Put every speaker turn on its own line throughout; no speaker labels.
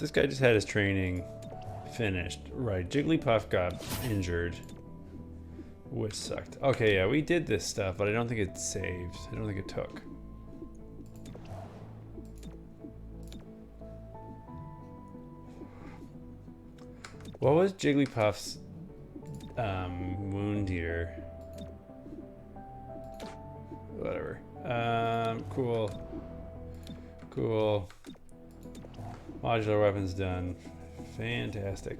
this guy just had his training finished. Right, Jigglypuff got injured, which sucked. Okay, yeah, we did this stuff, but I don't think it saved. I don't think it took. What was Jigglypuff's wound here? Whatever. Cool. Cool. Modular weapons done. Fantastic.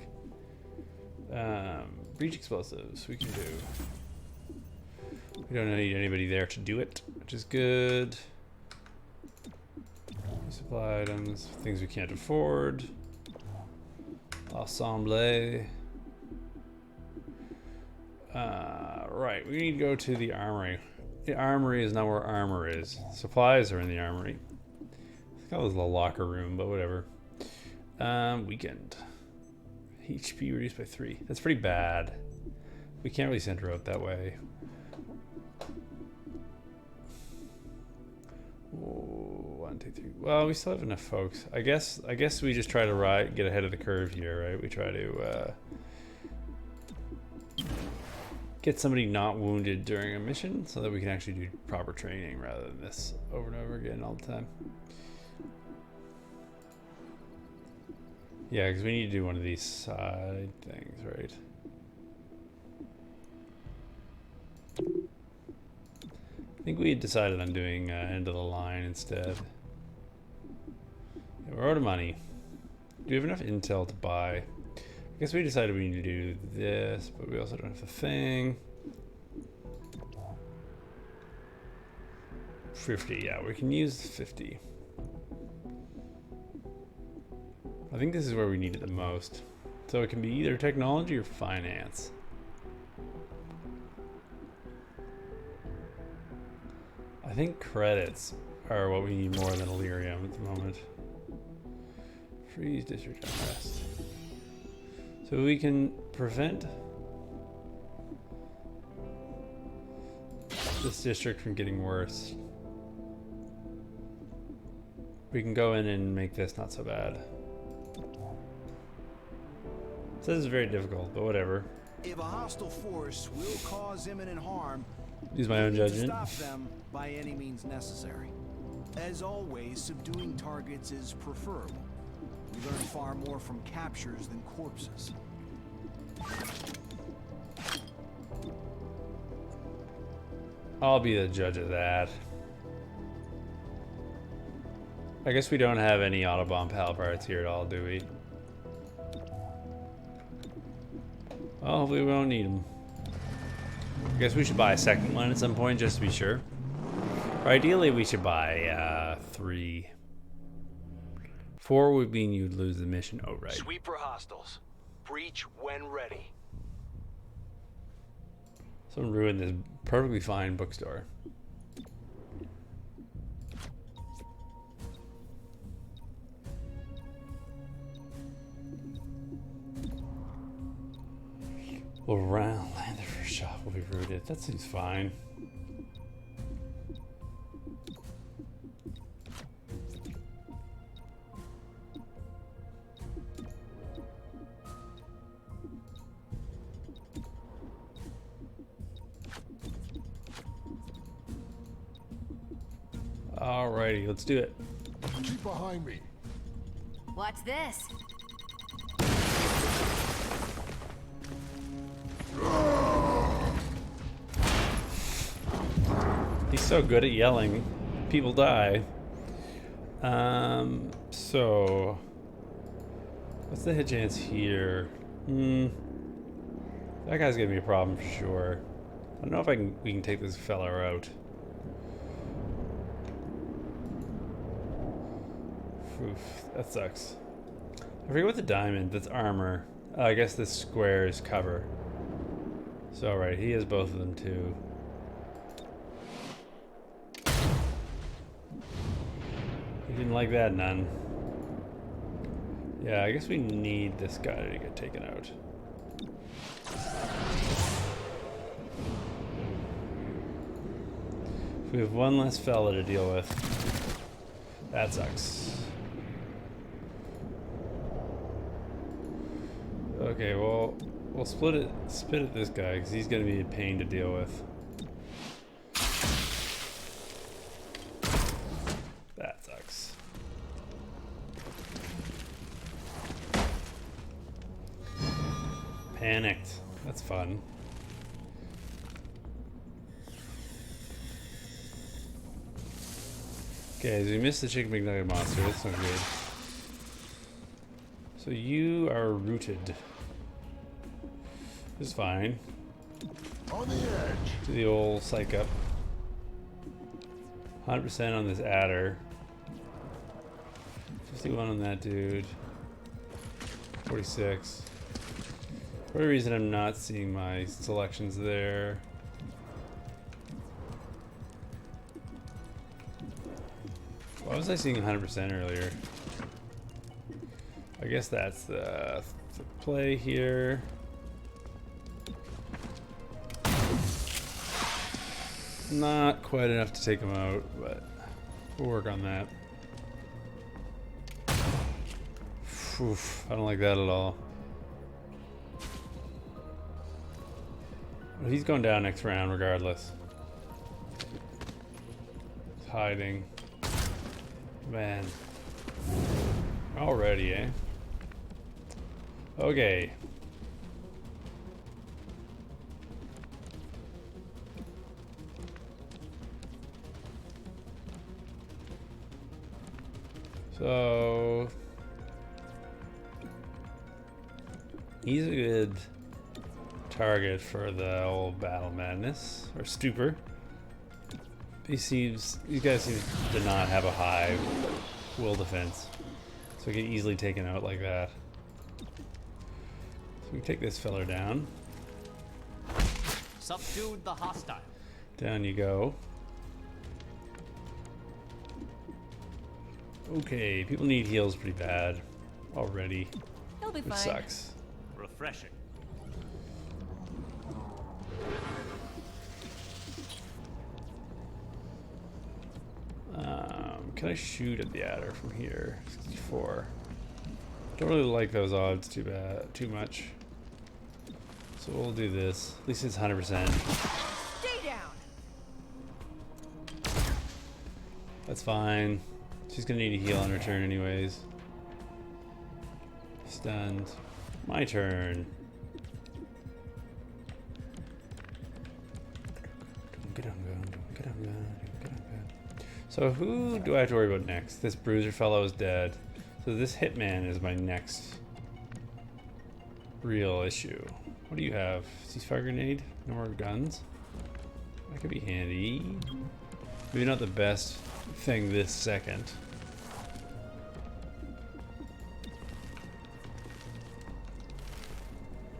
Breach explosives we can do. We don't need anybody there to do it, which is good. Supply items, things we can't afford. Assemble. Right, we need to go to the armory. The armory is not where armor is. Supplies are in the armory. I thought it was the locker room, but whatever. Weekend. HP reduced by 3. That's pretty bad. We can't really send her out that way. Oh, 1, 2, 3. Well, we still have enough folks. I guess we just try to get ahead of the curve here, right? We try to get somebody not wounded during a mission so that we can actually do proper training rather than this over and over again all the time. Yeah, because we need to do one of these side things, right? I think we had decided on doing end of the line instead. Yeah, we're out of money. Do we have enough intel to buy? I guess we decided we need to do this, but we also don't have the thing. 50, yeah, we can use 50. I think this is where we need it the most. So it can be either technology or finance. I think credits are what we need more than Illyrium at the moment. Freeze district unrest. So we can prevent this district from getting worse. We can go in and make this not so bad. So this is very difficult, but whatever.
If a hostile force will cause imminent harm,
use my own judgment.
stop them by any means necessary. As always, subduing targets is preferable. We learn far more from captures than corpses.
I'll be the judge of that. I guess we don't have any Autobomb PAL parts here at all, do we? Well, hopefully we won't need them. I guess we should buy a second one at some point just to be sure. Or ideally we should buy 3. 4 would mean you'd lose the mission outright.
Sweep for hostiles. Breach when ready.
Someone ruined this perfectly fine bookstore. Around land the first shot will be rooted. That seems fine. Alrighty, let's do it.
Keep behind me.
What's this?
He's so good at yelling. People die. So what's the hit chance here? That guy's gonna be a problem for sure. I don't know if we can take this fella out. Oof, that sucks. I forget what the diamond, that's armor. I guess this square is cover. So right, he has both of them too. He didn't like that none. Yeah, I guess we need this guy to get taken out. We have one less fella to deal with. That sucks. Okay, well, we'll spit at this guy because he's gonna be a pain to deal with. That sucks. Panicked. That's fun. Okay, so we missed the chicken McNugget monster. That's not good. So you are rooted. It's fine.
On the edge.
Do the old psych up. 100% on this adder. 51 on that dude. 46. For whatever reason, I'm not seeing my selections there. Why was I seeing 100% earlier? I guess that's the play here. Not quite enough to take him out, but we'll work on that. Oof, I don't like that at all. Well, he's going down next round regardless. He's hiding. Man. Already, eh? Okay. So he's a good target for the old battle madness or stupor. These guys seem to not have a high will defense, so we get easily taken out like that. So we take this feller down.
Subdued the hostile.
Down you go. Okay, people need heals pretty bad already,
He'll be
which
fine.
sucks.
Refreshing.
Can I shoot at the adder from here? 64. Don't really like those odds too much. So we'll do this. At least it's 100%.
Stay down.
That's fine. She's gonna need a heal on her turn anyways. Stunned. My turn. So who do I have to worry about next? This bruiser fellow is dead. So this hitman is my next real issue. What do you have? Ceasefire grenade? No more guns? That could be handy. Maybe not the best thing this second.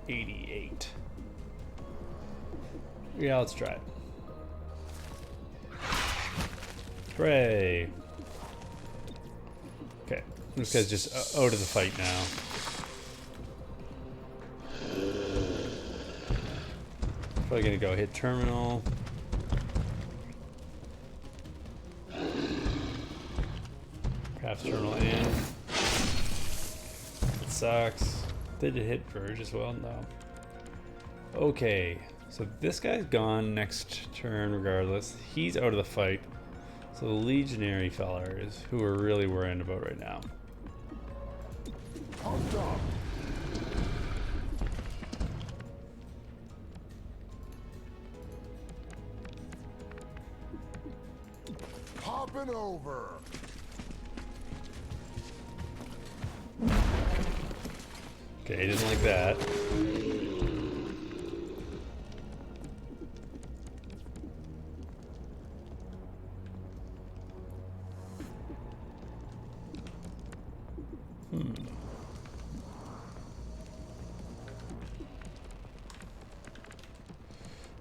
$88. Yeah, let's try it. Hooray! Okay, this guy's just out of the fight now. Probably gonna go hit terminal. Perhaps terminal in. It sucks. Did it hit Verge as well? No. Okay, so this guy's gone next turn regardless. He's out of the fight. So the legionary fella is who we're really worrying about right now.
Pumped up. Popping over.
Okay, didn't like that.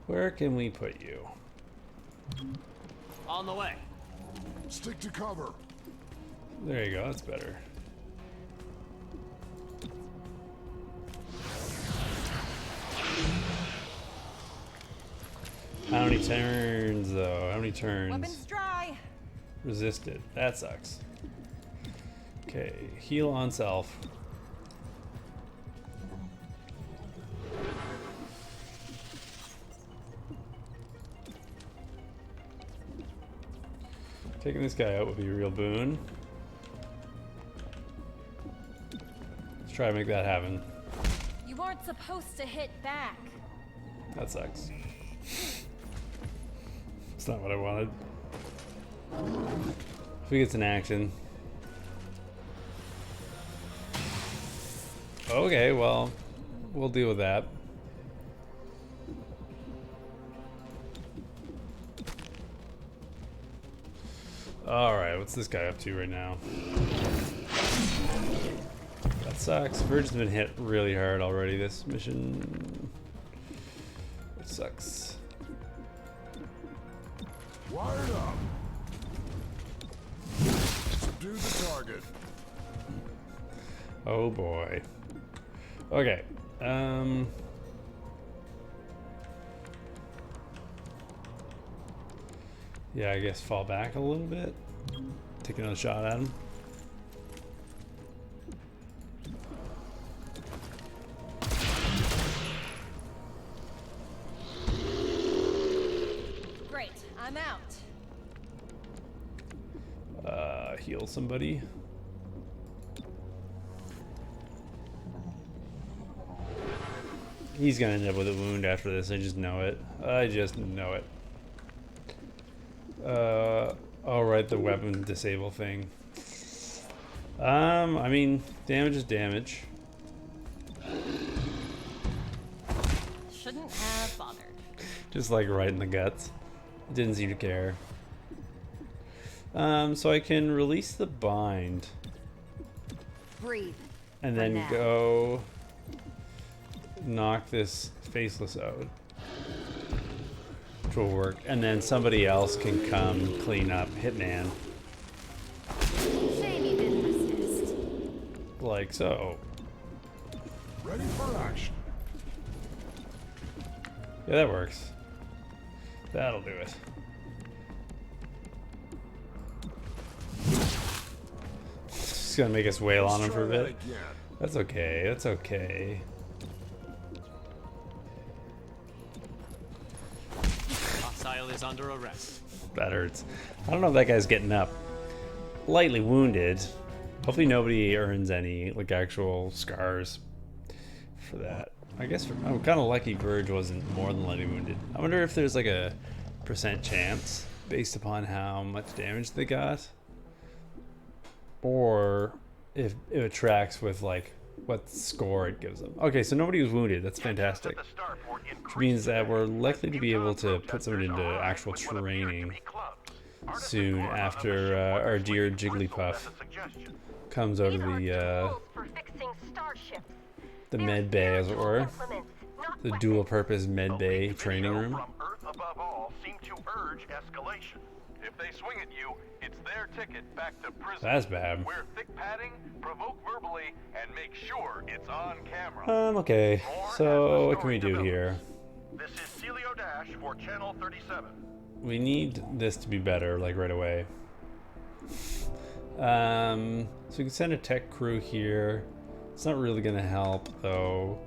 Where can we put you?
On the way.
Stick to cover.
There you go, that's better. How many turns though? How many turns?
Weapons dry.
Resisted. That sucks. Okay, heal on self. Taking this guy out would be a real boon. Let's try to make that happen.
You weren't supposed to hit back.
That sucks. It's not what I wanted. If he gets an action. Okay, well, we'll deal with that. Alright, what's this guy up to right now? That sucks. Virgin's been hit really hard already this mission. It sucks.
Wired up. Subdue the target.
Oh boy. Okay. Yeah, I guess fall back a little bit. Take another shot at him.
Great, I'm out.
Heal somebody. He's gonna end up with a wound after this. I just know it. I just know it. All right, the weapon disable thing. I mean, damage is damage.
Shouldn't have bothered.
Just like right in the guts. Didn't seem to care. So I can release the bind.
Breathe.
And
For
then
now.
go knock this faceless out. Which will work. And then somebody else can come clean up Hitman.
Shame you didn't resist.
Like so.
Ready for action.
Yeah, that works. That'll do it. Just gonna make us wail on him
Let's
for a
try that
bit.
again.
That's okay. That's okay.
Hostile is under arrest.
That hurts. I don't know if that guy's getting up. Lightly wounded. Hopefully nobody earns any like actual scars for that. I guess I'm kind of lucky Verge wasn't more than lightly wounded. I wonder if there's like a % chance based upon how much damage they got, or if it tracks with like what score it gives them. Okay, so nobody was wounded. That's fantastic. Which means that we're likely to be able to put someone into actual training soon after our dear Jigglypuff comes out of the med bay, as it were, the dual purpose med bay training room.
From Earth above all seem to urge escalation. If they swing at you, it's their ticket back to prison.
That's bad.
Wear thick padding, provoke verbally, and make sure it's on camera.
Okay, so what can we do here?
This is Celio Dash for Channel 37.
We need this to be better, like right away. So we can send a tech crew here. It's not really gonna help though.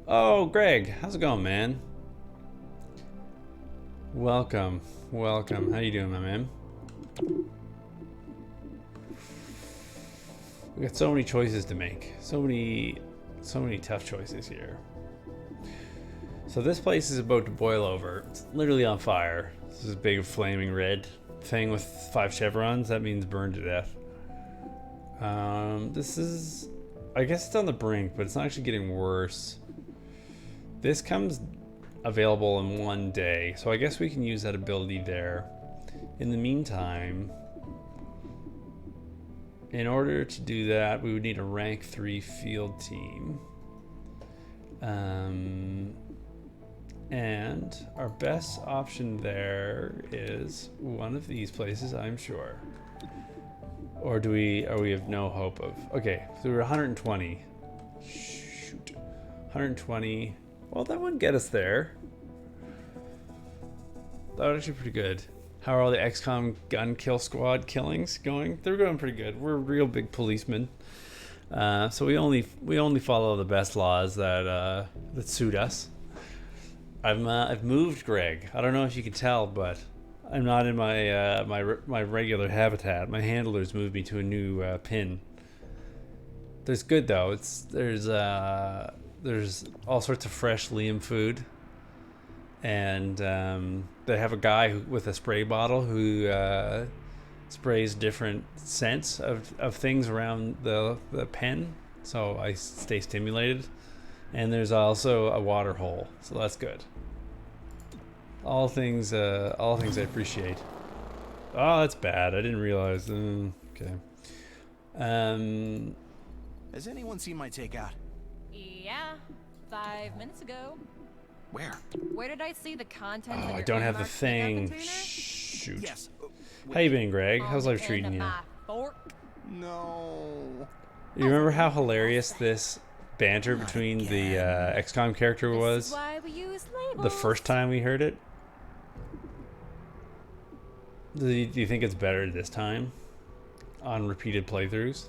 Oh, Greg, how's it going, man? Welcome, welcome. How you doing, my man? We got so many choices to make. So many tough choices here. So this place is about to boil over. It's literally on fire. This is a big flaming red thing with 5 chevrons. That means burned to death. This is, I guess it's on the brink, but it's not actually getting worse. This comes available in 1 day, so I guess we can use that ability there. In the meantime, in order to do that, we would need a rank 3 field team. And our best option there is one of these places, I'm sure. Or do we have no hope of? Okay, so we're 120. Shoot. 120. Well, that wouldn't get us there. That would actually be pretty good. How are all the XCOM gun kill squad killings going? They're going pretty good. We're real big policemen. So we only follow the best laws that suit us. I've moved, Greg. I don't know if you can tell, but I'm not in my my regular habitat. My handlers moved me to a new pin. There's good though. There's all sorts of fresh Liam food, and they have a guy with a spray bottle who sprays different scents of things around the pen, so I stay stimulated. And there's also a water hole, so that's good. All things I appreciate. Oh, that's bad. I didn't realize. Okay.
Has anyone seen my takeout?
Yeah, 5 minutes ago.
Where?
Where did I see the contents?
Oh,
of
I
your
don't have the
unmarked pickup
thing.
container?
Shoot.
Yes.
How you been, Greg?
On
How's
the
life
end
treating
of
you?
my fork.
No.
You remember how hilarious this banter between the XCOM character
This
was
is why we use labels.
the first time we heard it? Do you think it's better this time on repeated playthroughs?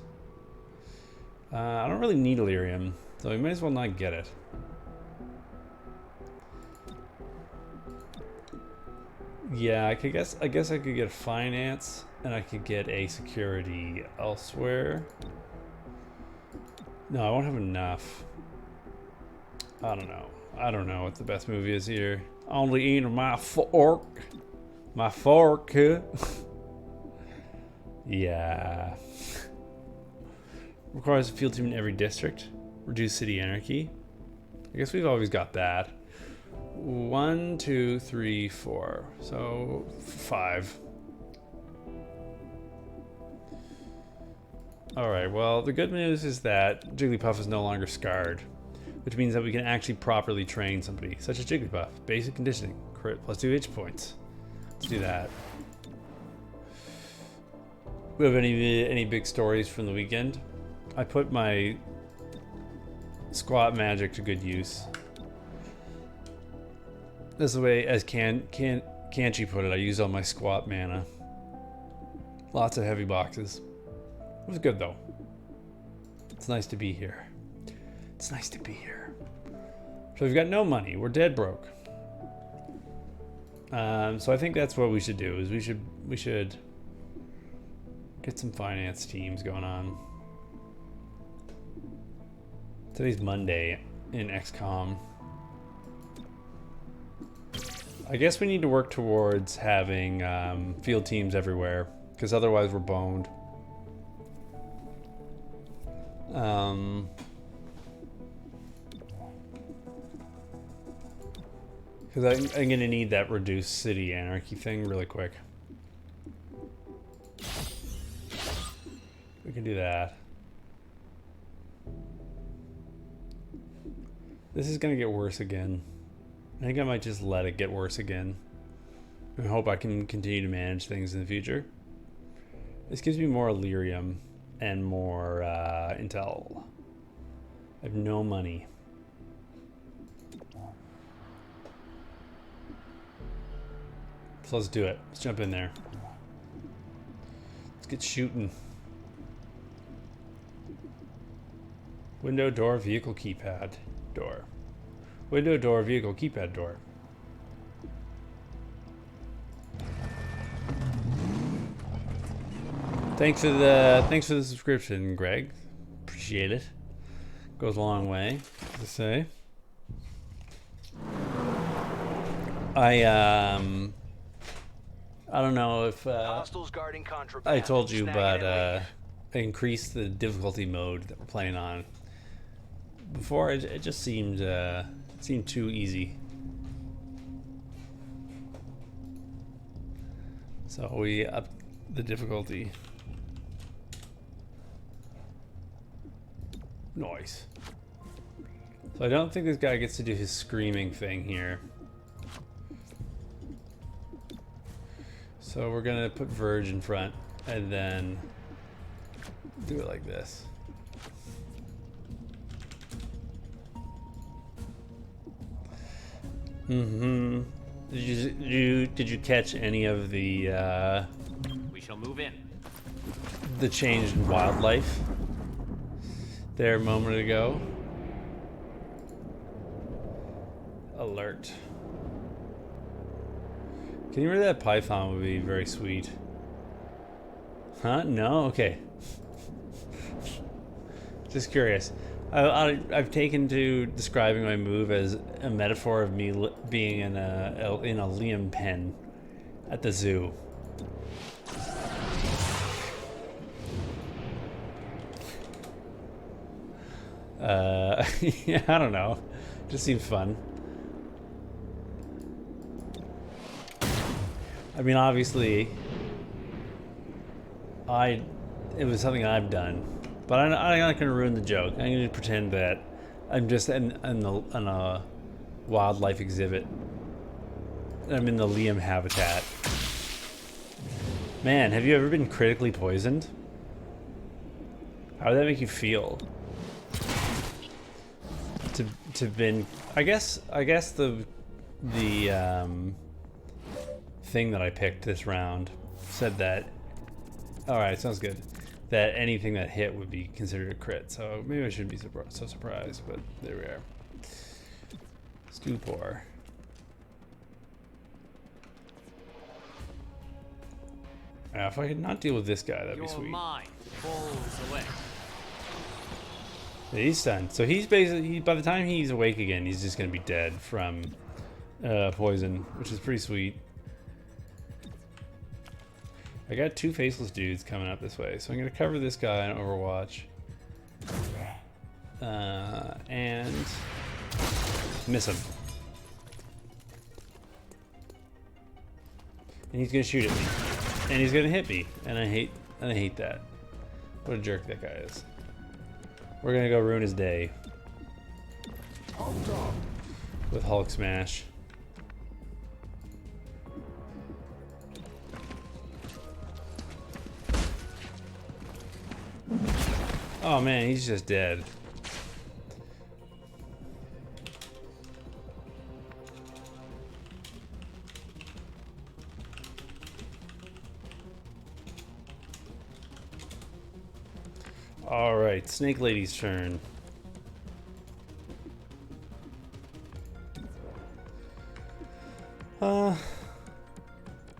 I don't really need Lyrium, so we might as well not get it. Yeah, I guess I could get finance and I could get a security elsewhere. No, I won't have enough. I don't know. I don't know what the best movie is here. Only eating my fork. My fork. Yeah. Requires a field team in every district. Reduce city anarchy. I guess we've always got that. 1, 2, 3, 4. So 5. Alright, well, the good news is that Jigglypuff is no longer scarred, which means that we can actually properly train somebody, such as Jigglypuff. Basic conditioning. Crit plus 2 hit points. Let's do that. We have any big stories from the weekend? I put my squat magic to good use. This is the way, as Kanchi put it, I used all my squat mana. Lots of heavy boxes. It was good though. It's nice to be here. It's nice to be here. So we've got no money. We're dead broke. So I think that's what we should do. Is we should get some finance teams going on. Today's Monday in XCOM. I guess we need to work towards having field teams everywhere, because otherwise we're boned. Because I'm gonna need that reduced city anarchy thing really quick. We can do that. This is gonna get worse again. I think I might just let it get worse again. I hope I can continue to manage things in the future. This gives me more Illyrium and more intel. I have no money. So let's do it. Let's jump in there. Let's get shooting. Window, door, vehicle, keypad, door. Window, door, vehicle, keypad, door. Thanks for the subscription, Greg. Appreciate it. Goes a long way, to say. I don't know if
Hostiles guarding contraband.
I told you,
Snagging
but
it
I increased the difficulty mode that we're playing on. Before it just seemed too easy. So we upped the difficulty. Nice. So I don't think this guy gets to do his screaming thing here. So we're gonna put Verge in front and then do it like this. Mm-hmm. Did you catch any of the
We shall move in.
change in wildlife there a moment ago? Alert. Getting rid of that python would be very sweet. Huh? No? Okay. Just curious. I've taken to describing my move as a metaphor of me being in a Liam pen at the zoo. Yeah, I don't know. Just seems fun. I mean, obviously, it was something I've done, but I'm not gonna ruin the joke. I'm gonna pretend that I'm just in a wildlife exhibit. I'm in the Liam habitat. Man, have you ever been critically poisoned? How would that make you feel? To been, I guess the thing that I picked this round said that. All right, sounds good. That anything that hit would be considered a crit. So maybe I shouldn't be so surprised, but there we are. Stupor. If I could not deal with this guy, that'd be
Your
sweet.
mind falls away.
Yeah, he's stunned. So he's basically, by the time he's awake again, he's just gonna be dead from poison, which is pretty sweet. I got 2 faceless dudes coming up this way, so I'm gonna cover this guy on Overwatch. And miss him. And he's gonna shoot at me. And he's gonna hit me. And I hate that. What a jerk that guy is. We're gonna go ruin his day. With Hulk Smash. Oh man, he's just dead. Alright, Snake Lady's turn. The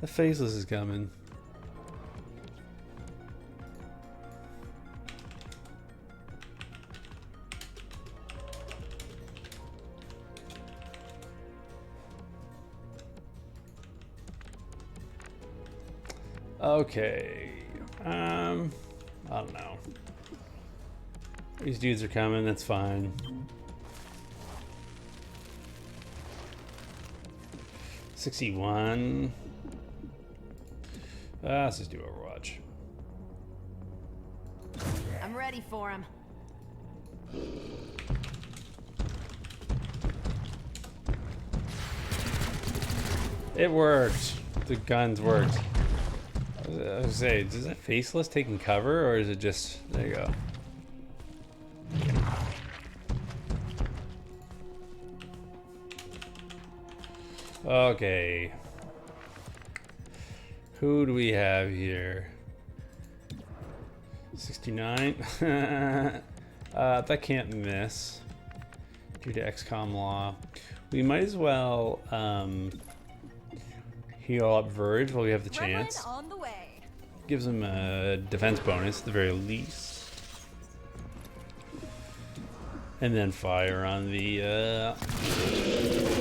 Faceless is coming. Okay. I don't know. These dudes are coming, that's fine. $61. Let's just do Overwatch.
I'm ready for him.
It worked. The guns worked. I was gonna say, does that Faceless taking cover, or is it just... There you go. Okay. Who do we have here? 69. That can't miss due to XCOM law. We might as well heal up Verge while we have the chance.
On the way.
Gives him a defense bonus at the very least. And then fire on the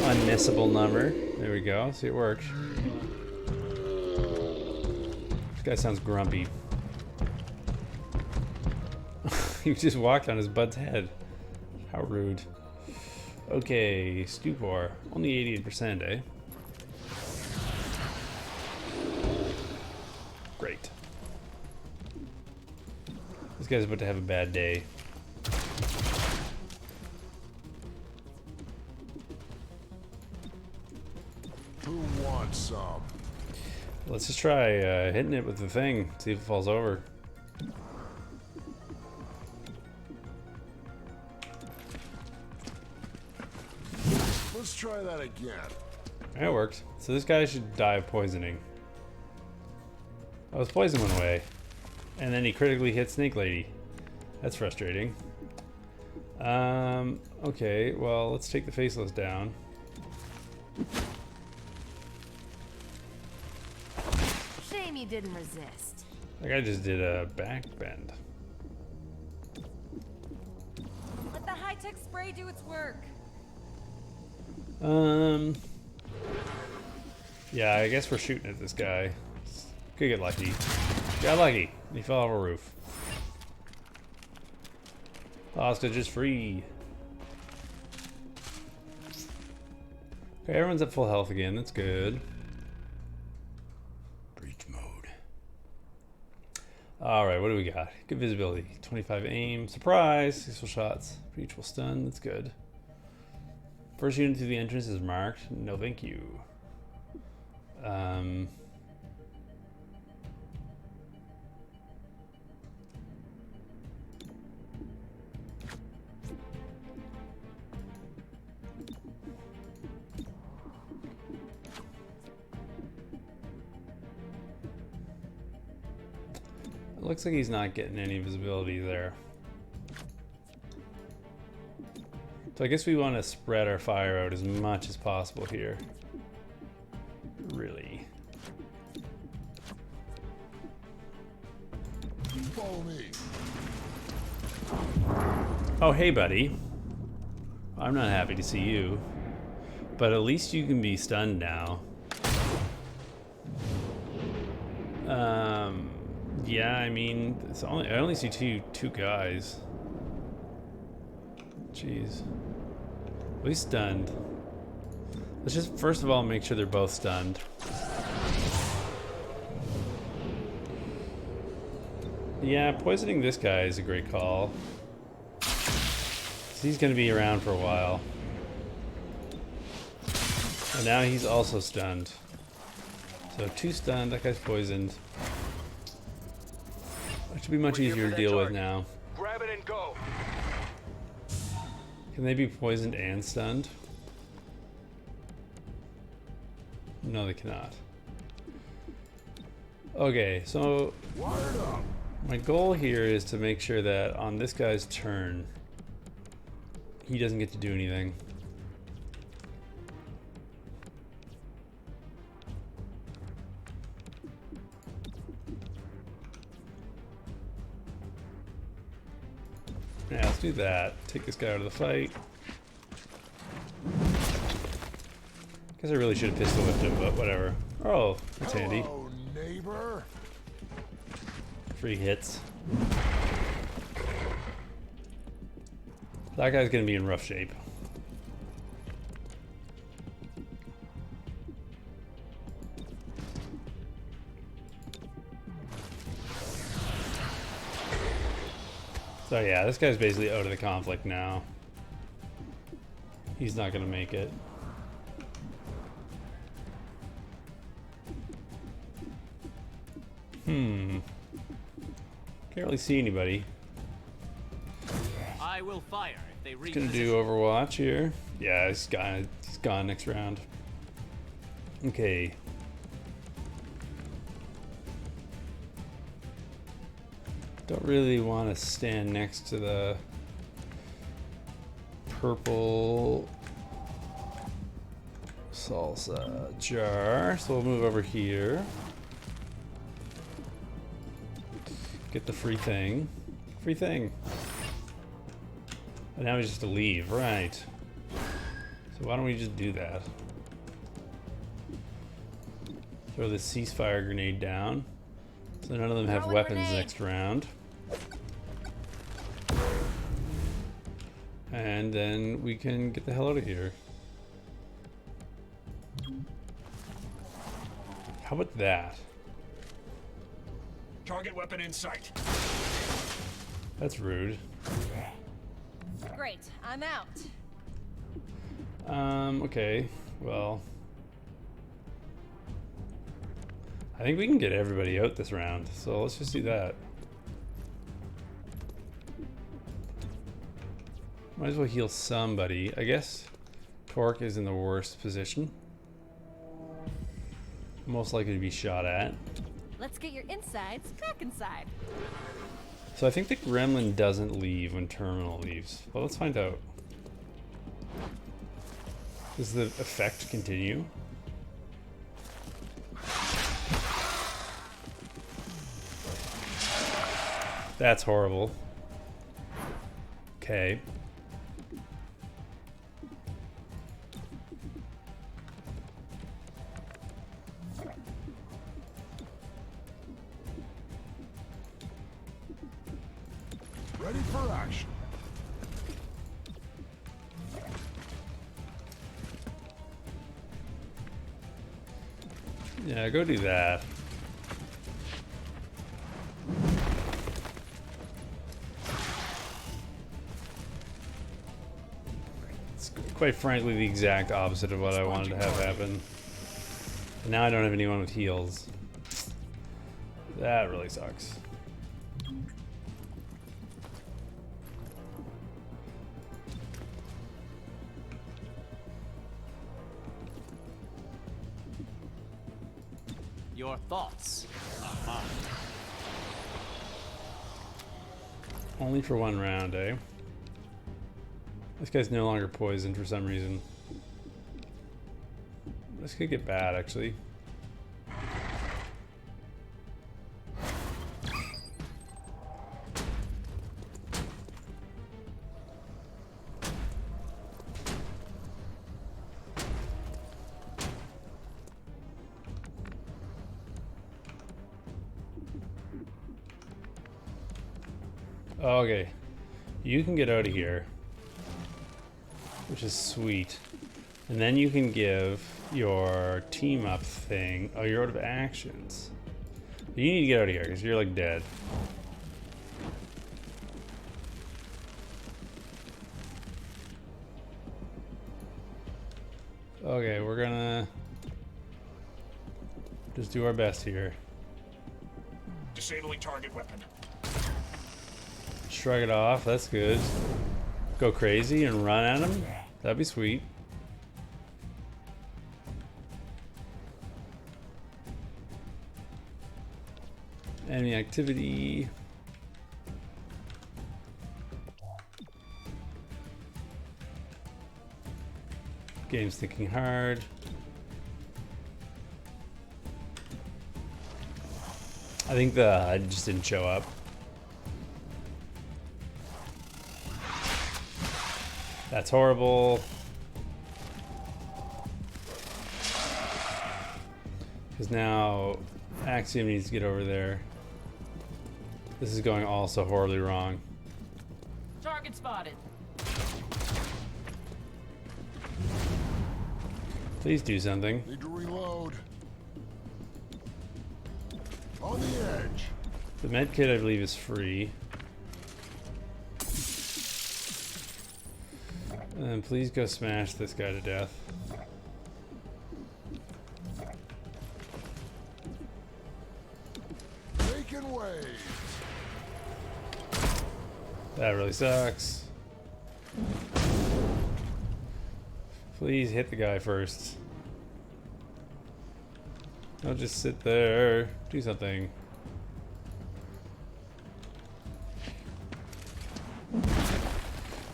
unmissable number. There we go. See, it works. This guy sounds grumpy. He just walked on his bud's head. How rude. Okay, Stupor. Only 88%, eh? Great. This guy's about to have a bad day.
Who wants some?
Let's just try hitting it with the thing. See if it falls over.
Let's try that again.
That worked. So this guy should die of poisoning. Oh, his poison went away. And then he critically hit Snake Lady. That's frustrating. Okay, well, let's take the Faceless down.
didn't resist.
Like I just did a back bend.
Let the high-tech spray do its work.
Yeah, I guess we're shooting at this guy. Could get lucky. Got lucky. He fell off a roof. Hostage is free. Okay, everyone's at full health again. That's good. Breach mode. Alright, what do we got? Good visibility. 25 aim. Surprise! Useful shots. Breach will stun. That's good. First unit to the entrance is marked. No, thank you. It looks like he's not getting any visibility there. So I guess we want to spread our fire out as much as possible here. Really.
Follow me.
Oh, hey, buddy. I'm not happy to see you. But at least you can be stunned now. Yeah, I mean, it's I only see two guys. Jeez. At least stunned. Let's just first of all make sure they're both stunned. Yeah, poisoning this guy is a great call. He's gonna be around for a while. And now he's also stunned. So 2 stunned, that guy's poisoned. That should be much easier to deal with now.
Grab it and go.
Can they be poisoned and stunned? No, they cannot. Okay, so my goal here is to make sure that on this guy's turn, he doesn't get to do anything. Yeah, let's do that. Take this guy out of the fight. Guess I really should have pistol whipped him, but whatever. Oh, that's handy.
Hello, neighbor.
Free hits. That guy's gonna be in rough shape. So yeah, this guy's basically out of the conflict now. He's not gonna make it. Can't really see anybody.
I will fire if they reach.
Gonna do Overwatch here. Yeah, he's gone next round. Okay. Don't really want to stand next to the purple salsa jar, so we'll move over here. Get the free thing. Free thing. And now we just have to leave, right? So why don't we just do that? Throw the ceasefire grenade down, so none of them have
Throw a
weapons
grenade.
next round. And then we can get the hell out of here. How about that?
Target weapon in sight.
That's rude.
Great, I'm out.
Okay, well, I think we can get everybody out this round, so let's just do that. Might as well heal somebody. I guess Torque is in the worst position. Most likely to be shot at.
Let's get your insides back inside.
So I think the Gremlin doesn't leave when Terminal leaves. Well, let's find out. Does the effect continue? That's horrible. Okay.
Ready for action.
Yeah, go do that. It's quite frankly the exact opposite of what I wanted to have happen. And now I don't have anyone with heals. That really sucks.
Your thoughts are mine.
Only for one round, eh? This guy's no longer poisoned for some reason. This could get bad, actually. Okay, you can get out of here, which is sweet. And then you can give your team up thing. Oh, you're out of actions. You need to get out of here because you're like dead. Okay, we're gonna just do our best here.
Disabling target weapon.
Shrug it off, that's good. Go crazy and run at him. That'd be sweet. Enemy activity. Game's thinking hard. I think the HUD just didn't show up. That's horrible. Because now Axiom needs to get over there. This is going also horribly wrong.
Target spotted.
Please do something.
Need to reload. On the edge.
The med kit, I believe, is free. And then please go smash this guy to death.
Making waves.
That really sucks. Please hit the guy first. Don't just sit there. Do something.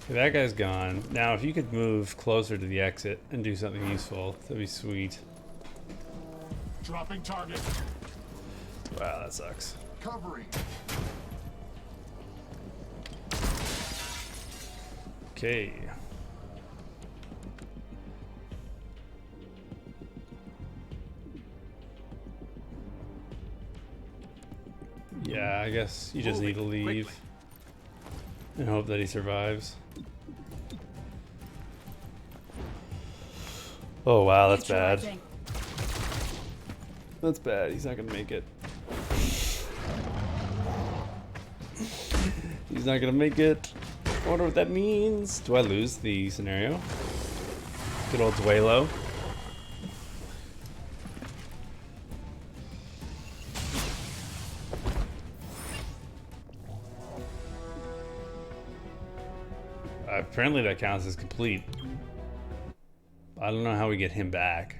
Okay, that guy's gone. Now, if you could move closer to the exit and do something useful, that'd be sweet.
Dropping target.
Wow, that sucks.
Covering.
Okay. Yeah, I guess you just need to leave and hope that he survives. Oh wow, that's bad. That's bad. He's not gonna make it. He's not gonna make it. I wonder what that means. Do I lose the scenario? Good old Duelo. Apparently that counts as complete. I don't know how we get him back.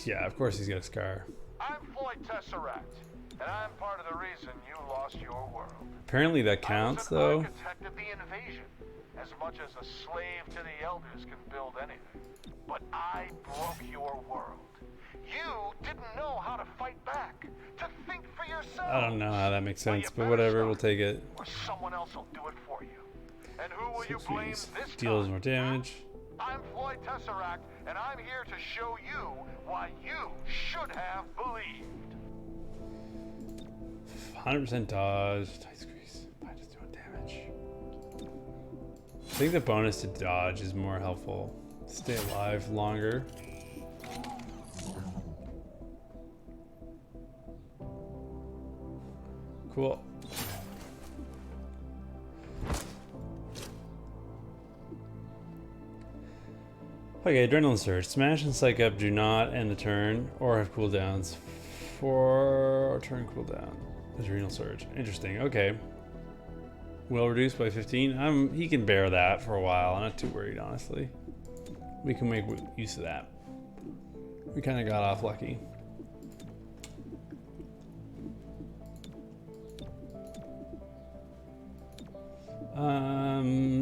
Yeah, of course he's got a scar.
I'm Floyd Tesseract, and I'm part of the reason you lost your world.
Apparently that counts,
I was an
though.
architect of the invasion, as much as a slave to the elders can build anything. But I broke your world. You didn't know how to fight back, to think for yourself.
I don't know how that makes
Well,
sense,
you
but
better
whatever, we'll
start,
take it.
or someone else will do it for you. And who will you
Six
blame
weeks.
this
Deals
time?
more damage.
I'm Floyd Tesseract, and I'm here to show you why you should have believed.
100% dodge. Tight squeeze. By just doing damage. I think the bonus to dodge is more helpful. Stay alive longer. Cool. Okay, Adrenaline Surge. Smash and Psych Up do not end the turn or have cooldowns for turn cooldown. Adrenal Surge. Interesting. Okay. Will reduce by 15. He can bear that for a while. I'm not too worried, honestly. We can make use of that. We kind of got off lucky.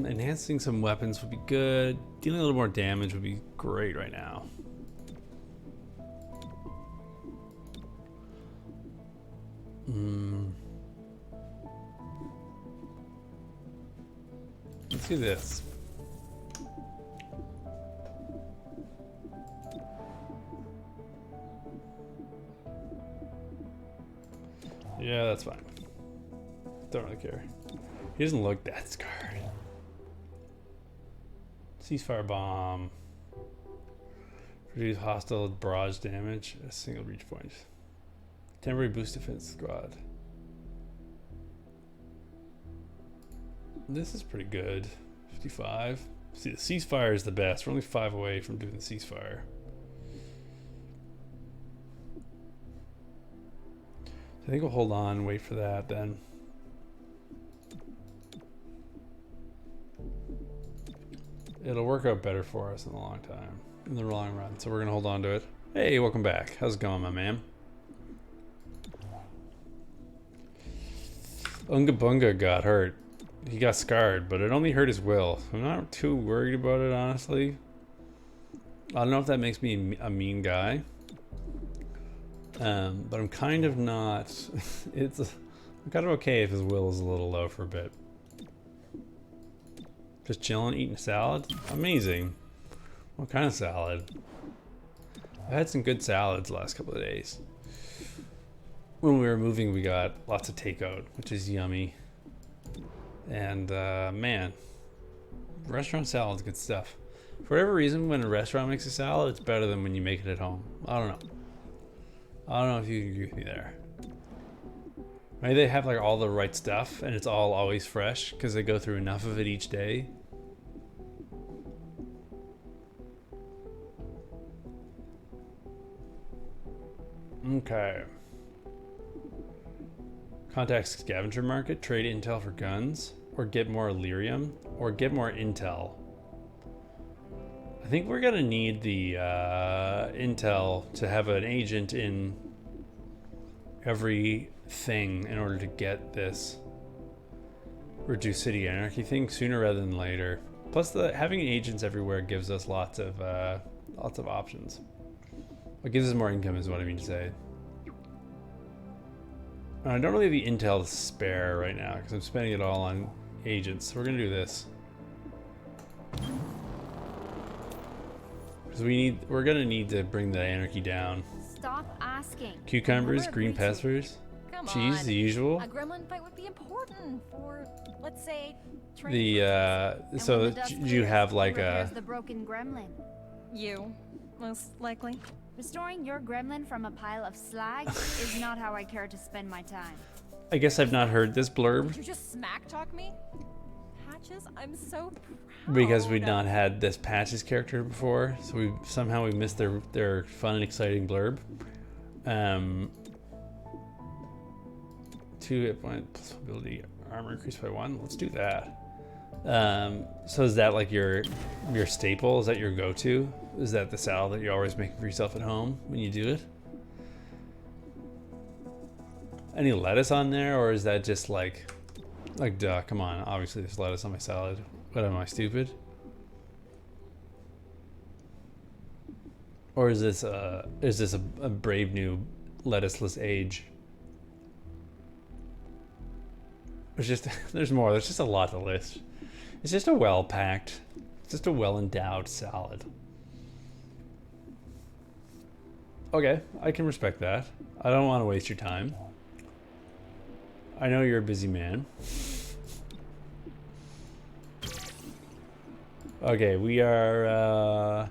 Enhancing some weapons would be good. Dealing a little more damage would be great right now. Let's do this. Yeah, that's fine. Don't really care. He doesn't look that scarred. Ceasefire bomb. Reduce hostile barrage damage at a single reach point. Temporary boost defense squad. This is pretty good. 55. See, the ceasefire is the best. We're only 5 away from doing the ceasefire. I think we'll hold on and wait for that then. It'll work out better for us in the long run. So we're gonna hold on to it. Hey, welcome back. How's it going, my man? Unga Bunga got hurt. He got scarred, but it only hurt his will. I'm not too worried about it, honestly. I don't know if that makes me a mean guy. But I'm kind of not. I'm kind of okay if his will is a little low for a bit. Just chilling, eating a salad? Amazing. What kind of salad? I had some good salads the last couple of days. When we were moving, we got lots of takeout, which is yummy. And man, restaurant salad's good stuff. For whatever reason, when a restaurant makes a salad, it's better than when you make it at home. I don't know. I don't know if you agree with me there. Maybe they have like all the right stuff and it's all always fresh because they go through enough of it each day. Okay. Contact scavenger market, trade intel for guns, or get more Illyrium, or get more intel. I think we're gonna need the intel to have an agent in every thing in order to get this reduced city anarchy thing sooner rather than later. Plus, having agents everywhere gives us lots of options. It gives us more income, is what I mean to say. I don't really have the intel to spare right now because I'm spending it all on agents. So we're gonna do this. Because we're gonna need to bring the anarchy down.
Stop asking.
Cucumbers, green peppers, cheese, the usual.
A gremlin fight would be important for, let's say,
so you have like
the broken gremlin.
You, most likely.
Restoring your gremlin from a pile of slag is not how I care to spend my time.
I guess I've not heard this blurb.
Did you just smack talk me? Patches, I'm so proud.
Because we'd not had this Patches character before, so we missed their fun and exciting blurb. 2 hit point plus ability armor increased by 1. Let's do that. So is that like your staple? Is that your go-to? Is that the salad that you're always making for yourself at home when you do it? any lettuce on there, or is that just like duh, come on, obviously there's lettuce on my salad. What, am I stupid? Or is this a brave new lettuceless age? There's just there's more. There's just a lot to list. It's just a well-packed, just a well-endowed salad. Okay, I can respect that. I don't want to waste your time. I know you're a busy man. Okay, we're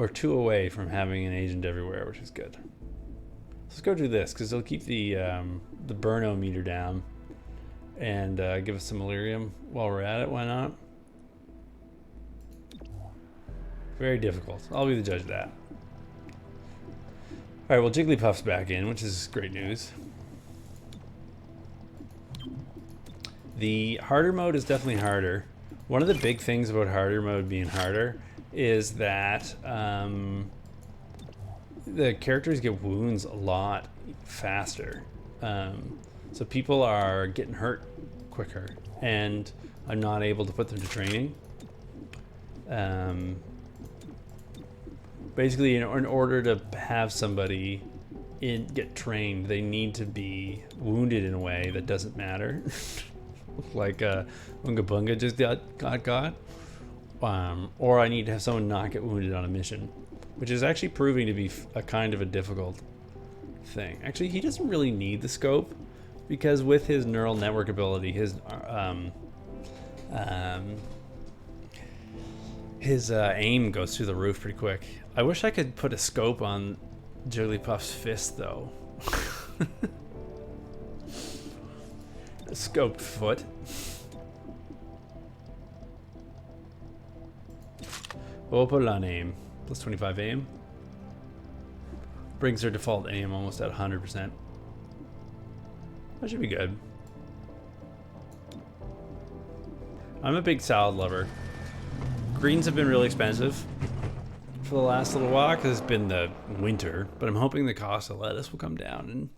2 away from having an agent everywhere, which is good. Let's go do this, because it'll keep the burno meter down and give us some delirium while we're at it. Why not? Very difficult. I'll be the judge of that. Alright, well, Jigglypuff's back in, which is great news. The harder mode is definitely harder. One of the big things about harder mode being harder is that the characters get wounds a lot faster. So people are getting hurt quicker, and I'm not able to put them to training. Basically, in order to have somebody get trained, they need to be wounded in a way that doesn't matter. Like Unga Bunga just got. Or I need to have someone not get wounded on a mission, which is actually proving to be a kind of a difficult thing. Actually, he doesn't really need the scope, because with his neural network ability, his aim goes through the roof pretty quick. I wish I could put a scope on Jigglypuff's fist, though. A scoped foot. We'll put it on aim. Plus 25 aim. Brings her default aim almost at 100%. That should be good. I'm a big salad lover. Greens have been really expensive for the last little while because it's been the winter, but I'm hoping the cost of lettuce will come down and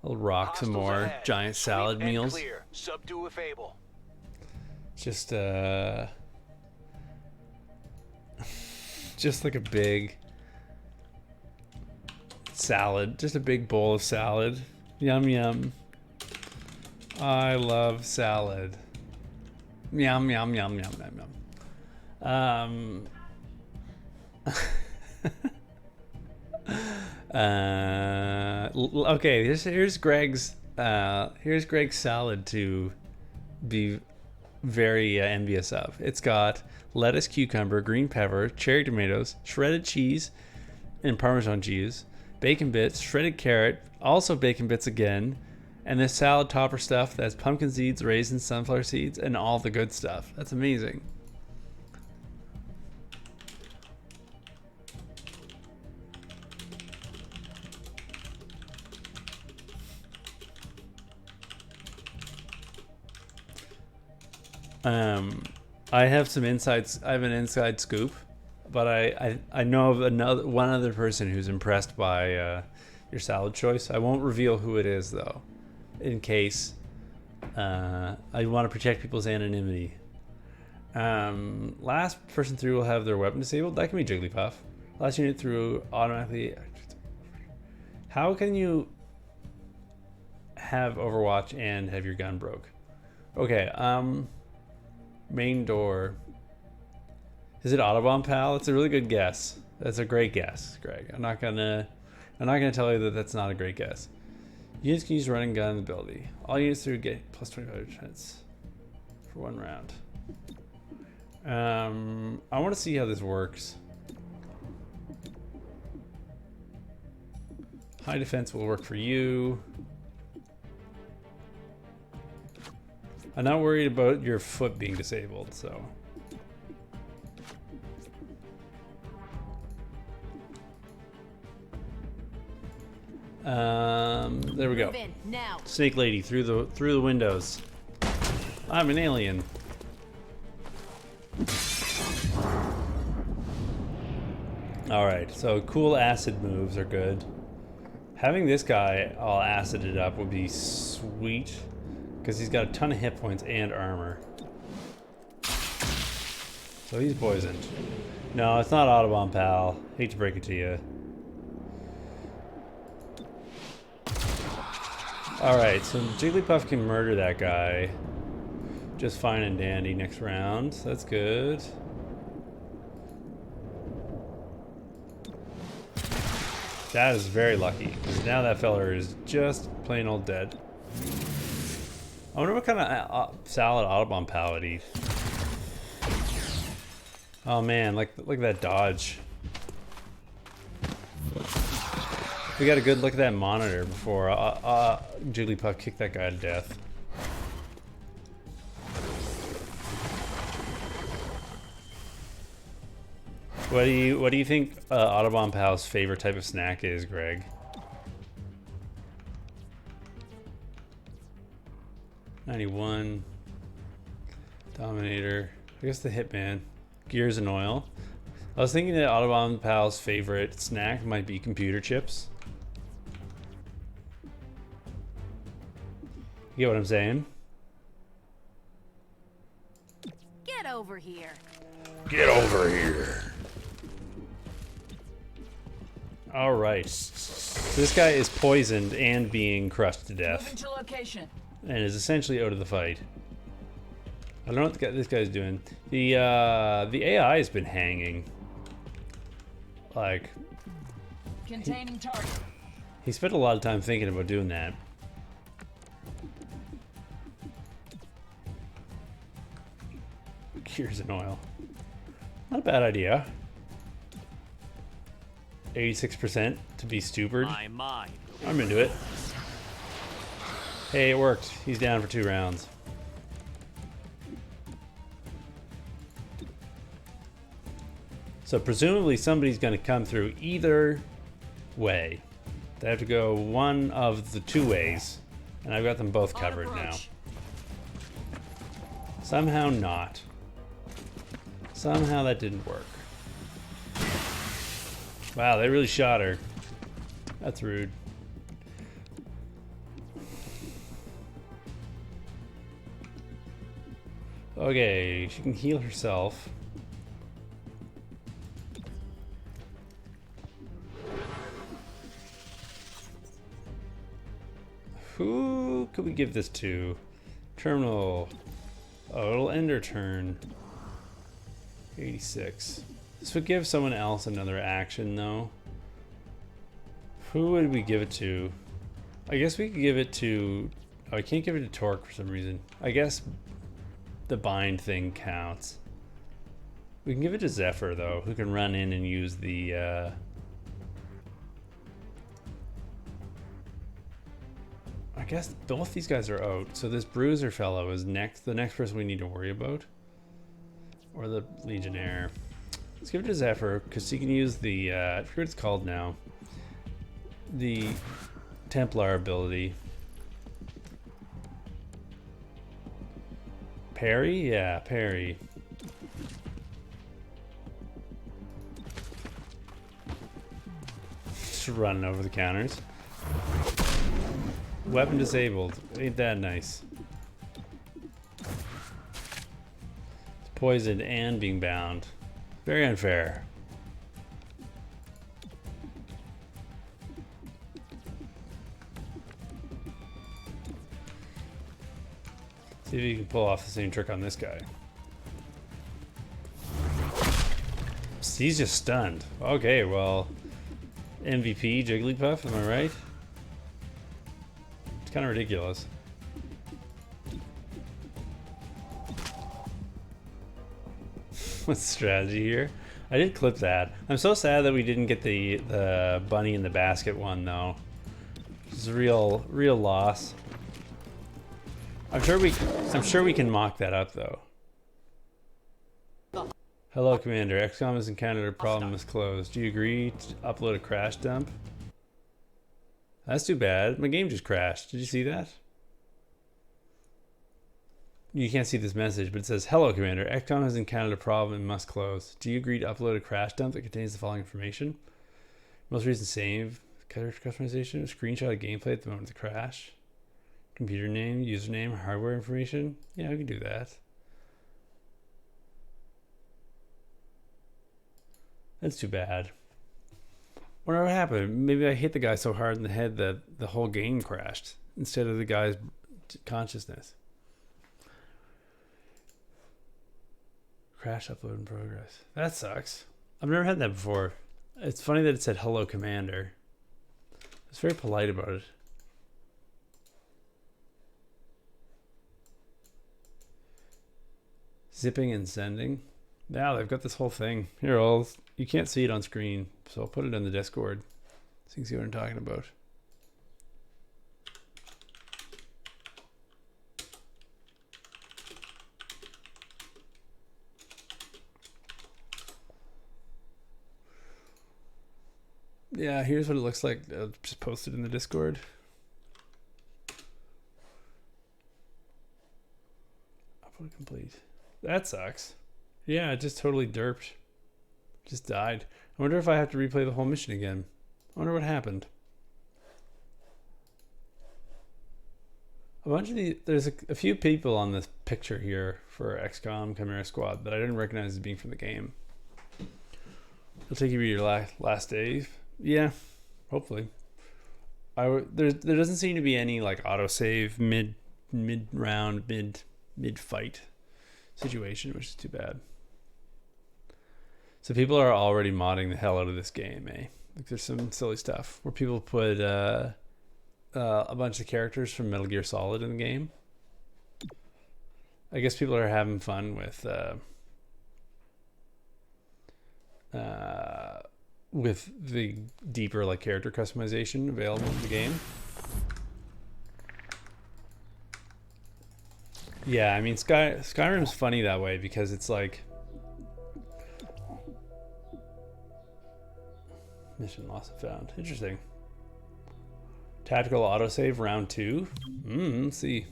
I'll rock some more giant salad meals.
Clear. Subdue if able.
Just just like a big salad, just a big bowl of salad. Yum yum. I love salad. Yum yum yum yum yum yum. Okay, here's Greg's salad to be very envious of. It's got lettuce, cucumber, green pepper, cherry tomatoes, shredded cheese and Parmesan cheese, bacon bits, shredded carrot, also bacon bits again, and this salad topper stuff that's pumpkin seeds, raisins, sunflower seeds, and all the good stuff. That's amazing. I have some insights. I have an inside scoop, but I know of one other person who's impressed by your salad choice. I won't reveal who it is though, in case I want to protect people's anonymity. Last person through will have their weapon disabled. That can be Jigglypuff. Last unit through automatically. How can you have Overwatch and have your gun broke? Okay. Main door. Is it Autobomb Pal? It's a really good guess. That's a great guess, Greg. I'm not gonna tell you that that's not a great guess. Units can use running gun ability. All units through get plus 25 chance for 1 round. I want to see how this works. High defense will work for you. I'm not worried about your foot being disabled, so. There we go.
Now.
Snake lady through the windows. I'm an alien. All right, so cool acid moves are good. Having this guy all acided up would be sweet, because he's got a ton of hit points and armor. So he's poisoned. No, it's not Audubon, pal. Hate to break it to you. Alright, so Jigglypuff can murder that guy just fine and dandy next round. That's good. That is very lucky, because now that fella is just plain old dead. I wonder what kind of salad Audubon pal would eat. Oh man, look at that dodge. We got a good look at that monitor before Jigglypuff kicked that guy to death. What do you think Audubon Pal's favorite type of snack is, Greg? $91. Dominator. I guess the Hitman. Gears and oil. I was thinking that Audubon Pal's favorite snack might be computer chips. You get what I'm saying?
Get over here.
Get over here. Alright. This guy is poisoned and being crushed to death.
Moving to location.
And is essentially out of the fight. I don't know what this guy's doing. The AI has been hanging. Like...
Containing target.
He spent a lot of time thinking about doing that. Gears and oil. Not a bad idea. 86% to be stupid. I'm into it. Hey, it worked. He's down for 2 rounds. So presumably somebody's going to come through either way. They have to go one of the 2 ways. And I've got them both covered now. Somehow not. Somehow that didn't work. Wow, they really shot her. That's rude. Okay, she can heal herself. Who could we give this to? Terminal. Oh, it'll end her turn. 86. This would give someone else another action, though. Who would we give it to? I guess we could give it to... Oh, I can't give it to Torque for some reason. I guess the bind thing counts. We can give it to Zephyr, though, who can run in and use the... I guess both these guys are out, so this Bruiser fellow is the next person we need to worry about. Or the Legionnaire. Let's give it to Zephyr, because he can use the, I forget what it's called now. The Templar ability. Parry? Yeah, parry. Just running over the counters. Weapon disabled. Ain't that nice? It's poisoned and being bound. Very unfair. See if you can pull off the same trick on this guy. He's just stunned. Okay, well, MVP Jigglypuff, am I right? It's kind of ridiculous. What's the strategy here? I did clip that. I'm so sad that we didn't get the bunny in the basket one though. It's a real loss. I'm sure we can mock that up though. Hello, Commander. XCOM has encountered a problem is closed. Do you agree to upload a crash dump? That's too bad. My game just crashed. Did you see that? You can't see this message, but it says, "Hello, Commander. XCOM has encountered a problem and must close. Do you agree to upload a crash dump that contains the following information? Most recent save Character customization, screenshot of gameplay at the moment of the crash. Computer name, username, hardware information. Yeah, we can do that. That's too bad. Wonder what happened. Maybe I hit the guy so hard in the head that the whole game crashed instead of the guy's consciousness. Crash upload in progress. That sucks. I've never had that before. It's funny that it said hello commander. It's very polite about it. Zipping and sending. Now they've got this whole thing. Here, you can't see it on screen, so I'll put it in the Discord so you can see what I'm talking about. Yeah, here's what it looks like. I'll just post it in the Discord. Upload complete. That sucks. Yeah, it just totally derped. Just died. I wonder if I have to replay the whole mission again. I wonder what happened. There's a few people on this picture here for XCOM Chimera Squad that I didn't recognize as being from the game. It'll take you to your last day. Yeah, hopefully. There doesn't seem to be any like autosave mid round, mid fight situation, which is too bad. So people are already modding the hell out of this game, eh? Like there's some silly stuff where people put a bunch of characters from Metal Gear Solid in the game. I guess people are having fun with the deeper like character customization available in the game. Yeah, I mean Skyrim's funny that way because it's like mission lost and found. Interesting. Tactical autosave round 2. Let's see.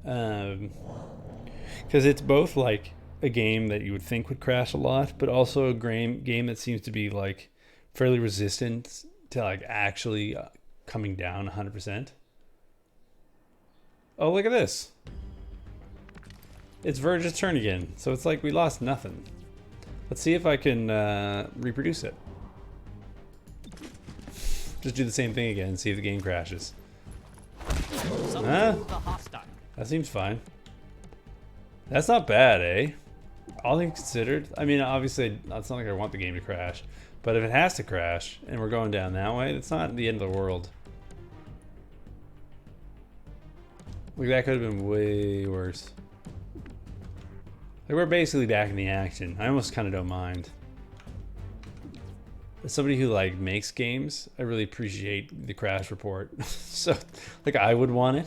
Because it's both like a game that you would think would crash a lot, but also a game that seems to be like fairly resistant to like actually coming down 100%. Oh, look at this. It's Verge's turn again. So it's like we lost nothing. Let's see if I can reproduce it. Just do the same thing again and see if the game crashes. That seems fine. That's not bad, eh? All things considered. I mean, obviously, it's not like I want the game to crash. But if it has to crash, and we're going down that way, that's not the end of the world. Like, that could have been way worse. Like, we're basically back in the action. I almost kind of don't mind. As somebody who, like, makes games, I really appreciate the crash report. So, like, I would want it.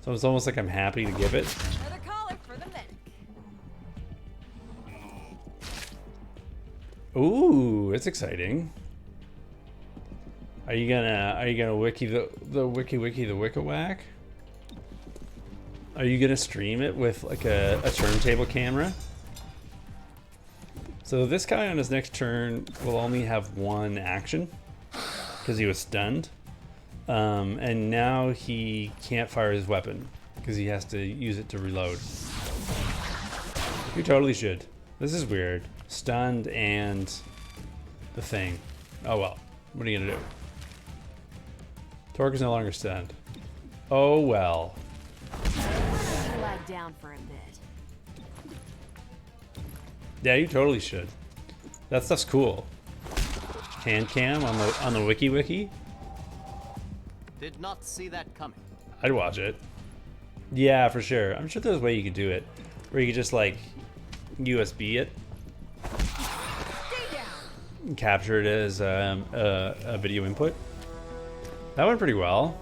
So it's almost like I'm happy to give it.
Another caller for the medic.
Ooh, it's exciting. Are you gonna wiki the wicca whack? Are you gonna stream it with like a turntable camera? So this guy on his next turn will only have one action because he was stunned, and now he can't fire his weapon because he has to use it to reload. You totally should. This is weird. Stunned and the thing. Oh well. What are you gonna do? Torque is no longer stunned. Oh well.
Lie down for a bit.
Yeah, you totally should. That stuff's cool. Hand cam on the wiki.
Did not see that coming.
I'd watch it. Yeah, for sure. I'm sure there's a way you could do it, where you could just like USB it, and capture it as a video input. That went pretty well.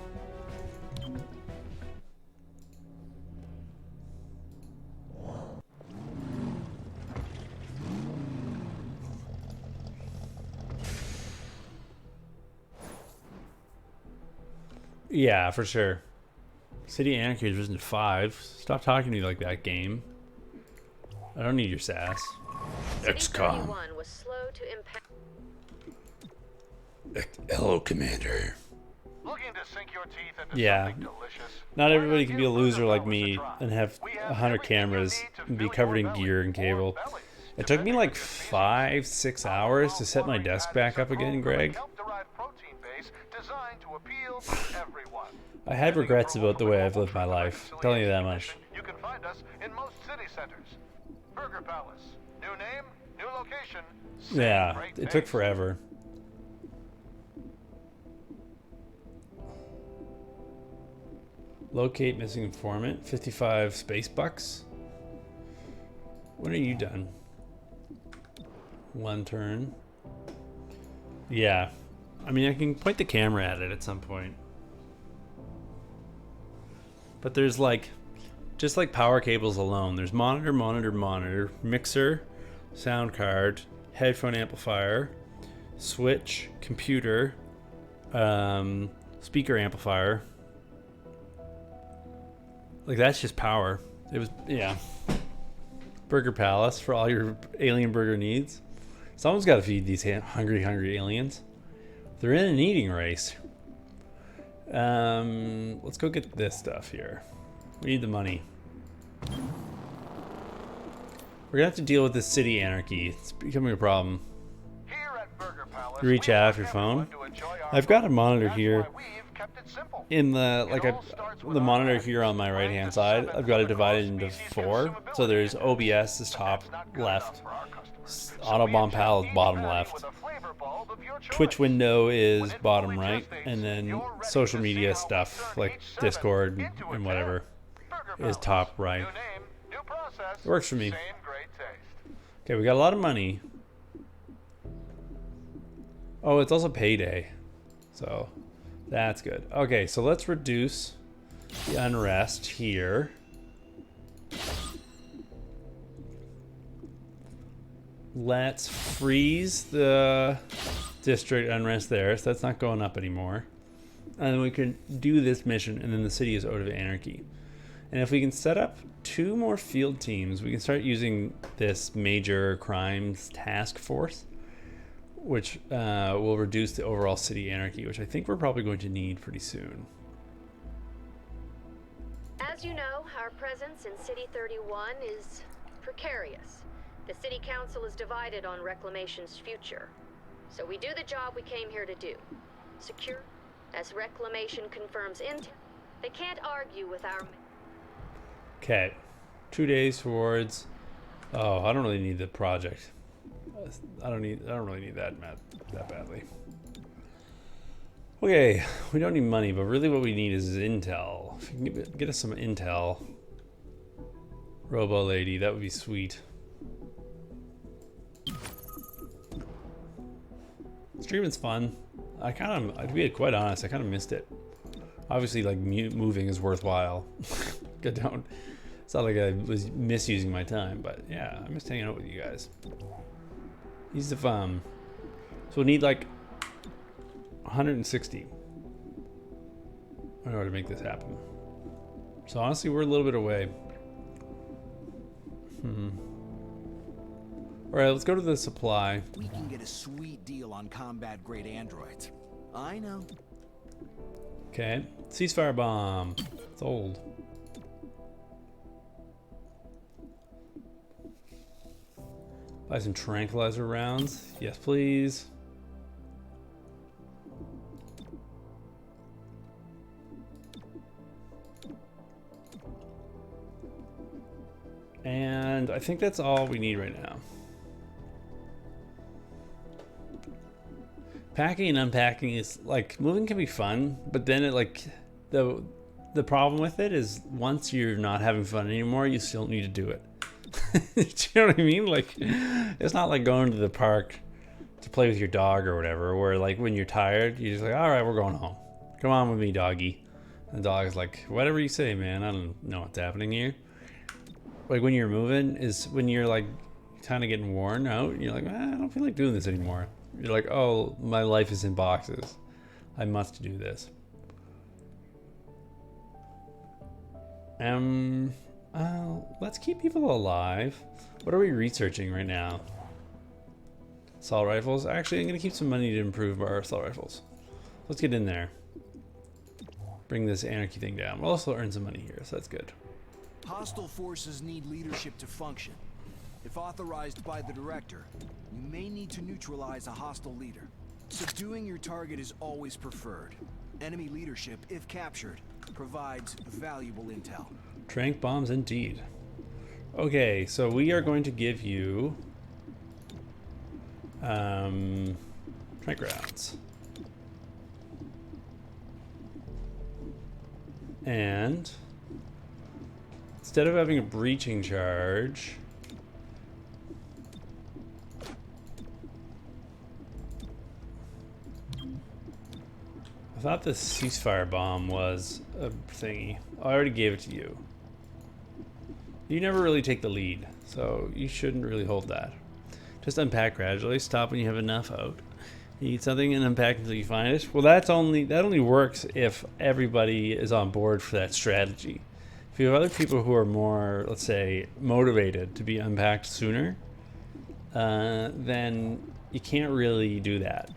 Yeah, for sure. City Anarchy is Risen 5. Stop talking to me like that, game. I don't need your sass. XCOM.
Was slow to impact.
Hello, Commander.
Looking to sink your teeth into
Yeah.
something delicious?
Not
Why
everybody
not
can be a
give
loser
Burger
like
Palace a
me
try?
and have
We have
100
everything you
cameras
need to
and be
fill
covered
your
in
belly,
gear and
or
cable.
bellies,
It took me
depending
like
on your species.
5-6 hours to set my desk back up again, Greg.
Kelp-derived protein base designed to appeal to everyone.
I had
Pending
regrets
approval
about the
from
way
the
I've
Global
lived my
Truth and
life. Telling you that much.
Reconciliation Commission, you can find us in most city centers. Burger Palace. New name, new location. Same
Yeah,
great
it took
taste.
forever. Locate missing informant. 55 space bucks. When are you done? 1 turn. Yeah. I mean, I can point the camera at it at some point. But there's like, just like power cables alone, there's monitor, mixer, sound card, headphone amplifier, switch, computer, speaker amplifier. Like, that's just power. It was, yeah. Burger Palace for all your alien burger needs. Someone's got to feed these hungry aliens. They're in an eating race. Let's go get this stuff here. We need the money. We're gonna have to deal with this city anarchy. It's becoming a problem.
Here at Burger Palace,
You reach
we
out
want
off your phone.
everyone to enjoy our
I've got a
food.
monitor
That's
here.
why we've kept it simple.
In the
It all starts with
the
our
monitor
values.
here on my right hand side, I've got it divided into 4. So there's OBS is top left, Autobomb Pal is bottom left, Twitch window is bottom right, and then social media stuff like Discord and whatever is top right. It works for me. Okay, we got a lot of money. Oh, it's also payday, so that's good. Okay, so let's reduce the unrest here. Let's freeze the district unrest there, so that's not going up anymore. And then we can do this mission, and then the city is out of anarchy. And if we can set up 2 more field teams, we can start using this major crimes task force, which will reduce the overall city anarchy, which I think we're probably going to need pretty soon.
As you know, our presence in City 31 is precarious. The city council is divided on Reclamation's future. So we do the job we came here to do. Secure. As Reclamation confirms intel, they can't argue with our...
Okay. 2 days towards... Oh, I don't really need the project. I don't really need that badly. Okay, we don't need money, but really what we need is intel. If you can get us some intel, Robo Lady, that would be sweet. Streaming's fun. To be quite honest, I kind of missed it. Obviously, like, moving is worthwhile. It's not like I was misusing my time, but yeah, I missed hanging out with you guys. Ease of So we'll need like 160 in order to make this happen. So honestly, we're a little bit away. All right, let's go to the supply.
We can get a sweet deal on combat-grade androids. I know.
Okay, ceasefire bomb. It's old. Buy some tranquilizer rounds. Yes, please. And I think that's all we need right now. Packing and unpacking is like, moving can be fun, but then it like the problem with it is once you're not having fun anymore, you still need to do it. Do you know what I mean? Like, it's not like going to the park to play with your dog or whatever, where like when you're tired, you're just like, all right, we're going home. Come on with me, doggy. And the dog is like, whatever you say, man. I don't know what's happening here. Like when you're moving is when you're like kind of getting worn out. You're like, I don't feel like doing this anymore. You're like, oh, my life is in boxes. I must do this. Let's keep people alive. What are we researching right now? Assault rifles. Actually, I'm going to keep some money to improve our assault rifles. Let's get in there. Bring this anarchy thing down. We'll also earn some money here, so that's good.
Hostile forces need leadership to function. If authorized by the director, you may need to neutralize a hostile leader. Subduing your target is always preferred. Enemy leadership, if captured, provides valuable intel.
Trank bombs indeed. Okay, so we are going to give you trank rounds. And instead of having a breaching charge, I thought the ceasefire bomb was a thingy. Oh, I already gave it to you. You never really take the lead, so you shouldn't really hold that. Just unpack gradually. Stop when you have enough out. You eat something and unpack until you find it. Well, that only works if everybody is on board for that strategy. If you have other people who are more, let's say, motivated to be unpacked sooner, then you can't really do that.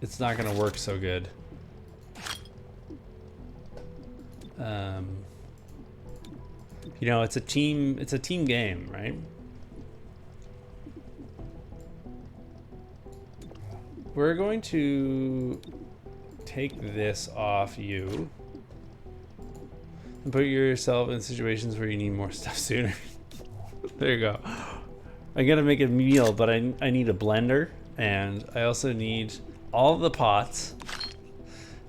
It's not going to work so good. You know, it's a team game, right? We're going to take this off you and put yourself in situations where you need more stuff sooner. There you go. I gotta make a meal, but I need a blender, and I also need all the pots.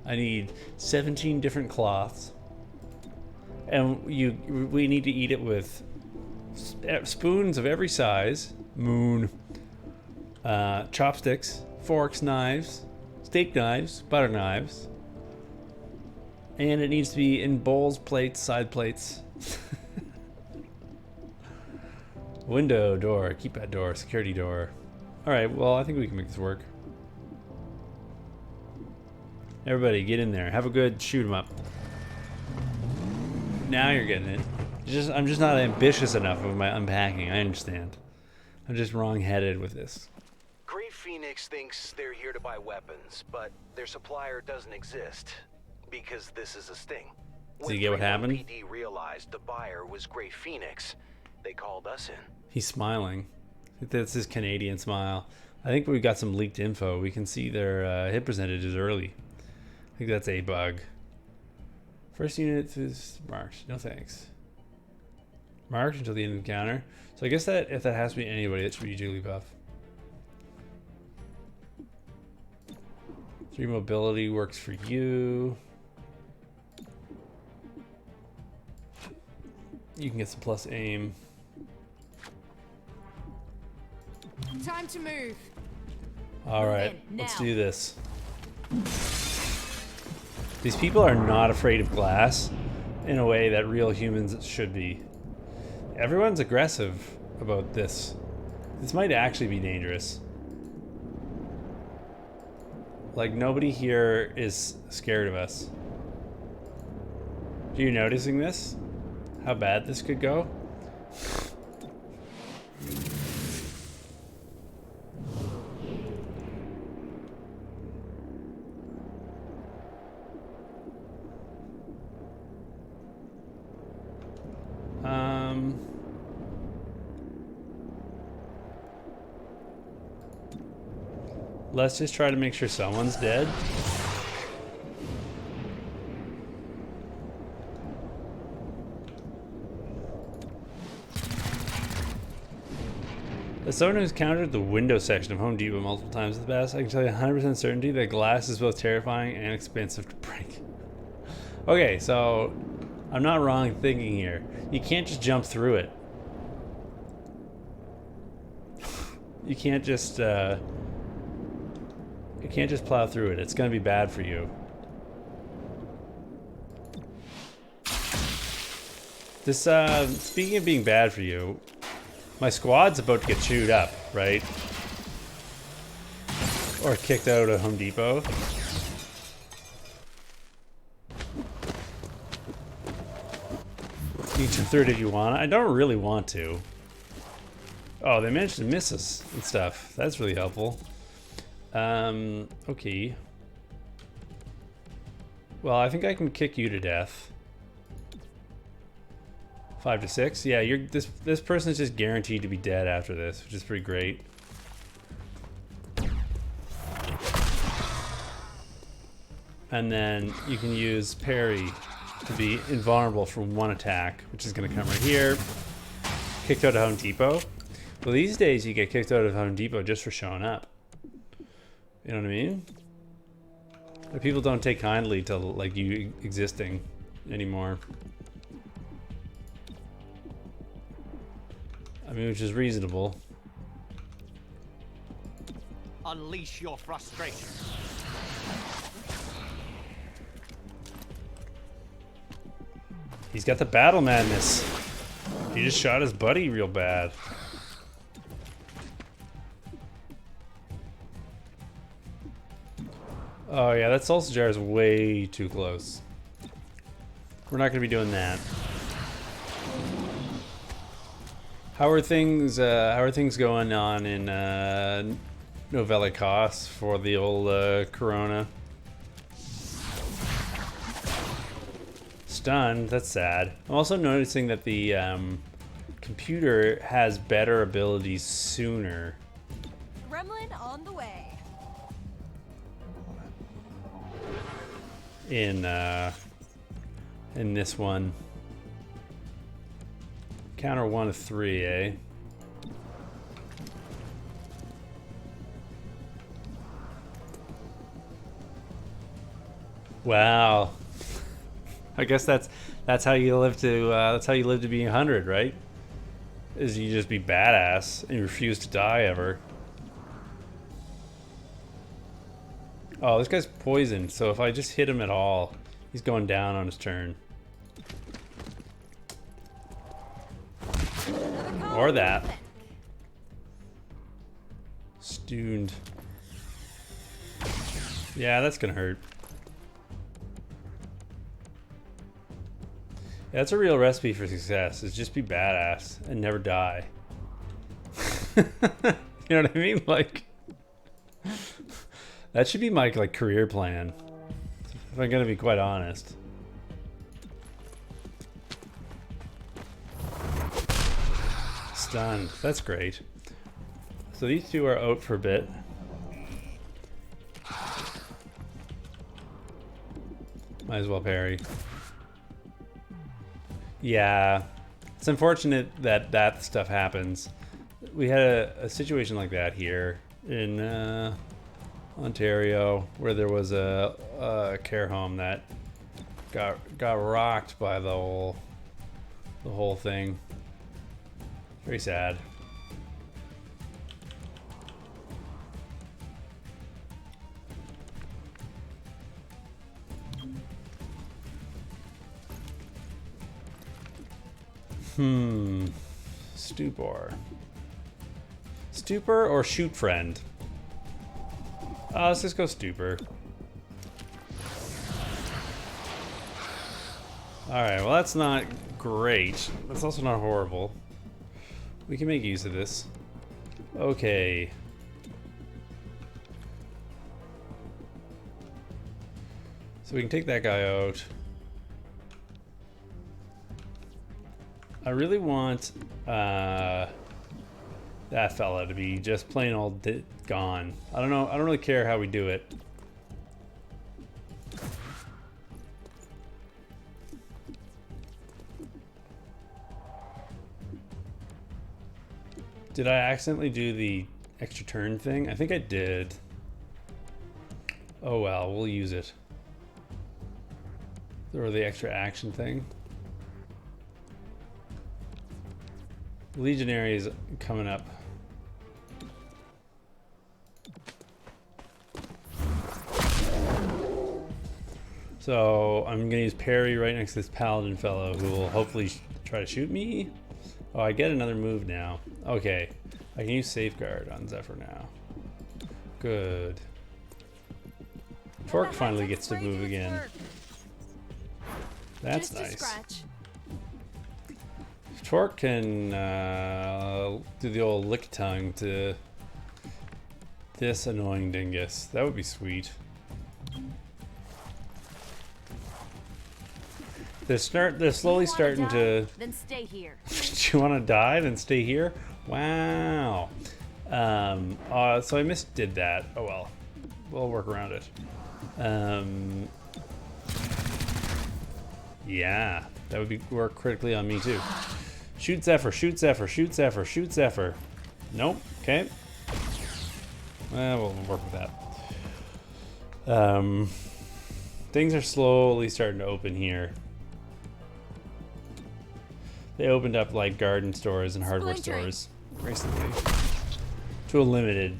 I need 17 different cloths, and we need to eat it with spoons of every size, chopsticks, forks, knives, steak knives, butter knives, and it needs to be in bowls, plates, side plates. Window, door, keypad door, security door. Alright, well, I think we can make this work. Everybody, get in there. Have a good shoot 'em up. Now you're getting it. I'm just not ambitious enough with my unpacking. I understand. I'm just wrong-headed with this.
Great Phoenix thinks they're here to buy weapons, but their supplier doesn't exist because this is a sting.
So you get what happened?
When PD realized the buyer was Great Phoenix, they called us in.
He's smiling. That's his Canadian smile. I think we've got some leaked info. We can see their hit percentages early. I think that's a bug. First unit is marked. No thanks. Marked until the end of the encounter. So I guess that if that has to be anybody, that should be Jigglypuff. 3 mobility works for you. You can get some plus aim.
Time to move.
All right, let's do this. These people are not afraid of glass in a way that real humans should be. Everyone's aggressive about this. This might actually be dangerous. Like, nobody here is scared of us. Are you noticing this? How bad this could go? Let's just try to make sure someone's dead. As someone who's countered the window section of Home Depot multiple times in the past, I can tell you 100% certainty that glass is both terrifying and expensive to break. Okay, so I'm not wrong thinking here. You can't just jump through it. You can't just plow through it. It's gonna be bad for you. This speaking of being bad for you, my squad's about to get chewed up, right? Or kicked out of Home Depot. You can jump through it if you want. I don't really want to. Oh, they managed to miss us and stuff. That's really helpful. Okay. Well, I think I can kick you to death. 5 to 6. Yeah, you're this person is just guaranteed to be dead after this, which is pretty great. And then you can use parry to be invulnerable from one attack, which is going to come right here. Kicked out of Home Depot. Well, these days you get kicked out of Home Depot just for showing up. You know what I mean? Like, people don't take kindly to like you existing anymore. I mean, which is reasonable.
Unleash your frustration.
He's got the battle madness. He just shot his buddy real bad. Oh yeah, that salsa jar is way too close. We're not gonna be doing that. How are things going on in Novella Cost for the old Corona? Stunned. That's sad. I'm also noticing that the computer has better abilities sooner.
Gremlin on the way.
In this one. Counter 1 of 3, eh? Wow. I guess that's how you live to be 100, right? Is you just be badass and you refuse to die ever. Oh, this guy's poisoned, so if I just hit him at all, he's going down on his turn. Or that. Stuned. Yeah, that's gonna hurt. Yeah, that's a real recipe for success, is just be badass and never die. You know what I mean? Like, that should be my like career plan, if I'm gonna be quite honest. Stunned. That's great. So these two are out for a bit. Might as well parry. Yeah, it's unfortunate that that stuff happens. We had a situation like that here in Ontario, where there was a care home that got rocked by the whole thing. Very sad. Stupor. Stupor or shoot friend? Let's just go stupor. Alright, well that's not great. That's also not horrible. We can make use of this. Okay. So we can take that guy out. I really want that fella to be just plain old gone. I don't know. I don't really care how we do it. Did I accidentally do the extra turn thing? I think I did. Oh well, we'll use it. Or the extra action thing. Legionary is coming up. So I'm gonna use parry right next to this paladin fellow who will hopefully try to shoot me. Oh, I get another move now. Okay, I can use safeguard on Zephyr now. Good. Torque finally gets to move again. That's nice. Torque can do the old lick tongue to this annoying dingus. That would be sweet. They're slowly starting to.
Then stay here.
Do you want to die? Then stay here. Wow. So I misdid that. Oh well. We'll work around it. Yeah, that would work critically on me too. Shoot Zephyr, shoot Zephyr, shoot Zephyr, shoot Zephyr. Nope. Okay. We'll work with that. Things are slowly starting to open here. They opened up like garden stores and hardware stores recently, to a limited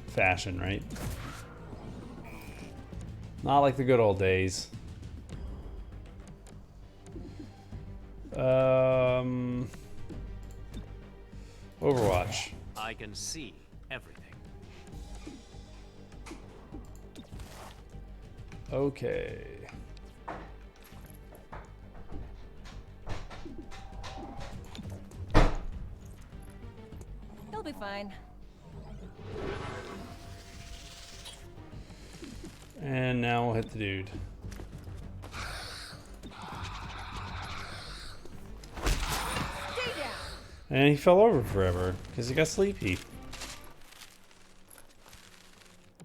fashion, right? Not like the good old days. Overwatch.
I can see everything.
Okay.
He'll be fine.
And now we'll hit the dude. And he fell over forever because he got sleepy.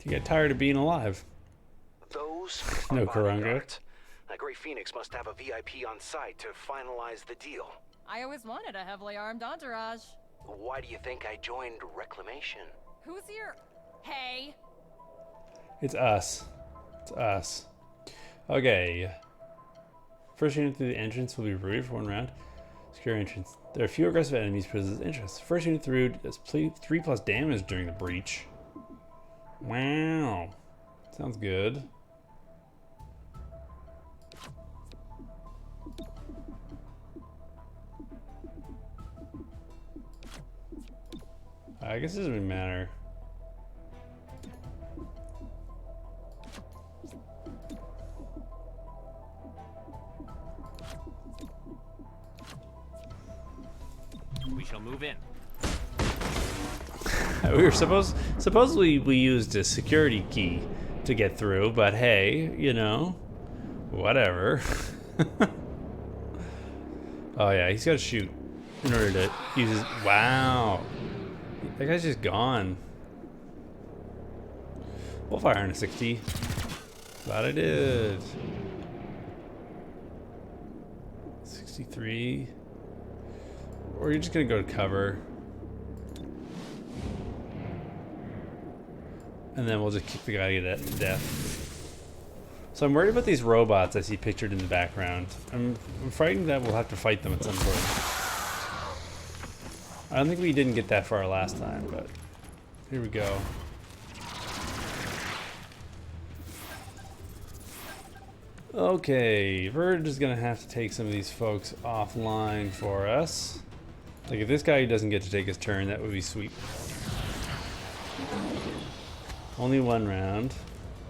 He got tired of being alive.
Those
No
are
Karanga.
bodyguards. Grey Phoenix must have a VIP on site to finalize the deal.
I always wanted a heavily armed entourage.
Why do you think I joined Reclamation?
Who's your... Hey?
It's us. It's us. Okay. First unit through the entrance will be routed for 1 round. Secure entrance. There are few aggressive enemies present interest. First unit through does 3+ damage during the breach. Wow. Sounds good. I guess it doesn't really matter.
We shall move in.
We were supposedly we used a security key to get through, but hey, you know, whatever. Oh yeah, he's got to shoot in order to use his... Wow. That guy's just gone. We'll fire on a 60. Glad I did. 63. Or you're just gonna go to cover. And then we'll just kick the guy to death. So I'm worried about these robots I see pictured in the background. I'm frightened that we'll have to fight them at some point. I don't think we didn't get that far last time, but here we go. Okay, Verge is gonna have to take some of these folks offline for us. Like if this guy doesn't get to take his turn, that would be sweet. Only 1 round.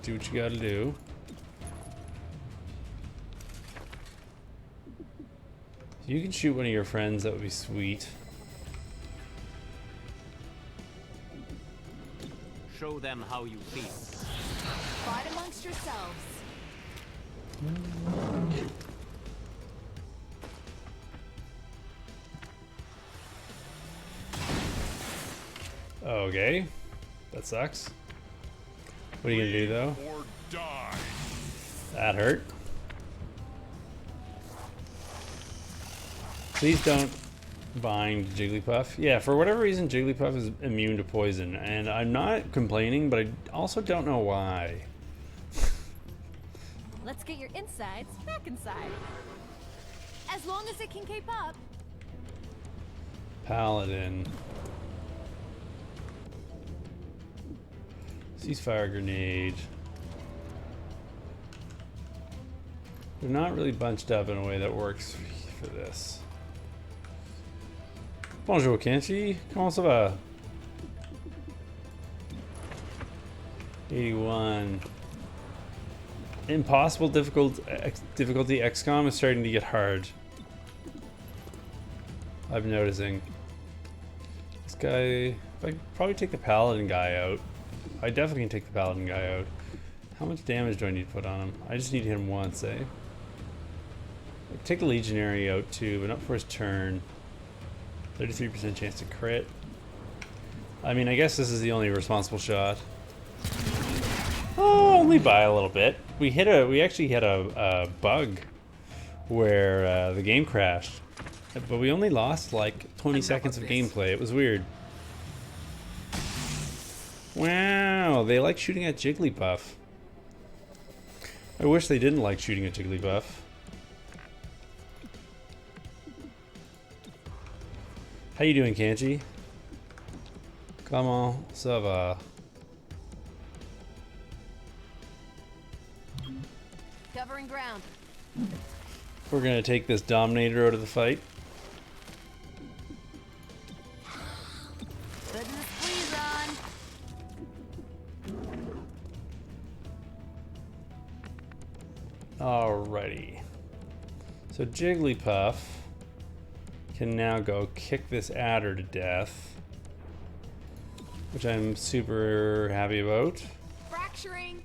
Do what you gotta do. You can shoot one of your friends, that would be sweet.
Show them how you feel.
Fight amongst yourselves.
Okay. That sucks. What are you gonna do though?
Or die.
That hurt. Please don't bind Jigglypuff. Yeah, for whatever reason, Jigglypuff is immune to poison, and I'm not complaining, but I also don't know why.
Let's get your insides back inside.
As long as it can keep up.
Paladin. Ceasefire grenade. They're not really bunched up in a way that works for this. Bonjour Kenshi, comment ça va? 81. Impossible difficulty XCOM is starting to get hard. I'm noticing. This guy, I could probably take the paladin guy out. I definitely can take the paladin guy out. How much damage do I need to put on him? I just need to hit him once, eh? Take the legionary out too, but not for his turn. 33% chance to crit. I mean, I guess this is the only responsible shot. Oh, only by a little bit. We actually had a bug where the game crashed, but we only lost like 20 seconds of gameplay. It was weird. Wow, they like shooting at Jigglypuff. I wish they didn't like shooting at Jigglypuff. How you doing, Kanji? Comment ça va?
Covering ground.
We're gonna take this Dominator out of the fight.
Putting the squeeze on.
Alrighty. So Jigglypuff can now go kick this adder to death, which I'm super happy about.
Fracturing.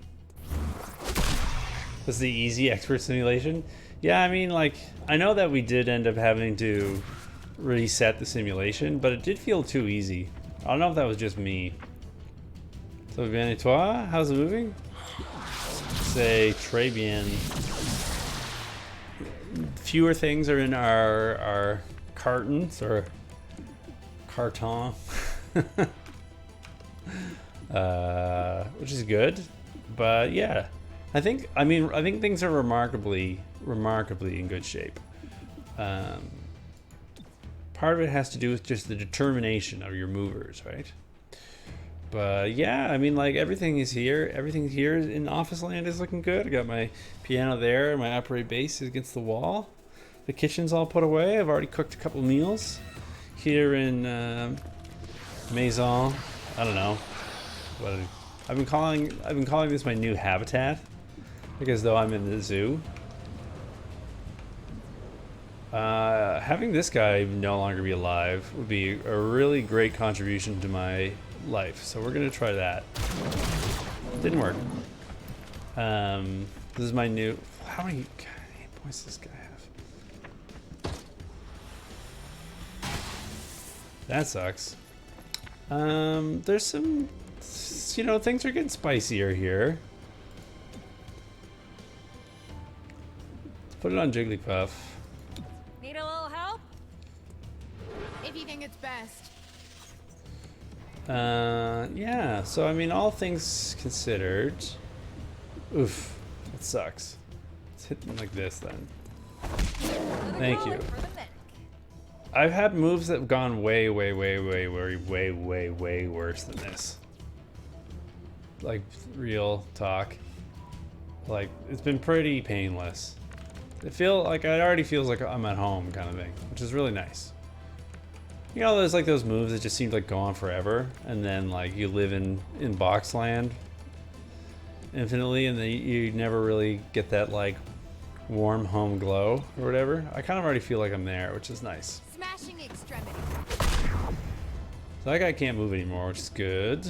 This is the easy expert simulation. Yeah, I mean, like, I know that we did end up having to reset the simulation, but it did feel too easy. I don't know if that was just me. So bien et toi? How's it moving? Say très bien. Fewer things are in our cartons or carton, which is good. But yeah, I think things are remarkably in good shape. Part of it has to do with just the determination of your movers, right? But yeah, I mean, like, everything here in Office Land is looking good. I got my piano there, and my upright bass is against the wall. The kitchen's all put away. I've already cooked a couple meals here in Maison. I don't know. I've been calling this my new habitat, like as though I'm in the zoo. Having this guy no longer be alive would be a really great contribution to my life, so we're gonna try that. Didn't work. This is my new. How many hit points does this guy have? That sucks. There's some, things are getting spicier here. Let's put it on Jigglypuff.
Need a little help?
If you think it's best.
Yeah, so I mean, all things considered, oof, it sucks. Let's hit them like this then. Thank you. I've had moves that have gone way worse than this. Like, real talk. Like, it's been pretty painless. It already feels like I'm at home kind of thing, which is really nice. You know, there's like those moves that just seem like go on forever, and then like you live in Boxland infinitely, and then you never really get that like warm home glow or whatever. I kind of already feel like I'm there, which is nice.
Smashing extremity.
So that guy can't move anymore, which is good.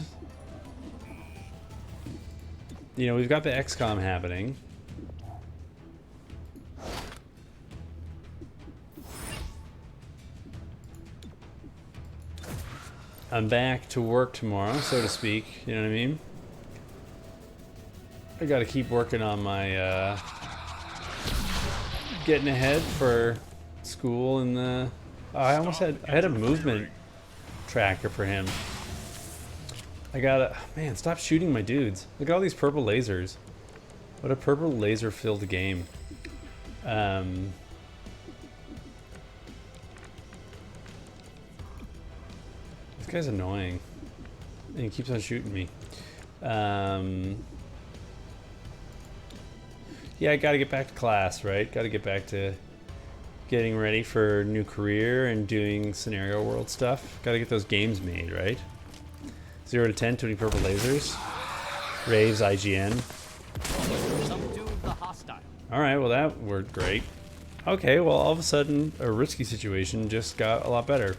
You know, we've got the XCOM happening. I'm back to work tomorrow, so to speak. You know what I mean? I gotta keep working on my getting ahead for school and the. I had a movement tracker for him. Man, stop shooting my dudes. Look at all these purple lasers. What a purple laser filled game. This guy's annoying. And he keeps on shooting me. Yeah, I gotta get back to class, right? Gotta get back to getting ready for a new career and doing scenario world stuff. Gotta get those games made, right? 0 to 10, 20 purple lasers. Raves, IGN.
Subdue the hostile.
Alright, well that worked great. Okay, well, all of a sudden, a risky situation just got a lot better.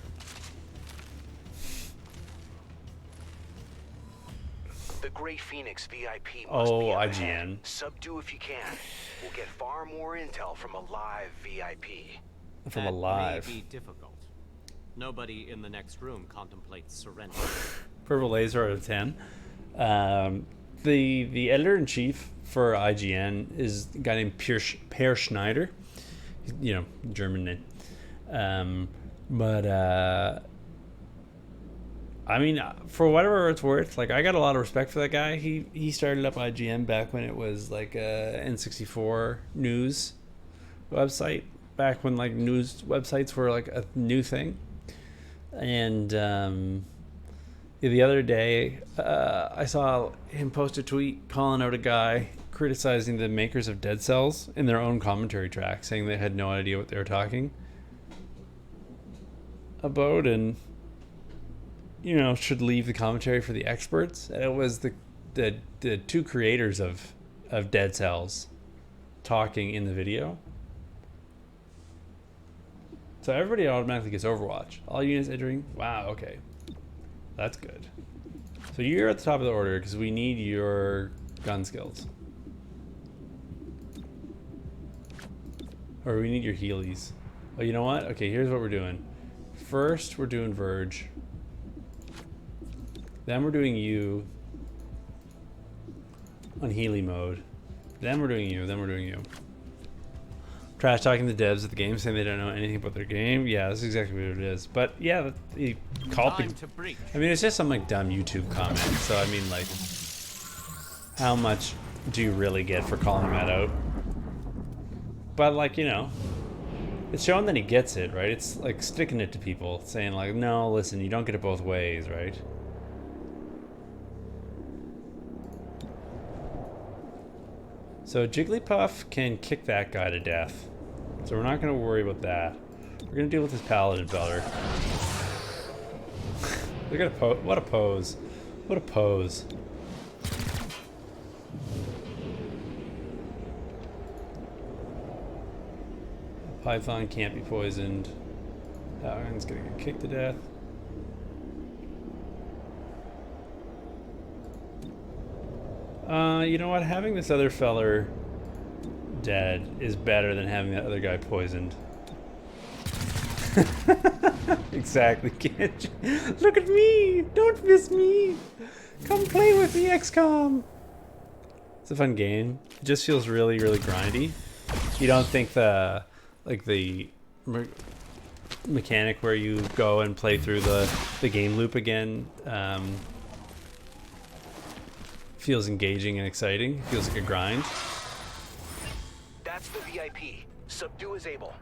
The Grey Phoenix VIP must
Oh,
be up
IGN.
ahead. Subdue if you can. We'll get far more intel from a live VIP.
From
That
alive.
may be difficult. Nobody in the next room contemplates surrender.
Purple laser out of 10. The editor-in-chief for IGN is a guy named Per Schneider. You know, German name. I mean, for whatever it's worth, like, I got a lot of respect for that guy. He started up IGN back when it was like a N64 news website, back when like news websites were like a new thing. And the other day, I saw him post a tweet calling out a guy criticizing the makers of Dead Cells in their own commentary track, saying they had no idea what they were talking about, and you know, should leave the commentary for the experts. And it was the two creators of Dead Cells talking in the video. So everybody automatically gets Overwatch. All units entering. Wow, okay. That's good. So you're at the top of the order because we need your gun skills. Or we need your healies. Oh, you know what? Okay, here's what we're doing. First, we're doing Verge. Then we're doing you on Healy mode. Then we're doing you. Then we're doing you. Trash talking the devs of the game, saying they don't know anything about their game. Yeah, that's exactly what it is. But yeah, you call people. I mean, it's just some like dumb YouTube comment. So I mean, like, how much do you really get for calling that out? But like, you know, it's showing that he gets it, right? It's like sticking it to people, saying like, no, listen, you don't get it both ways, right? So Jigglypuff can kick that guy to death. So we're not going to worry about that. We're going to deal with this Paladin feller. Look at what a pose. What a pose. Python can't be poisoned. That one's going to get kicked to death. You know what? Having this other feller dead is better than having that other guy poisoned. Exactly. Can't you? Look at me! Don't miss me! Come play with me, XCOM! It's a fun game. It just feels really, really grindy. You don't think the mechanic where you go and play through the game loop again feels engaging and exciting. It feels like a grind.
That's the VIP. Subdue is able.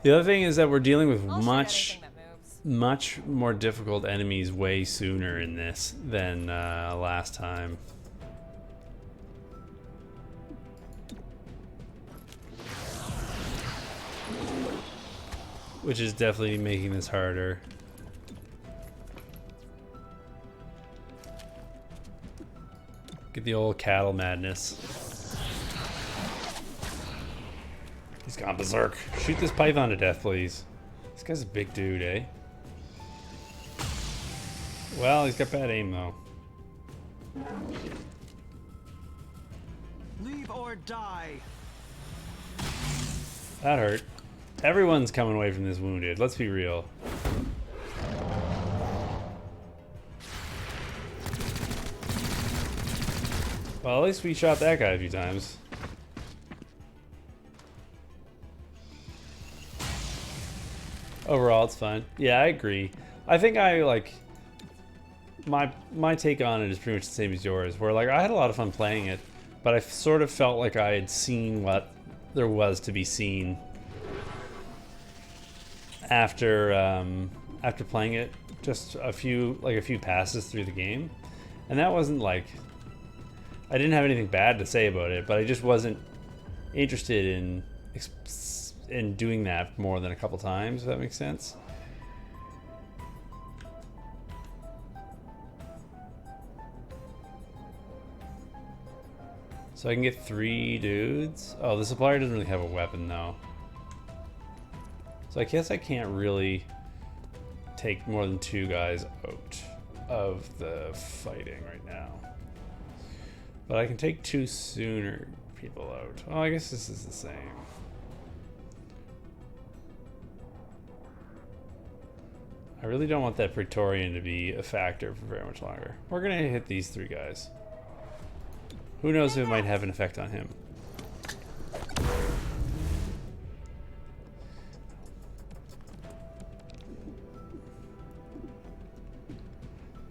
The other thing is that we're dealing with much more difficult enemies way sooner in this than last time. Which is definitely making this harder. Get the old cattle madness. He's gone berserk. Shoot this python to death, please. This guy's a big dude, eh? Well, he's got bad aim, though.
Leave or die.
That hurt. Everyone's coming away from this wounded. Let's be real. Well, at least we shot that guy a few times. Overall, it's fun. Yeah, I agree. I think I like my take on it is pretty much the same as yours. Where like I had a lot of fun playing it, but I sort of felt like I had seen what there was to be seen after after playing it just a few passes through the game, and that wasn't like I didn't have anything bad to say about it, but I just wasn't interested in doing that more than a couple times, if that makes sense. So I can get 3 dudes. Oh, the supplier doesn't really have a weapon though. So I guess I can't really take more than 2 guys out of the fighting right now. But I can take 2 sooner people out. Oh, I guess this is the same. I really don't want that Praetorian to be a factor for very much longer. We're gonna hit these 3 guys. Who knows if it might have an effect on him.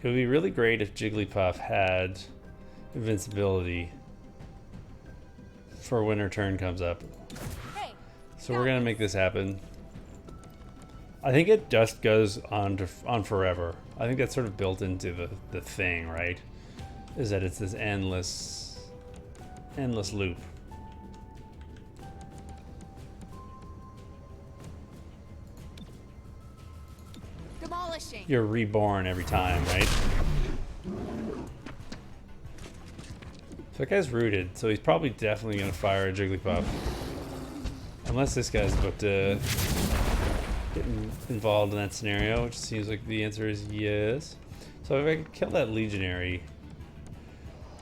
It would be really great if Jigglypuff had invincibility for when her turn comes up. So we're gonna make this happen. I think it just goes on forever. I think that's sort of built into the thing, right? Is that it's this endless loop.
Demolishing.
You're reborn every time, right? So that guy's rooted, so he's probably definitely gonna fire a Jigglypuff. Unless this guy's about to get involved in that scenario, which seems like the answer is yes. So if I could kill that Legionary,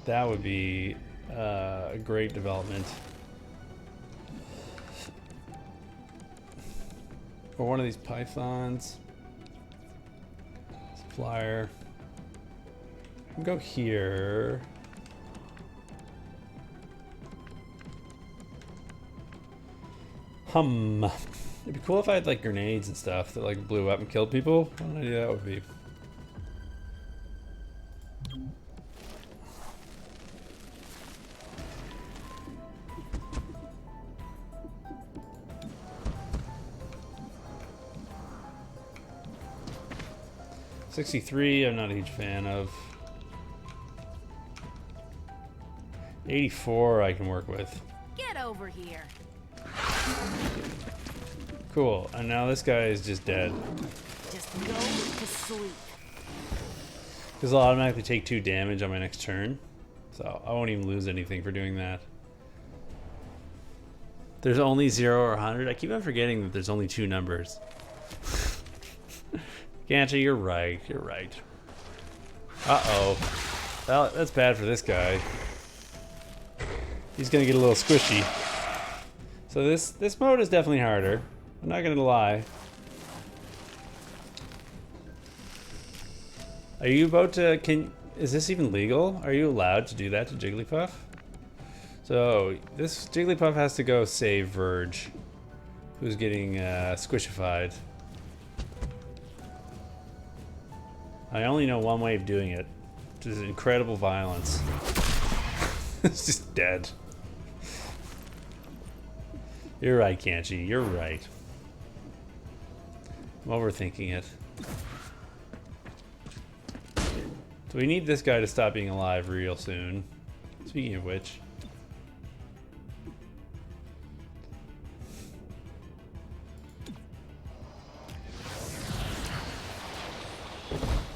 that would be a great development. Or one of these Pythons. Supplier. I'll go here. It'd be cool if I had like grenades and stuff that like blew up and killed people. What an idea that would be. $63, I'm not a huge fan of. 84 I can work with.
Get over here.
Cool, and now this guy is just dead.
Just go to sleep.
Because I'll automatically take 2 damage on my next turn. So I won't even lose anything for doing that. There's only 0 or 100. I keep on forgetting that there's only 2 numbers. Gantcha, you're right. You're right. Uh-oh. Well, that's bad for this guy. He's gonna get a little squishy. So this mode is definitely harder. I'm not gonna lie. Are you about to... Is this even legal? Are you allowed to do that to Jigglypuff? So, this Jigglypuff has to go save Verge, who's getting squishified. I only know one way of doing it, which is incredible violence. It's just dead. You're right, Kanchi. You're right. I'm overthinking it. So we need this guy to stop being alive real soon. Speaking of which.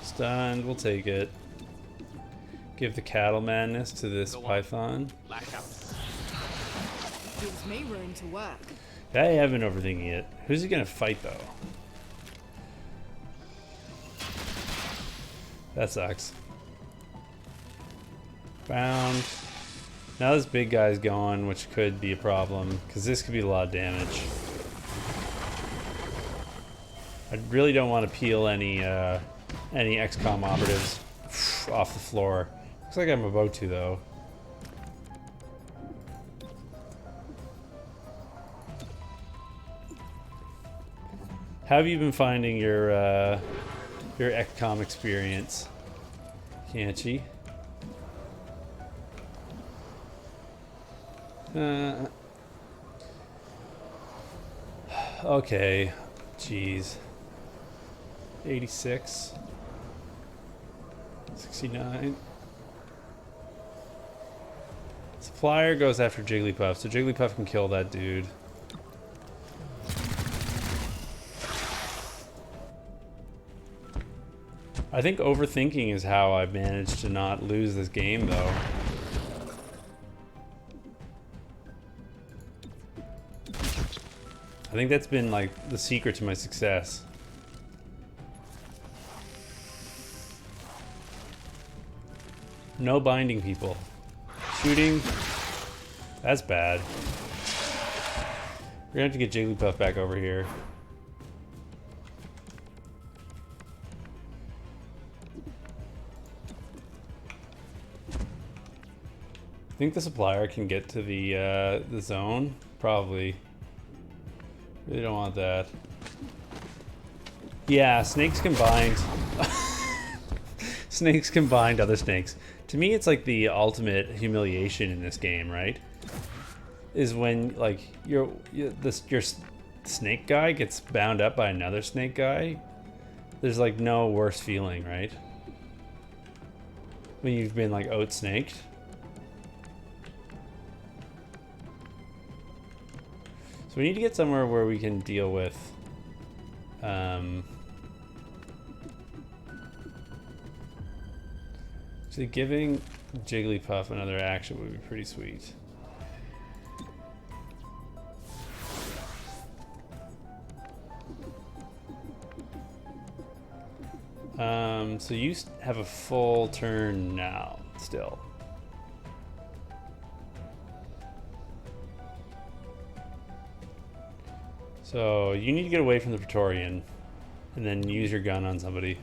Stunned, we'll take it. Give the cattle madness to this Python.
Gives me room to work.
I have been overthinking it. Who's he gonna fight though? That sucks. Found. Now this big guy's going, which could be a problem, because this could be a lot of damage. I really don't want to peel any XCOM operatives off the floor. Looks like I'm about to though. How have you been finding your XCOM experience, Kanchi? Okay, jeez. 86, 69. Supplier goes after Jigglypuff, so Jigglypuff can kill that dude. I think overthinking is how I've managed to not lose this game, though. I think that's been like the secret to my success. No binding people. Shooting. That's bad. We're gonna have to get Jigglypuff back over here. Think the supplier can get to the zone? Probably. Really don't want that. Yeah, snakes can bind. Snakes can bind other snakes. To me, it's like the ultimate humiliation in this game, right? Is when like your snake guy gets bound up by another snake guy. There's like no worse feeling, right? When you've been like out-snaked. So we need to get somewhere where we can deal with actually giving Jigglypuff another action would be pretty sweet. So you have a full turn now still. So you need to get away from the Praetorian and then use your gun on somebody.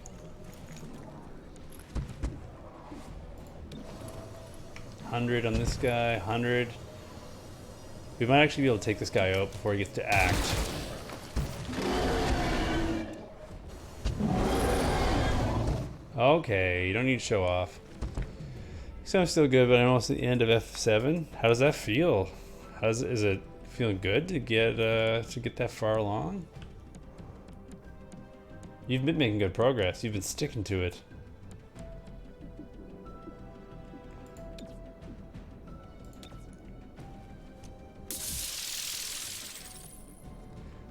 $100 on this guy, $100. We might actually be able to take this guy out before he gets to act. Okay, you don't need to show off. Sounds still good, but I'm almost at the end of F7. How does that feel? Is it feeling good to get that far along? You've been making good progress. You've been sticking to it.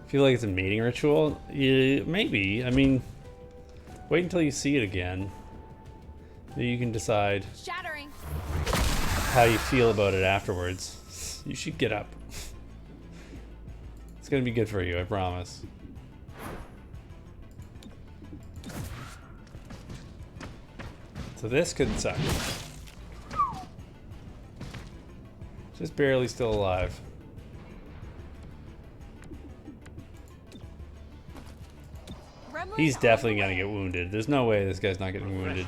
Feel like it's a mating ritual? Yeah, maybe. I mean, wait until you see it again. Then you can decide
Shattering.
how you feel about it afterwards. You should get up. It's gonna be good for you, I promise. So this could suck. Just barely still alive. He's definitely gonna get wounded. There's no way this guy's not getting wounded.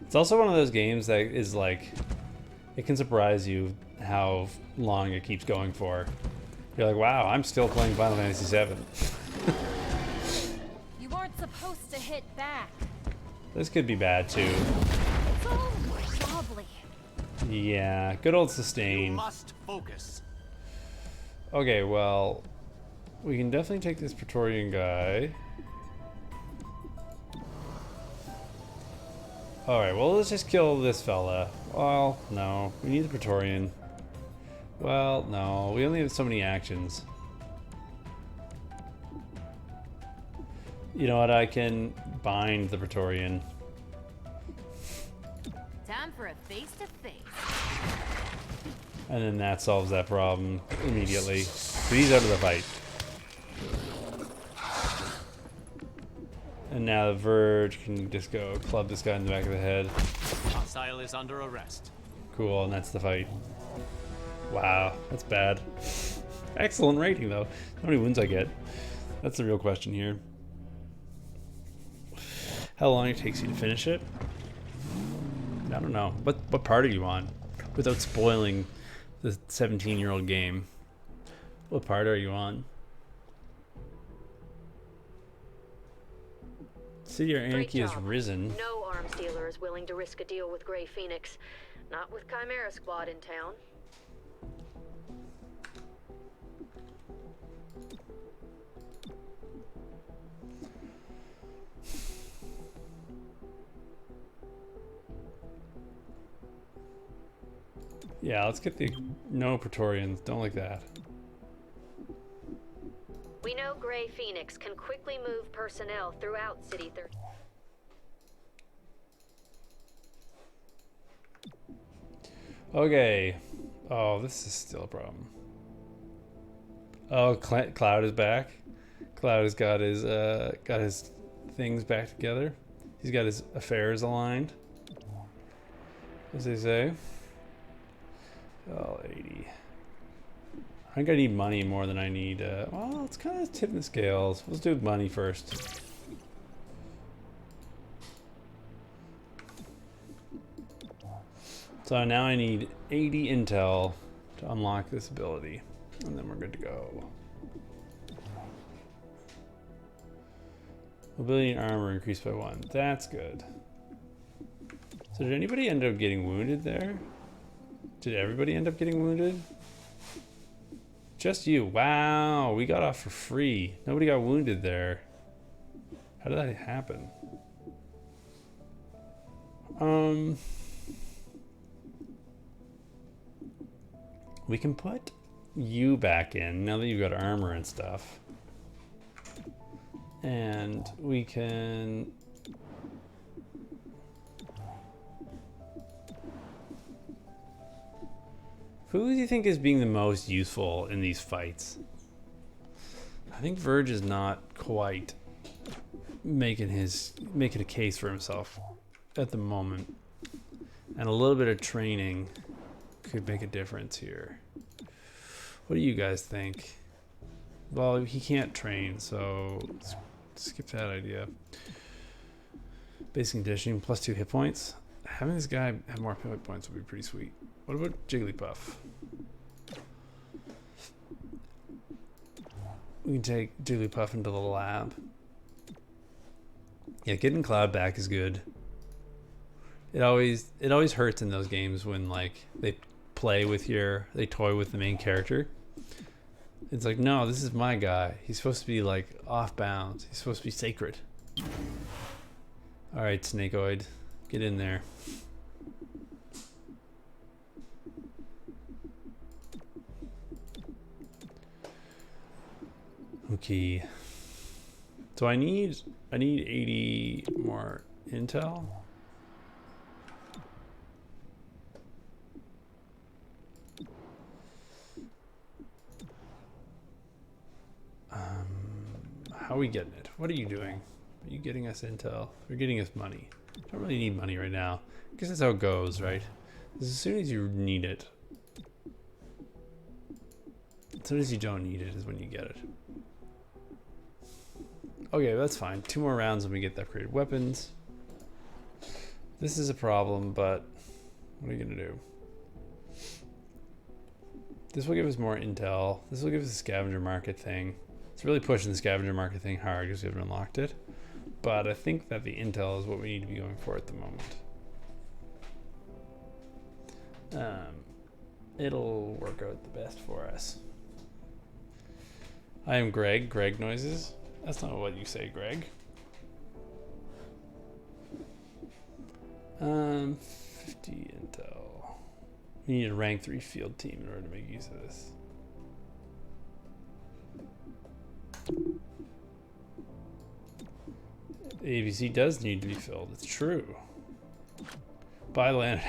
It's also one of those games that is like, it can surprise you how long it keeps going for. You're like, wow, I'm still playing Final Fantasy VII.
You aren't supposed to hit back.
This could be bad too.
It's all wobbly.
Yeah, good old sustain.
You must focus.
Okay, well, we can definitely take this Praetorian guy. Alright, well, let's just kill this fella. Well, no, we need the Praetorian. Well, no, we only have so many actions. You know what, I can bind the Praetorian.
Time for a face-to-face.
And then that solves that problem immediately. So he's out of the fight. And now the Verge can just go club this guy in the back of the head.
Hostile is under arrest.
Cool, and that's the fight. Wow, that's bad. Excellent rating though. How many wounds I get? That's the real question here. How long it takes you to finish it? I don't know. What part are you on? Without spoiling the 17-year-old game. What part are you on? City of Anarchy has risen.
No arms dealer is willing to risk a deal with Grey Phoenix. Not with Chimera Squad in town.
Yeah, let's get the no Praetorians. Don't like that.
We know Grey Phoenix can quickly move personnel throughout City 30.
Okay. Oh, this is still a problem. Oh, Cloud is back. Cloud has got his things back together. He's got his affairs aligned, as they say. Oh, 80. I think I need money more than I need. Well, it's kind of tipping the scales. Let's do money first. So now I need 80 intel to unlock this ability, and then we're good to go. Mobility and armor increased by 1. That's good. So did anybody end up getting wounded there? Did everybody end up getting wounded? Just you. Wow, we got off for free. Nobody got wounded there. How did that happen? We can put you back in now that you've got armor and stuff. And we can... Who do you think is being the most useful in these fights? I think Verge is not quite making a case for himself at the moment. And a little bit of training could make a difference here. What do you guys think? Well, he can't train, so let's skip that idea. Basic conditioning, plus 2 hit points. Having this guy have more hit points would be pretty sweet. What about Jigglypuff? We can take Jigglypuff into the lab. Yeah, getting Cloud back is good. It always hurts in those games when like they toy with the main character. It's like, no, this is my guy. He's supposed to be like off bounds. He's supposed to be sacred. All right, Snakeoid, get in there. Okay. So I need 80 more intel. How are we getting it? What are you doing? Are you getting us intel? You're getting us money. Don't really need money right now. I guess that's how it goes, right? As soon as you need it. As soon as you don't need it is when you get it. Okay, that's fine. 2 more rounds and we get the upgraded weapons. This is a problem, but what are you gonna do? This will give us more intel. This will give us a scavenger market thing. It's really pushing the scavenger market thing hard because we haven't unlocked it. But I think that the intel is what we need to be going for at the moment. It'll work out the best for us. I am Greg. Greg noises. That's not what you say, Greg. 50 intel. We need a rank 3 field team in order to make use of this. The ABC does need to be filled. It's true. Buy land.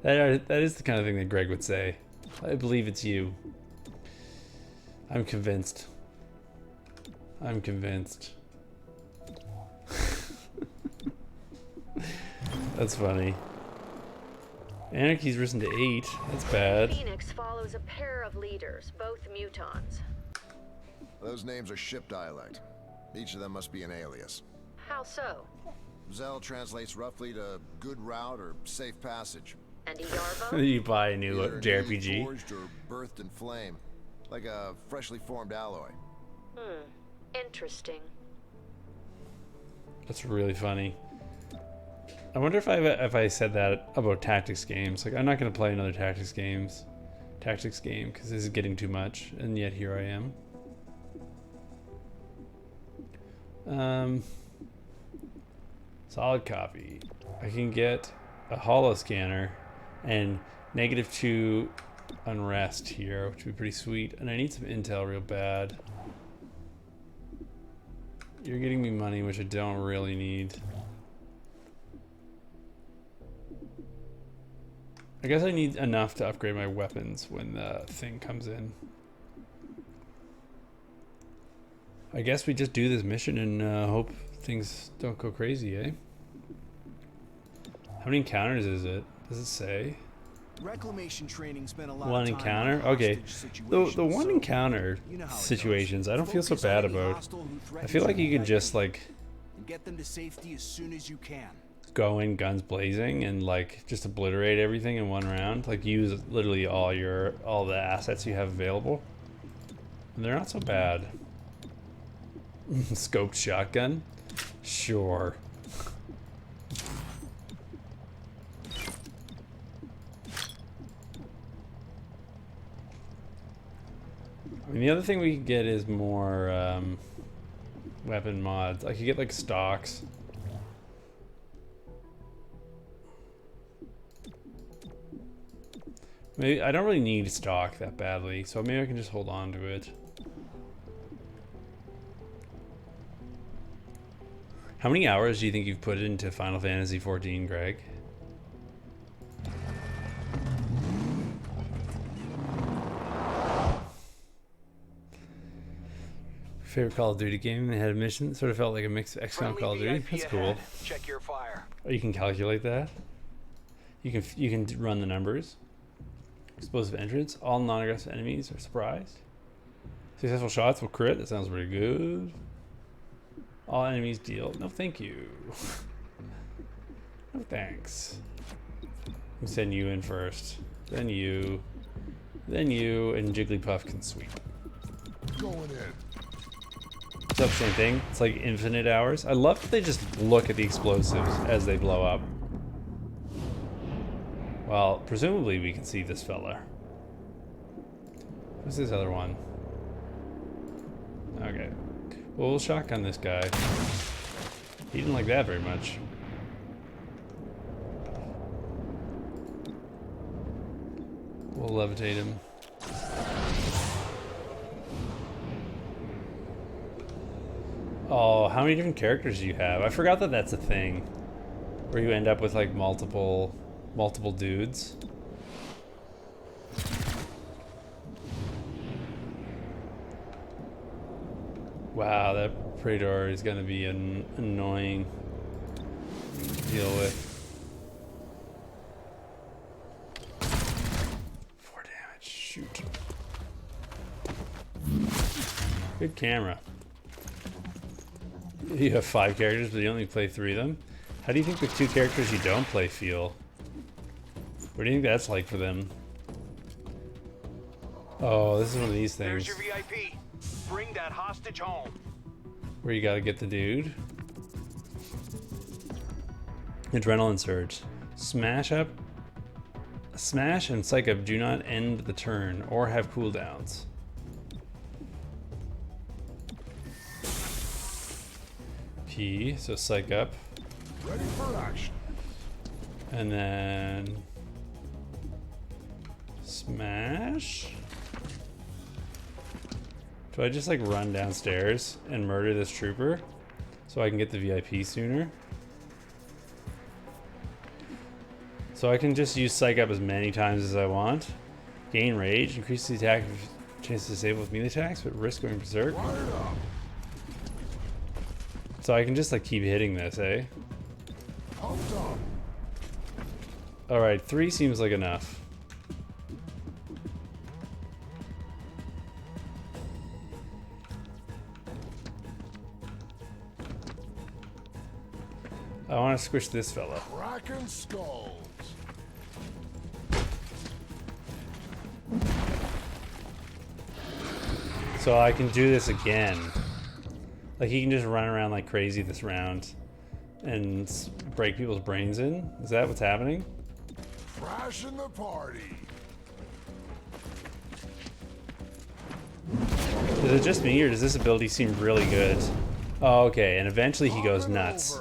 That is the kind of thing that Greg would say. I believe it's you. I'm convinced. I'm convinced. That's funny. Anarchy's risen to 8. That's bad.
Phoenix follows a pair of leaders, both mutons.
Those names are ship dialect. Each of them must be an alias.
How so?
Zell translates roughly to good route or safe passage.
And a Yarvo?
You buy a new
Either
JRPG.
newly forged or birthed in flame, like a freshly formed alloy.
Interesting.
That's really funny. I wonder if I said that about tactics games. Like, I'm not gonna play another tactics game because this is getting too much, and yet here I am. Solid copy. I can get a holo scanner and -2 unrest here, which would be pretty sweet. And I need some intel real bad. You're getting me money, which I don't really need. I guess I need enough to upgrade my weapons when the thing comes in. I guess we just do this mission and hope things don't go crazy, eh? How many encounters is it? Does it say?
Reclamation training spent a lot
One
of time
encounter?
on
Okay.
hostage
The
situations,
one
so
encounter
you know how it
situations,
goes.
I don't feel so
Focus on
bad
any
about.
hostile who
I
threatens
feel like you can
VIP,
just like
and get them to safety as soon as you can.
go in guns blazing and like just obliterate everything in one round. Like use literally all the assets you have available. And they're not so bad. Scoped shotgun? Sure. I mean, the other thing we could get is more weapon mods. I could get like stocks. Maybe I don't really need stock that badly, so maybe I can just hold on to it. How many hours do you think you've put into Final Fantasy XIV, Greg? Favorite Call of Duty game? They had a mission. Sort of felt like a mix of XCOM Call of Duty. That's cool.
Check your fire.
Oh, you can calculate that. You can run the numbers. Explosive entrance. All non-aggressive enemies are surprised. Successful shots will crit. That sounds pretty good. All enemies deal. No, thank you. No, thanks. We'll send you in first. Then you, and Jigglypuff can sweep.
Going in.
It's the same thing. It's like infinite hours. I love that they just look at the explosives as they blow up. Well, presumably we can see this fella. Who's this other one? Okay. Well, we'll shotgun this guy. He didn't like that very much. We'll levitate him. Oh, how many different characters do you have? I forgot that that's a thing. Where you end up with like multiple dudes. Wow, that Praetor is gonna be annoying to deal with. 4 damage, shoot. Good camera. You have 5 characters, but you only play 3 of them. How do you think the 2 characters you don't play feel? What do you think that's like for them? Oh, this is one of these things.
There's your VIP. Bring that hostage home.
Where you gotta get the dude. Adrenaline surge. Smash and psych up do not end the turn or have cooldowns. P, so psych up.
Ready for action.
And then smash. Do I just like run downstairs and murder this trooper so I can get the VIP sooner? So I can just use psych up as many times as I want. Gain rage, increase the attack chance to disable with melee attacks, but risk going berserk. So I can just like keep hitting this, eh? Alright, 3 seems like enough. I want to squish this fella.
Cracking skulls.
So I can do this again. Like he can just run around like crazy this round and break people's brains in. Is that what's happening?
Crashing the party.
Is it just me or does this ability seem really good? Oh, okay, and eventually he goes nuts.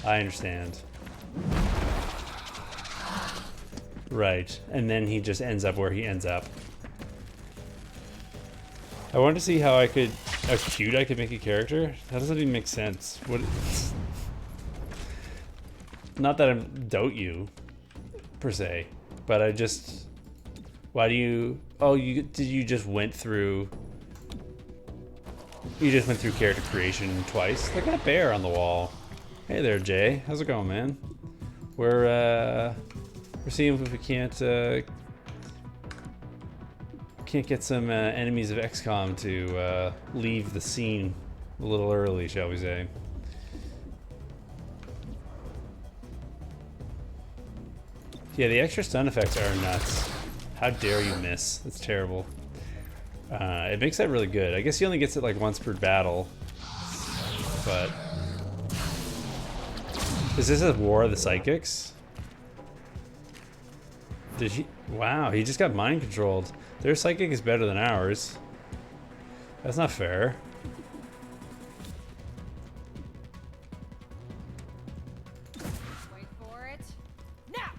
I understand. Right, and then he just ends up where he ends up. I wanted to see how cute I could make a character. That doesn't even make sense. What? Not that I doubt you, per se, but I just. Why do you? Oh, you just went through. You just went through character creation twice. Look at that bear on the wall. Hey there, Jay. How's it going, man? We're seeing if we can't get some enemies of XCOM to leave the scene a little early, shall we say. Yeah, the extra stun effects are nuts. How dare you miss? That's terrible. It makes that really good. I guess he only gets it like once per battle. But is this a War of the Psychics? Did he? Wow, he just got mind controlled. Their psychic is better than ours. That's not fair.
Wait for it. Now.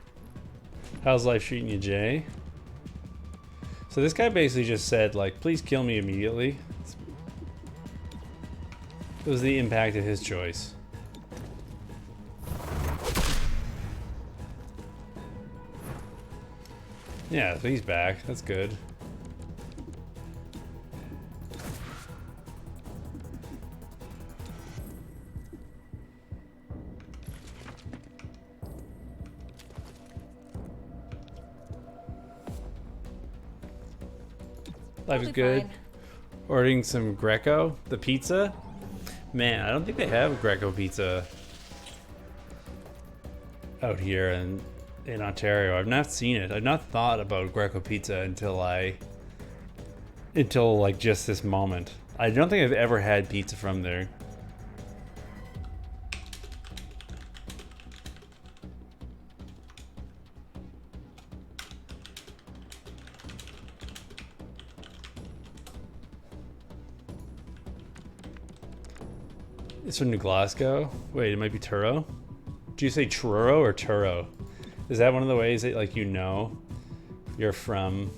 How's life treating you, Jay? So this guy basically just said, like, please kill me immediately. It was the impact of his choice. Yeah, so he's back. That's good. Life is good.
Fine.
Ordering some Greco, the pizza. Man, I don't think they have Greco pizza out here in Ontario. I've not seen it. I've not thought about Greco pizza until like just this moment. I don't think I've ever had pizza from there. It's from New Glasgow. Wait, it might be Truro. Do you say Truro or Truro? Is that one of the ways that, like, you know you're from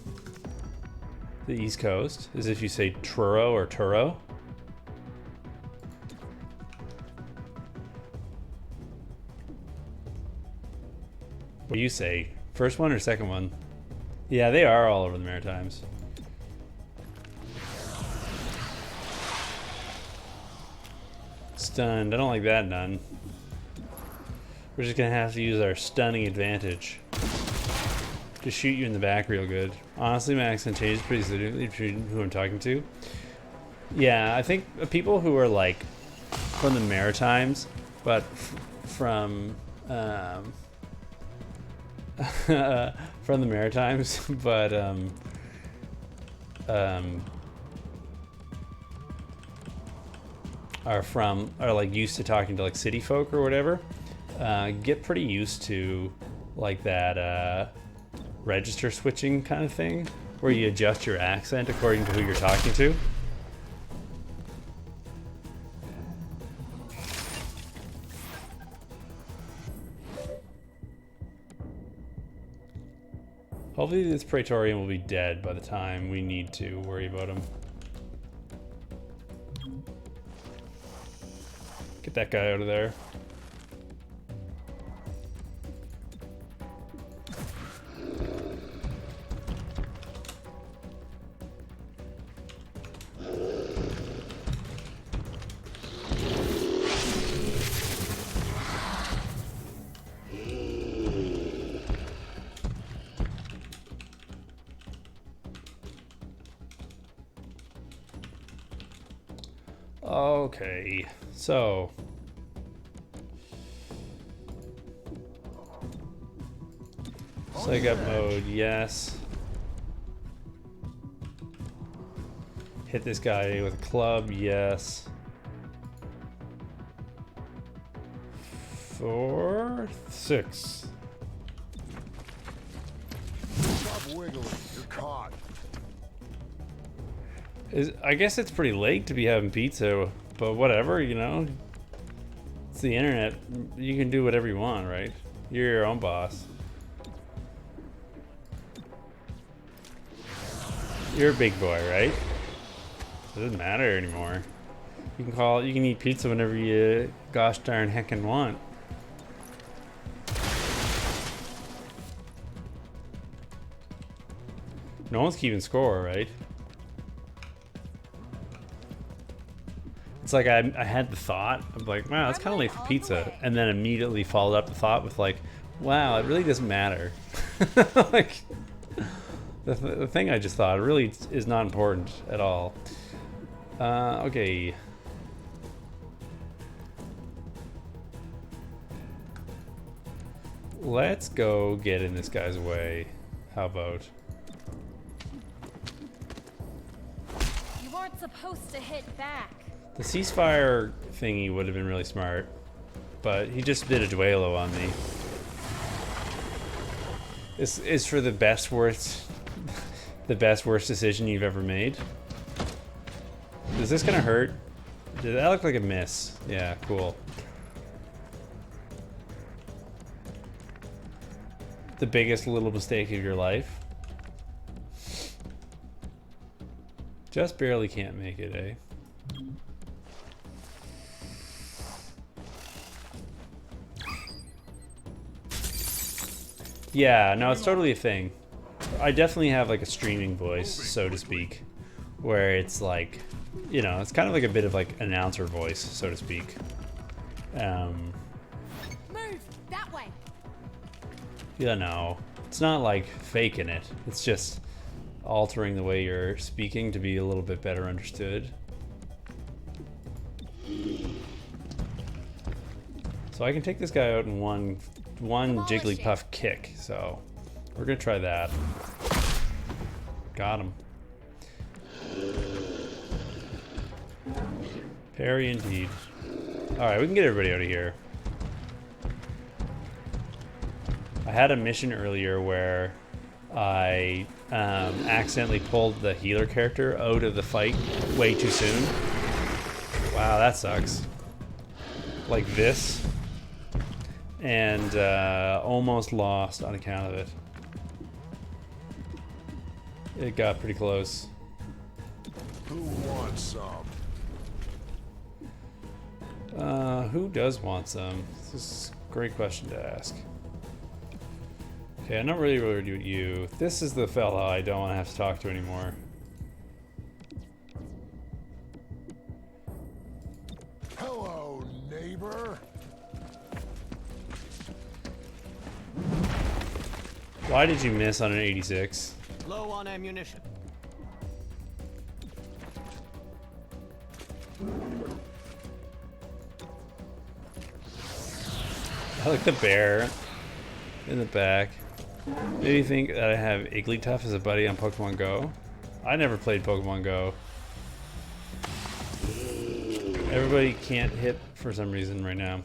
the East Coast? Is if you say Truro or Truro? What do you say? First one or second one? Yeah, they are all over the Maritimes. Stunned. I don't like that none. We're just gonna have to use our stunning advantage to shoot you in the back real good. Honestly, my accent changes pretty significantly between who I'm talking to. Yeah, I think people who are like from the Maritimes, but from from the Maritimes, but are like used to talking to like city folk or whatever, get pretty used to like that register switching kind of thing where you adjust your accent according to who you're talking to. Hopefully this Praetorian will be dead by the time we need to worry about him. Get that guy out of there. Okay, so psych up mode, yes. Hit this guy with a club, yes. 4, 6.
Stop wiggling. You're caught.
I guess it's pretty late to be having pizza, but whatever, you know. It's the internet. You can do whatever you want, right? You're your own boss. You're a big boy, right? It doesn't matter anymore. You can eat pizza whenever you gosh darn heckin' want. No one's keeping score, right? It's like I had the thought of like, wow, it's kind of late for pizza, and then immediately followed up the thought with like, wow, it really doesn't matter. Like the thing I just thought really is not important at all. Okay. Let's go get in this guy's way. How about?
You weren't supposed to hit back.
The ceasefire thingy would have been really smart, but he just did a duelo on me. This is for the best worst decision you've ever made. Is this gonna hurt? Did that look like a miss? Yeah, cool. The biggest little mistake of your life. Just barely can't make it, eh? Yeah, no, it's totally a thing. I definitely have like a streaming voice, so to speak, where it's like, you know, it's kind of like a bit of like announcer voice, so to speak.
Move that way.
Yeah, no, it's not like faking it. It's just altering the way you're speaking to be a little bit better understood. So I can take this guy out in one Jigglypuff kick, so we're gonna try that. Got him. Parry indeed. Alright, we can get everybody out of here. I had a mission earlier where I accidentally pulled the healer character out of the fight way too soon. Wow, that sucks. Like this. And almost lost on account of it. It got pretty close.
Who wants some?
Who does want some? This is a great question to ask. Okay, I'm not really worried about you. This is the fella I don't want to have to talk to anymore.
Hello, neighbor.
Why did you miss on an 86?
Low on ammunition.
I like the bear in the back. Maybe you think that I have Igglytuff as a buddy on Pokemon Go? I never played Pokemon Go. Everybody can't hit for some reason right now.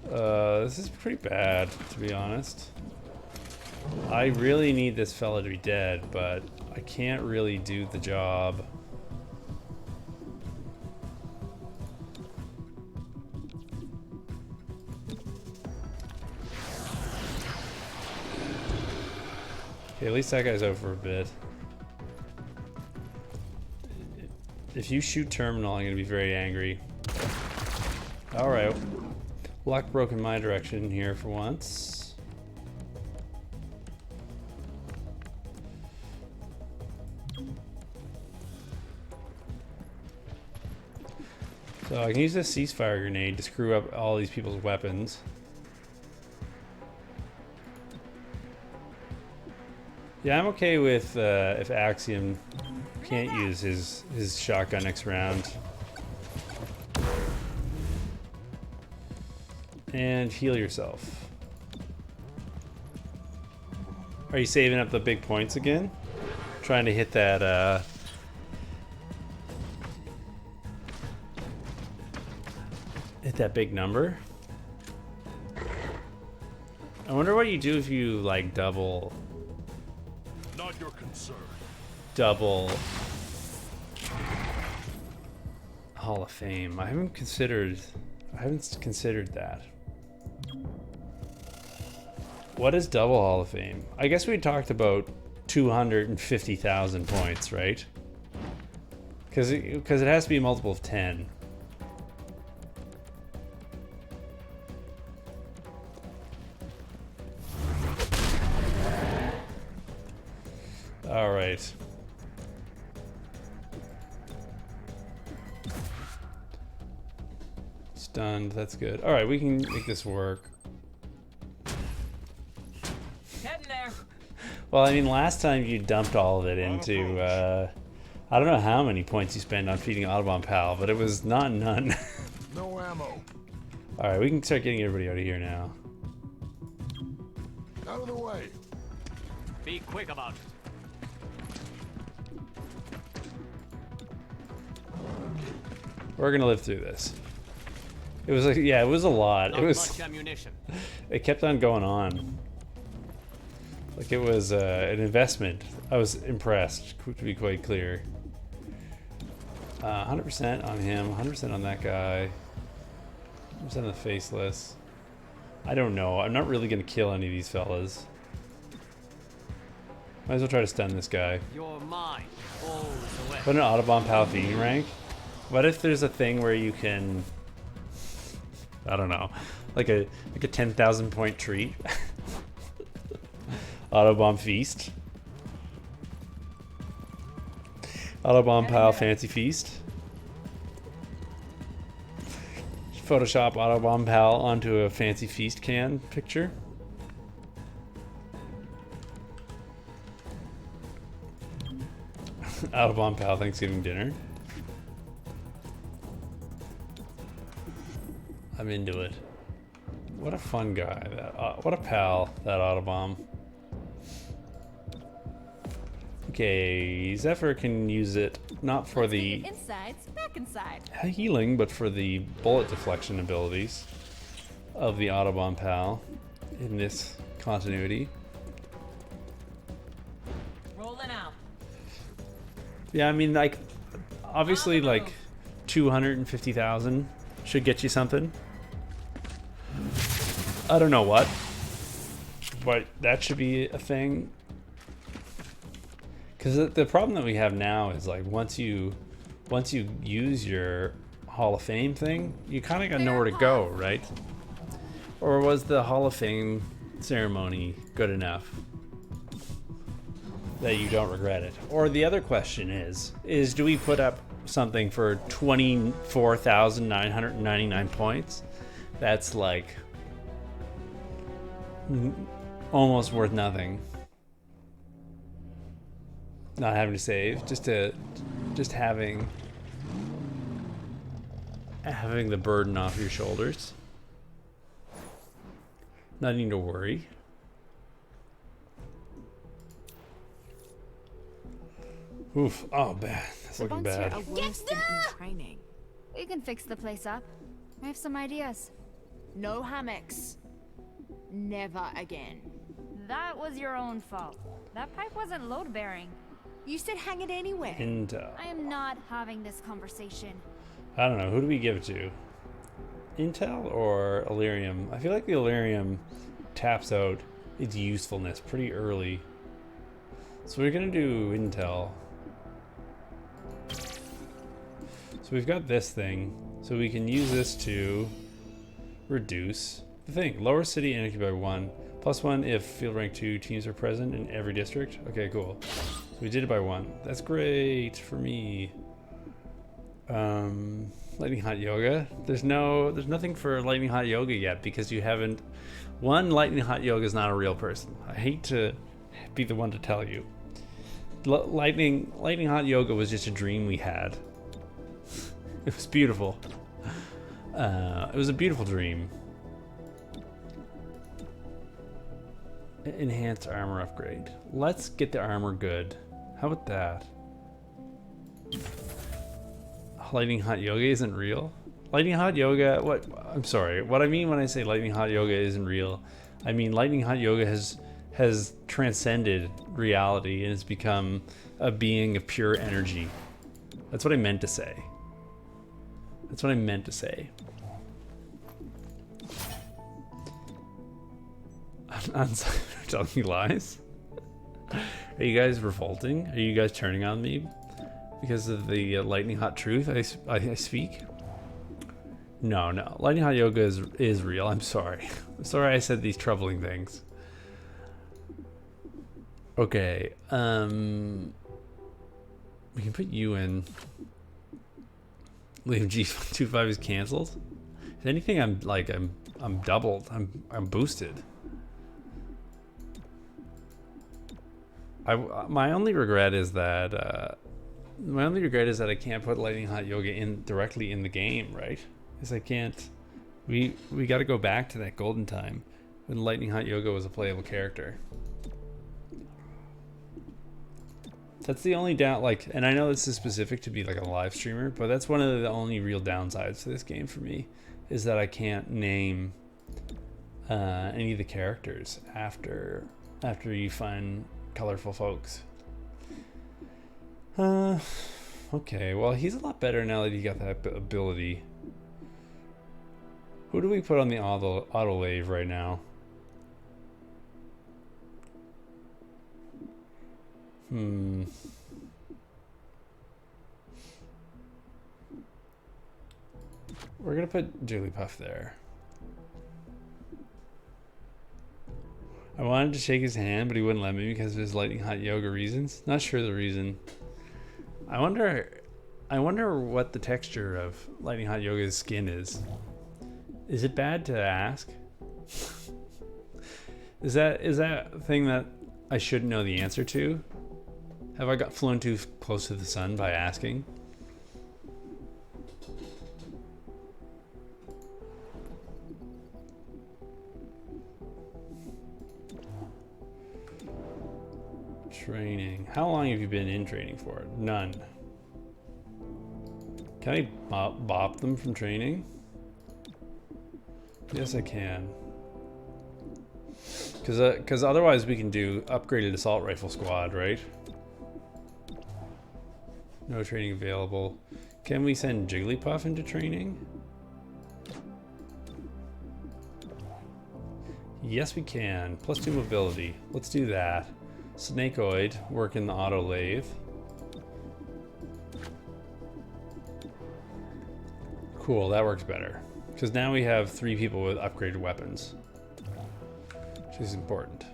This is pretty bad, to be honest. I really need this fella to be dead, but I can't really do the job. Okay, at least that guy's over a bit. If you shoot terminal, I'm gonna be very angry. Alright. Luck broke in my direction here for once. So I can use this ceasefire grenade to screw up all these people's weapons. Yeah, I'm okay with if Axiom can't use his shotgun next round. And heal yourself. Are you saving up the big points again? Trying to hit that big number? I wonder what you do if you like double
Your concern.
Double Hall of Fame. I haven't considered that. What is double Hall of Fame? I guess we talked about 250,000 points, right? Because it has to be a multiple of 10. All right. stunned. That's good. All right, we can make this work.
Getting there.
Well, I mean, last time you dumped all of it into, I don't know how many points you spent on feeding Audubon Pal, but it was not none.
No ammo.
All right, we can start getting everybody out of here now.
Out of the way.
Be quick about it.
We're gonna live through this. It was like, yeah, it was a lot.
Not
It was.
much ammunition.
It kept on going on. Like it was an investment. I was impressed, to be quite clear. 100% on him, 100% on that guy. 100% on the faceless. I don't know. I'm not really gonna kill any of these fellas. Might as well try to stun this guy.
You're mine. All the way.
Put an Audubon Pal feeding rank. What if there's a thing where you can, I don't know, like a 10,000 point treat? Audubon Feast. Audubon Pal Fancy Feast. Photoshop Audubon Pal onto a Fancy Feast can picture. Audubon Pal Thanksgiving dinner. I'm into it. What a fun guy. That what a pal, that Audubon. Okay, Zephyr can use it not for the
Inside, back inside.
healing, but for the bullet deflection abilities of the Audubon Pal in this continuity.
Rolling out.
Yeah, I mean, like, obviously, like, 250,000 should get you something. I don't know what, but that should be a thing. Because the problem that we have now is, like, once you use your Hall of Fame thing, you kind of got nowhere to go, right? Or was the Hall of Fame ceremony good enough that you don't regret it? Or the other question is do we put up something for 24,999 points that's like almost worth nothing, not having to save, just having the burden off your shoulders, not needing to worry. Oof. Oh, bad. That's looking bad.
Training. We can fix the place up. I have some ideas.
No hammocks. Never again.
That was your own fault. That pipe wasn't load bearing.
You said hang it anywhere.
And
I am not having this conversation.
I don't know. Who do we give it to? Intel or Illyrium? I feel like the Illyrium taps out its usefulness pretty early. So we're going to do Intel. So we've got this thing. So we can use this to reduce the thing. Lower city anarchy by 1. +1 if field rank 2 teams are present in every district. Okay, cool. So we did it by 1. That's great for me. Lightning Hot Yoga. There's nothing for Lightning Hot Yoga yet because you haven't. One, Lightning Hot Yoga is not a real person. I hate to be the one to tell you. Lightning Hot Yoga was just a dream we had. It was beautiful. It was a beautiful dream. Enhanced armor upgrade. Let's get the armor good. How about that? Lightning Hot Yoga isn't real. Lightning Hot Yoga, what? I'm sorry. What I mean when I say Lightning Hot Yoga isn't real, I mean Lightning Hot Yoga has transcended reality and has become a being of pure energy. That's what I meant to say. That's what I meant to say. I'm telling you lies. Are you guys revolting? Are you guys turning on me because of the lightning hot truth I speak? No. Lightning Hot Yoga is real. I'm sorry. I'm sorry I said these troubling things. Okay. We can put you in. Liam G25 is cancelled. If anything, I'm doubled. I'm boosted. My only regret is that I can't put Lightning Hot Yoga in directly in the game, right? Because I can't. We got to go back to that golden time when Lightning Hot Yoga was a playable character. That's the only down, like, and I know this is specific to be like a live streamer, but that's one of the only real downsides to this game for me, is that I can't name any of the characters after you find colorful folks. Okay, well, he's a lot better now that he got that ability. Who do we put on the autolave right now? We're gonna put Jigglypuff there. I wanted to shake his hand, but he wouldn't let me because of his Lightning Hot Yoga reasons. Not sure the reason. I wonder what the texture of Lightning Hot Yoga's skin is. Is it bad to ask? Is that a thing that I shouldn't know the answer to? Have I flown too close to the sun by asking? Training. How long have you been in training for? None. Can I bop them from training? Yes, I can. Because otherwise we can do upgraded assault rifle squad, right? No training available. Can we send Jigglypuff into training? Yes, we can. +2 mobility. Let's do that. Snakeoid, work in the auto lathe. Cool, that works better. Because now we have 3 people with upgraded weapons. Which is important.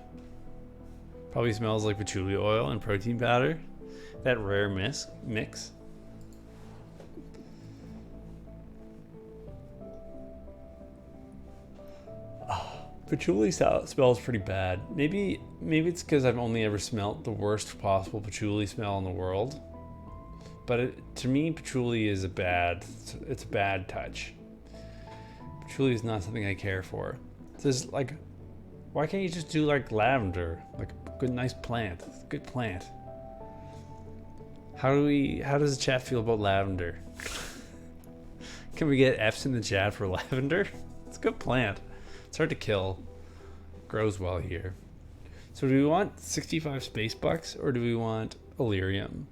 Probably smells like patchouli oil and protein powder. That rare mix. Patchouli smells pretty bad. Maybe it's because I've only ever smelt the worst possible patchouli smell in the world. But to me, patchouli is it's a bad touch. Patchouli is not something I care for. There's like, why can't you just do like lavender? Like a good, nice plant. Good plant. How does the chat feel about lavender? Can we get F's in the chat for lavender? It's a good plant. It's hard to kill. Grows well here. So do we want 65 space bucks or do we want Illyrium?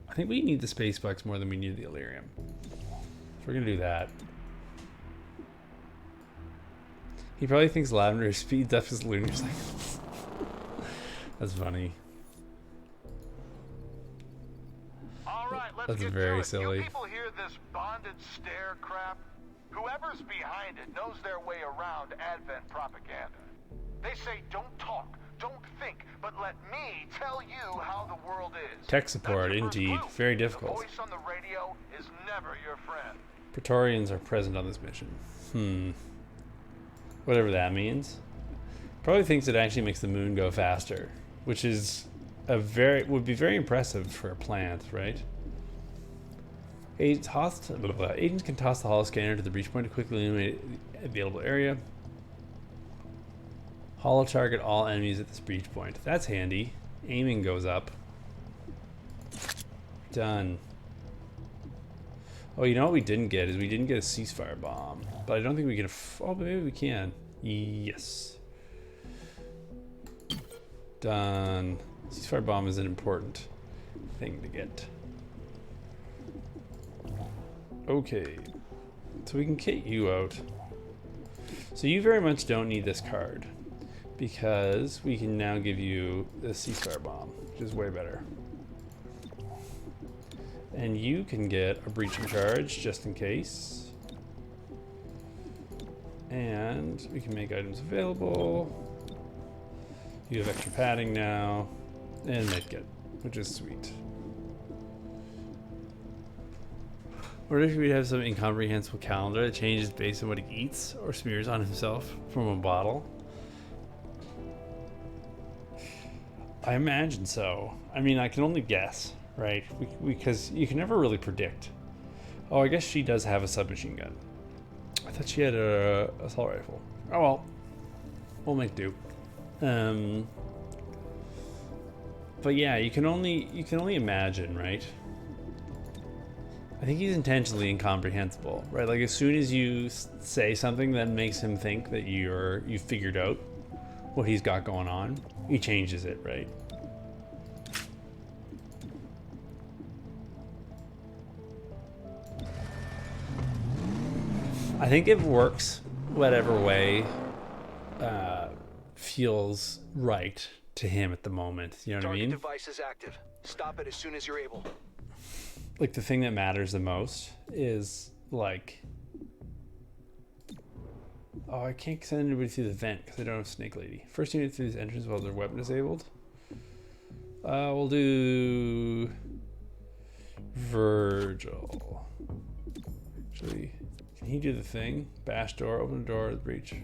I think we need the space bucks more than we need the Illyrium. So we're gonna do that. He probably thinks lavender speeds up his lunar cycles. That's funny.
All right, let's
That's
get
very
to it.
silly.
You people hear this bonded stare crap? Whoever's behind it knows their way around Advent propaganda. They say don't talk, don't think, but let me tell you how the world is.
Tech support,
That's your first
indeed.
clue.
Very difficult.
The voice on the radio is never your friend.
Praetorians are present on this mission. Whatever that means. Probably thinks it actually makes the moon go faster, which is would be very impressive for a plant, right? Agents can toss the holo scanner to the breach point to quickly illuminate the available area. Holo target all enemies at this breach point. That's handy. Aiming goes up. Done. Oh, you know what we didn't get is we didn't get a ceasefire bomb. But I don't think we can. Oh, maybe we can. Yes. Done. Ceasefire bomb is an important thing to get. Okay. So we can kit you out. So you very much don't need this card, because we can now give you the ceasefire bomb, which is way better. And you can get a breaching charge just in case. And we can make items available. You have extra padding now. And medkit, which is sweet. What if we have some incomprehensible calendar that changes based on what he eats or smears on himself from a bottle? I imagine so. I mean, I can only guess, right? Because you can never really predict. Oh, I guess she does have a submachine gun. I thought she had a assault rifle. Oh well, we'll make do. But yeah, you can only imagine, right? I think he's intentionally incomprehensible, right? Like as soon as you say something that makes him think that you figured out what he's got going on, he changes it, right? I think it works whatever way feels right to him at the moment. You know what I mean?
Target device is active. Stop it as soon as you're able.
Like the thing that matters the most is like, oh, I can't send anybody through the vent because I don't have Snake Lady. First unit through this entrance while their weapon disabled. We'll do Virgil. Actually, can he do the thing? Bash door, open the door, the breach.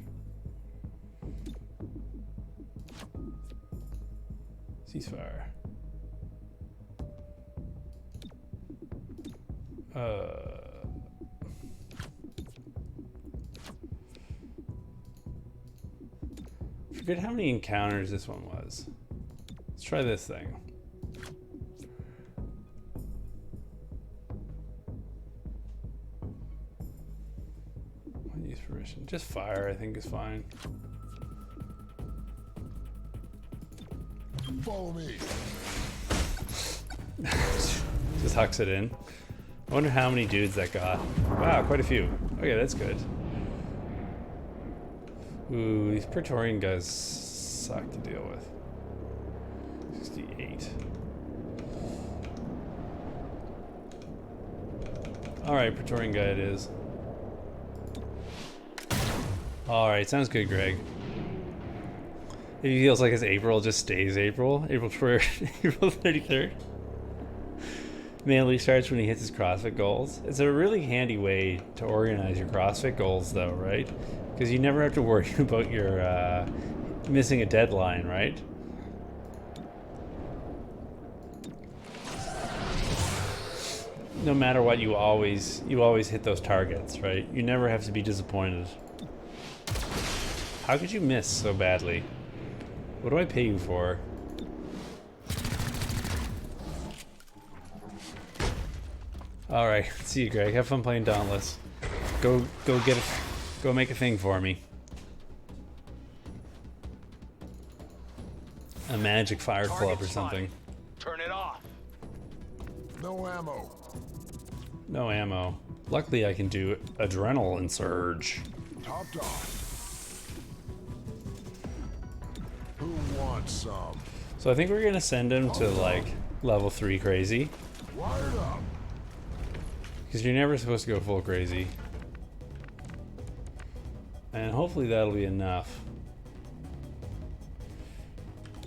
Ceasefire. Forget how many encounters this one was. Let's try this thing. Use permission. Just fire, I think, is fine.
Follow me.
Just hucks it in. I wonder how many dudes that got. Wow, quite a few. Okay, that's good. Ooh, these Praetorian guys suck to deal with. 68. Alright, Praetorian guy it is. Alright, sounds good, Greg. It feels like his April just stays April. April 33rd. Mainly starts when he hits his CrossFit goals. It's a really handy way to organize your CrossFit goals though, right? Because you never have to worry about your missing a deadline, right? No matter what, you always hit those targets, right? You never have to be disappointed. How could you miss so badly? What do I pay you for? Alright, see you, Greg. Have fun playing Dauntless. Go make a thing for me. A magic fire club or something.
Turn it off.
No ammo.
No ammo. Luckily I can do Adrenaline Surge.
Topped off. Who wants some?
So I think we're gonna send him to like level 3 crazy.
Wired up.
Because you're never supposed to go full crazy. And hopefully that'll be enough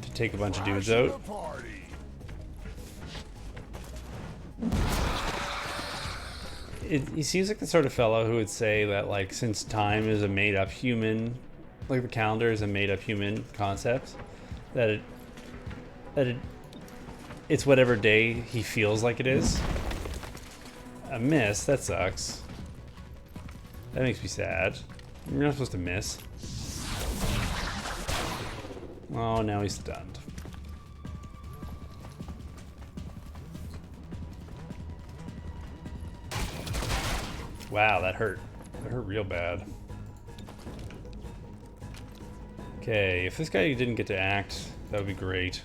to take a bunch of dudes out. He seems like the sort of fellow who would say that, like, since time is a made-up human, like the calendar is a made-up human concept, that it's whatever day he feels like it is. A miss? That sucks. That makes me sad. You're not supposed to miss. Oh, now he's stunned. Wow, that hurt. That hurt real bad. Okay, if this guy didn't get to act, that would be great.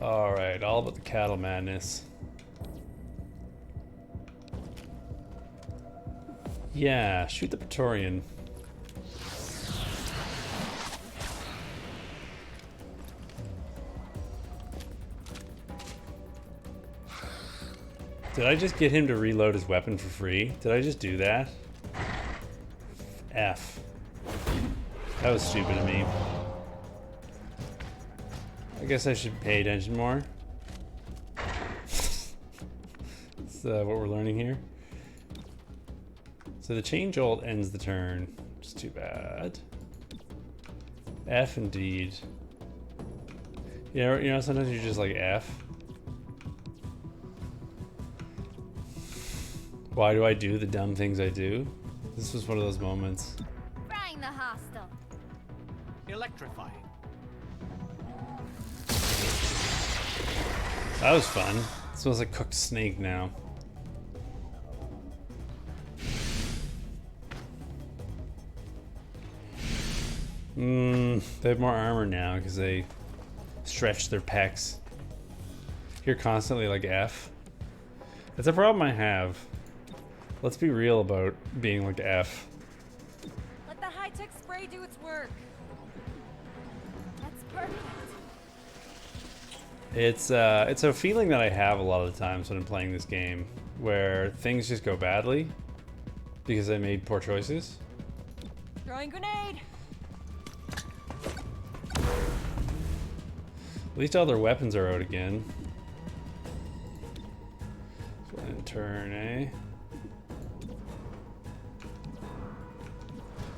Alright, all about the cattle madness. Yeah, shoot the Praetorian. Did I just get him to reload his weapon for free? Did I just do that? F. That was stupid of me. I guess I should pay attention more. That's what we're learning here. So the change ult ends the turn, which is too bad. F indeed. You know, sometimes you're just like F. Why do I do the dumb things I do? This was one of those moments.
Frying the hostile.
Electrifying.
That was fun. It smells like cooked snake now. They have more armor now because they stretch their pecs. You're constantly like F. That's a problem I have. Let's be real about being like F.
Let the high-tech spray do its work.
That's perfect.
It's a feeling that I have a lot of the times when I'm playing this game, where things just go badly because I made poor choices.
Throwing grenade.
At least all their weapons are out again. So end turn, eh?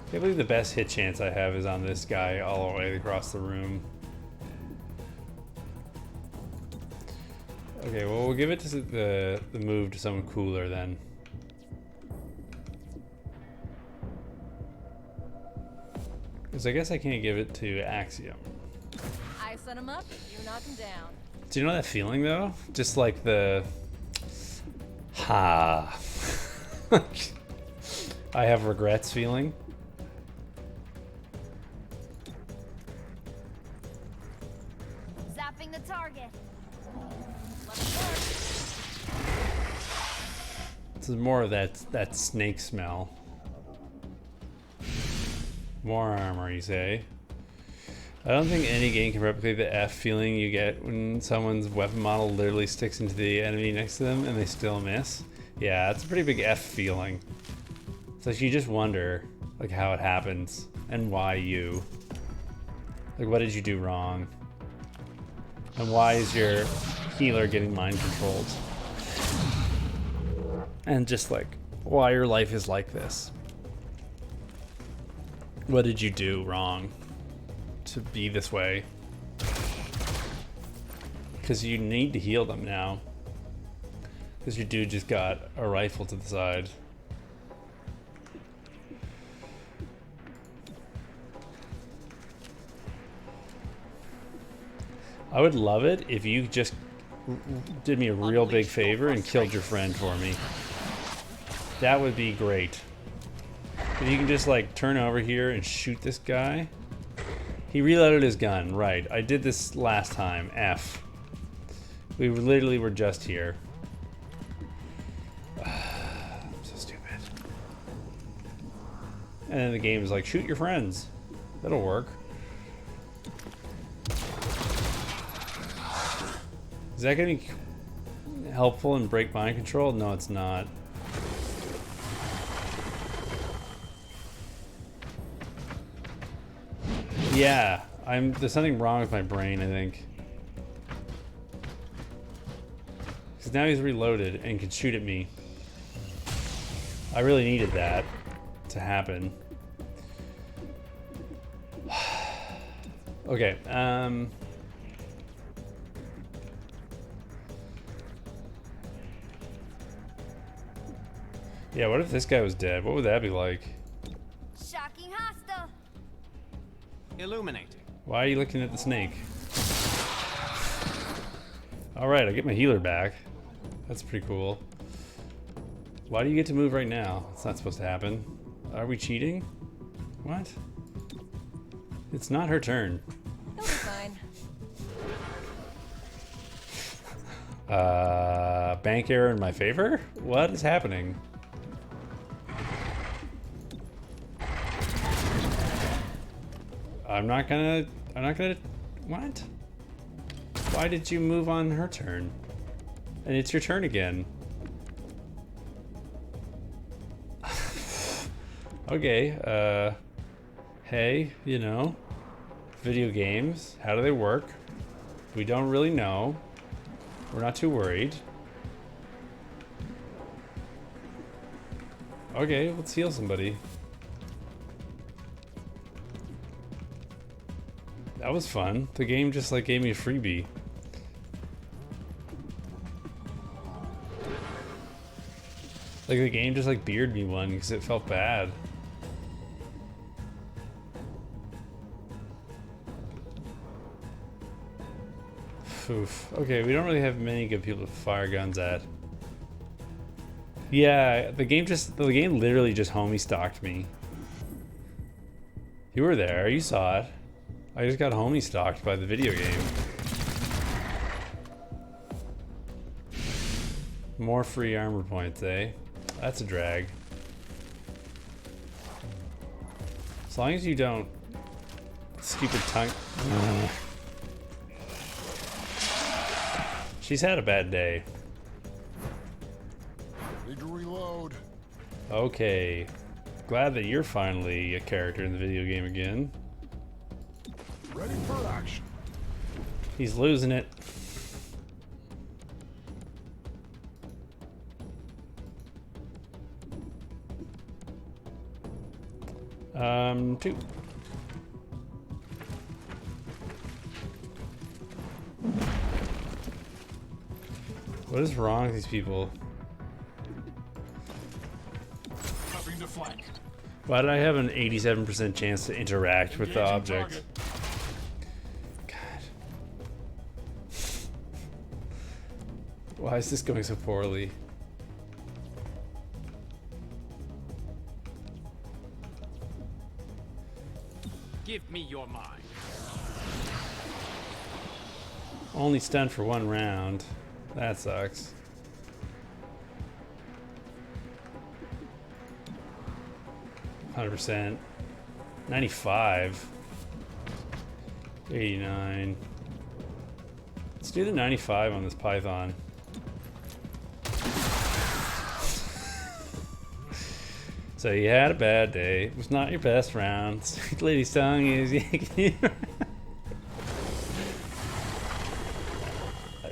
Can't believe the best hit chance I have is on this guy all the way across the room. Okay, well, we'll give it to the move to someone cooler then. Because I guess I can't give it to Axiom.
I set him up, you knock him down.
Do you know that feeling though? Just like the ha. I have regrets feeling.
Zapping the target.
This is more of that snake smell. More armor, you say? I don't think any game can replicate the F feeling you get when someone's weapon model literally sticks into the enemy next to them and they still miss. Yeah, it's a pretty big F feeling. So you just wonder, like, how it happens and why you. Like, what did you do wrong? And why is your healer getting mind controlled? And just like, why your life is like this. What did you do wrong to be this way? Because you need to heal them now. Because your dude just got a rifle to the side. I would love it if you just did me a real big favor and killed your friend for me. That would be great. If you can just like turn over here and shoot this guy. He reloaded his gun, right. I did this last time, F. We literally were just here. I'm so stupid. And then the game is like, shoot your friends. That'll work. Is that gonna be helpful and break mind control? No, it's not. Yeah, there's something wrong with my brain, I think. Because now he's reloaded and can shoot at me. I really needed that to happen. Okay, yeah, what if this guy was dead? What would that be like?
Shocking hostile.
Illuminating.
Why are you looking at the snake? Alright, I get my healer back. That's pretty cool. Why do you get to move right now? It's not supposed to happen. Are we cheating? What? It's not her turn.
He'll be fine.
Bank error in my favor? What is happening? I'm not gonna, what? Why did you move on her turn? And it's your turn again. Okay, hey, you know, video games, how do they work? We don't really know. We're not too worried. Okay, let's heal somebody. That was fun. The game just like gave me a freebie. Like the game just like bearded me one because it felt bad. Oof. Okay, we don't really have many good people to fire guns at. Yeah, the game literally just homie stalked me. You were there, you saw it. I just got homie stalked by the video game. More free armor points, eh? That's a drag. As long as you don't... Stupid tongue... She's had a bad day.
Need to reload.
Okay. Glad that you're finally a character in the video game again.
Ready for action.
He's losing it. Two. What is wrong with these people?
Nothing to flank.
Why did I have an 87% chance to interact with the object? God. Why is this going so poorly?
Give me your mind.
Only stunned for 1 round. That sucks. %. 95. 89. Let's do the 95 on this Python. So you had a bad day. It was not your best round. Lady's tongue is yanking.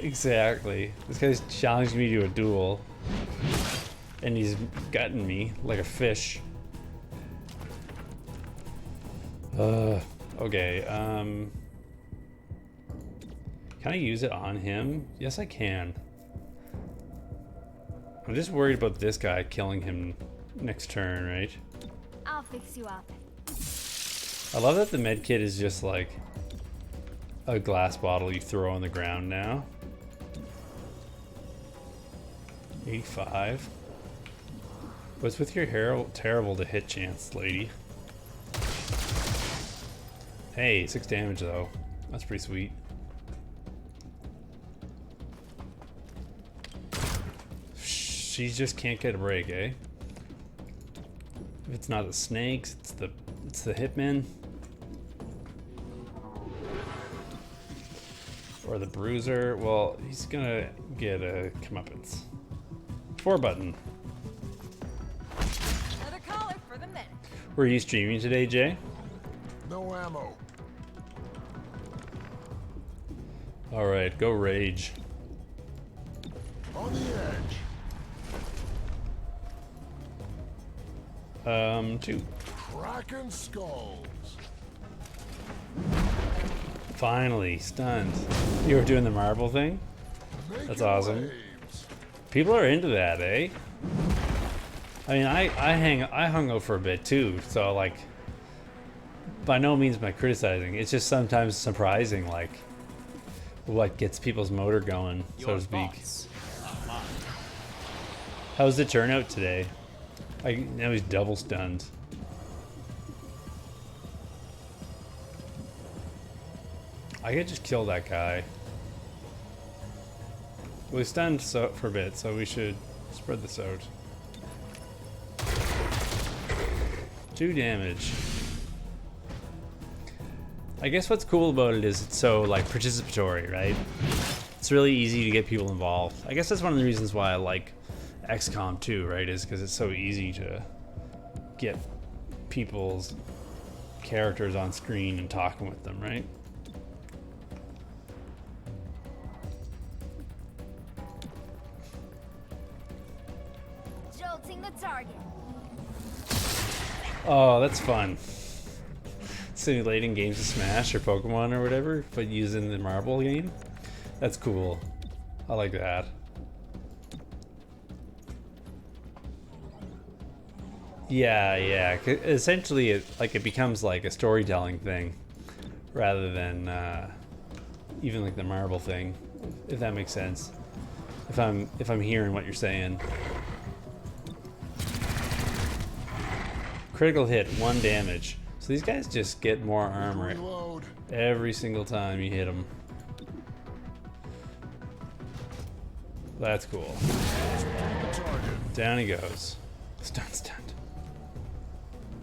Exactly. This guy's challenged me to a duel. And he's gutting me like a fish. Okay, can I use it on him? Yes, I can. I'm just worried about this guy killing him next turn, right?
I'll fix you up.
I love that the med kit is just like a glass bottle you throw on the ground now. 85. What's with your terrible to hit chance, lady? Hey, 6 damage though. That's pretty sweet. She just can't get a break, eh? If it's not the snakes, it's the hitmen. Or the bruiser. Well, he's gonna get a comeuppance. 4 button.
Another caller for the men.
Were you streaming today, Jay?
No ammo.
Alright, go rage.
On the edge.
2.
Cracking skulls.
Finally, stunned. You were doing the marble thing? That's awesome.
Waves.
People are into that, eh? I mean, I hung out for a bit too, so like, by no means am I criticizing. It's just sometimes surprising, like, what gets people's motor going, so to speak. How's the turnout today? Now he's double stunned. I could just kill that guy. Well, he's stunned for a bit, so we should spread this out. 2 damage. I guess what's cool about it is it's so like participatory, right? It's really easy to get people involved. I guess that's one of the reasons why I like XCOM 2, right? Is because it's so easy to get people's characters on screen and talking with them, right?
Placing the target.
Oh, that's fun. Simulating games of Smash or Pokemon or whatever, but using the marble game. That's cool. I like that. Yeah. Essentially, it becomes like a storytelling thing, rather than even like the marble thing, if that makes sense. If I'm hearing what you're saying. Critical hit, 1 damage. So these guys just get more armor every single time you hit them. That's cool. Down he goes. Stun.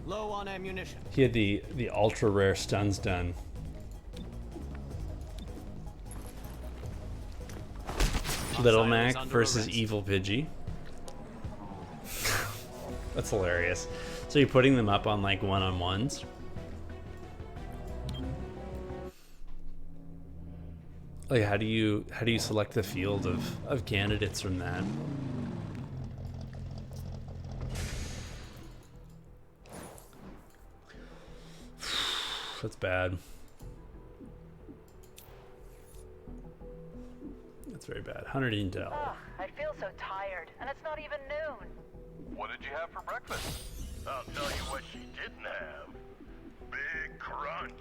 Low on ammunition.
He had the ultra rare stun. Little Mac versus Evil Pidgey. That's hilarious. So you're putting them up on like one-on-ones? Like how do you select the field of candidates from that? That's bad. That's very bad. 100 intel.
Oh, I feel so tired, and it's not even noon.
What did you have for breakfast?
I'll tell you what she didn't have. Big Crunch.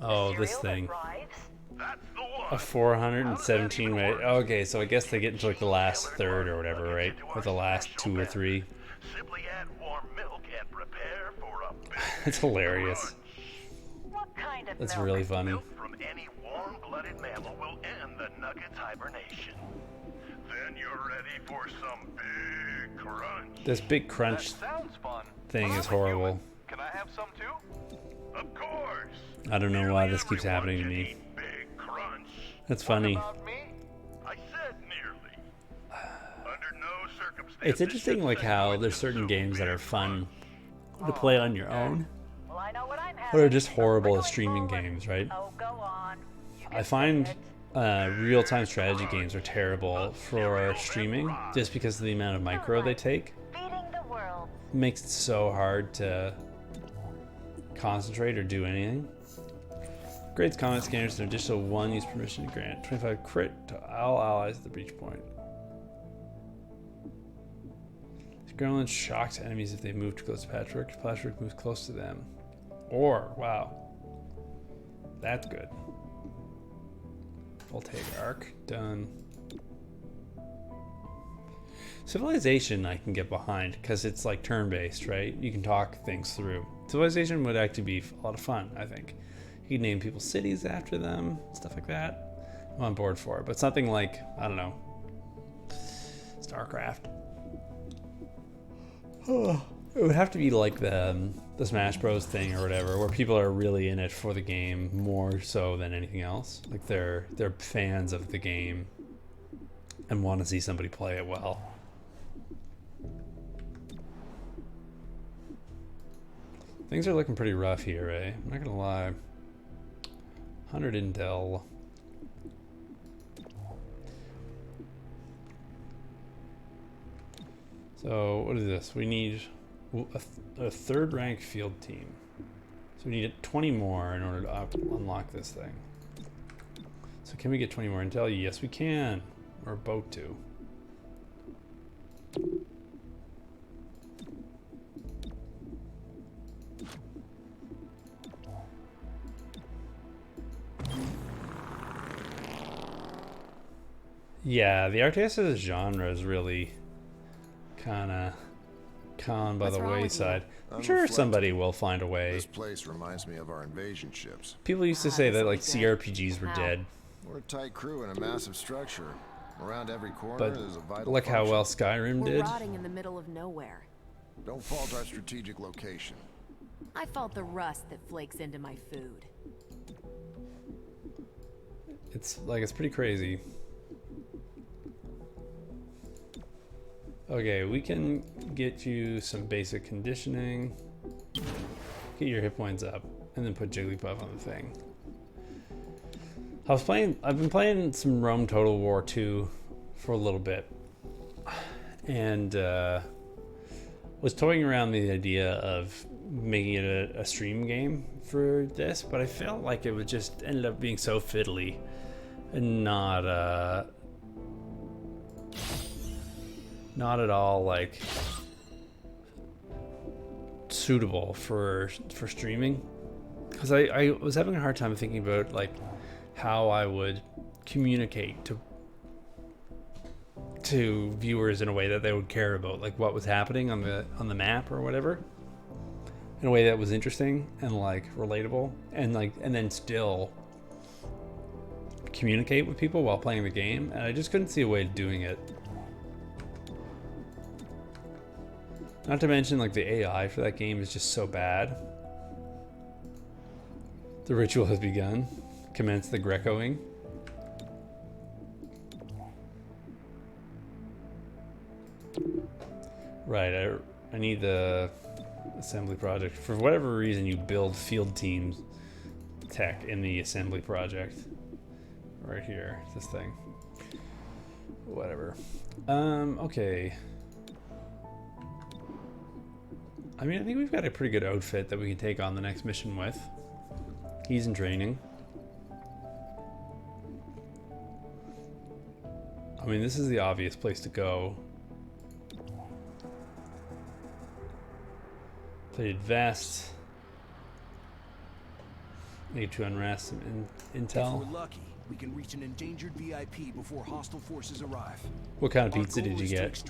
Oh, this thing.
That's the one.
A 417 rate. Okay, so I guess they get into like the last third or whatever, right? Or the last 2 or 3.
Simply add warm milk and prepare for a big
It's hilarious.
What kind of
That's
milk?
really funny.
milk from any warm-blooded mammal will end the nugget's hibernation. Then you're ready for some big crunch.
This big crunch
Sounds fun.
thing
I'm
is
a human.
horrible.
Can I have some too?
Of course.
I don't know why this keeps happening to me.
Big crunch.
That's funny.
About me?
I said nearly. Under no circumstances.
It's interesting like how there's certain games that are fun to play on your own,
Well, I know what I'm
but
having.
are just horrible
We're
as
going
streaming
forward.
games, right?
Oh, go on. You
I
can
find
do it.
real-time strategy games are terrible for streaming just because of the amount of micro they take.
Feeding the world.
It makes it so hard to concentrate or do anything. Grades comment scanners and additional 1 use permission to grant 25 crit to all allies at the breach point. Gremlin shocks enemies if they move too close to Patchwork. Patchwork moves close to them. Or, wow. That's good. Voltaic Arc, done. Civilization I can get behind because it's like turn-based, right? You can talk things through. Civilization would actually be a lot of fun, I think. You can name people's cities after them, stuff like that. I'm on board for it, but something like, I don't know, StarCraft. It would have to be like the Smash Bros thing or whatever, where people are really in it for the game more so than anything else. Like they're fans of the game and want to see somebody play it well. Things are looking pretty rough here, eh? I'm not gonna lie. 100 intel. So what is this? We need a third rank field team. So we need 20 more in order to unlock this thing. So can we get 20 more intel? Yes, we can. We're about to. Yeah, the RTS genre is really kind of gone by the wayside. I'm sure somebody will find a way.
This place reminds me of our invasion ships.
People used to say that like CRPGs were dead,
We're a tight crew in a massive structure. Around every corner,
but
there's a vital
look how
function.
well Skyrim
We're
did.
rotting in the middle of nowhere.
Don't fault our strategic location.
I fault the rust that flakes into my food.
It's pretty crazy. Okay, we can get you some basic conditioning. Get your hit points up, and then put Jigglypuff on the thing. I've been playing some Rome Total War 2 for a little bit. And was toying around the idea of making it a stream game for this, but I felt like it would just ended up being so fiddly and not at all like suitable for streaming, because I was having a hard time thinking about like how I would communicate to viewers in a way that they would care about, like what was happening on the map or whatever, in a way that was interesting and like relatable, and then still communicate with people while playing the game. And I just couldn't see a way of doing it. Not to mention, like, the AI for that game is just so bad. The ritual has begun. Commence the Grecoing. Right, I need the assembly project. For whatever reason, you build field teams tech in the assembly project. Right here, this thing. Whatever. Okay. I mean, I think we've got a pretty good outfit that we can take on the next mission with. He's in training. I mean, this is the obvious place to go. Plated vest. Need to unrest some intel.
If we're lucky, we can reach an endangered VIP before hostile forces arrive.
What kind of pizza did you get?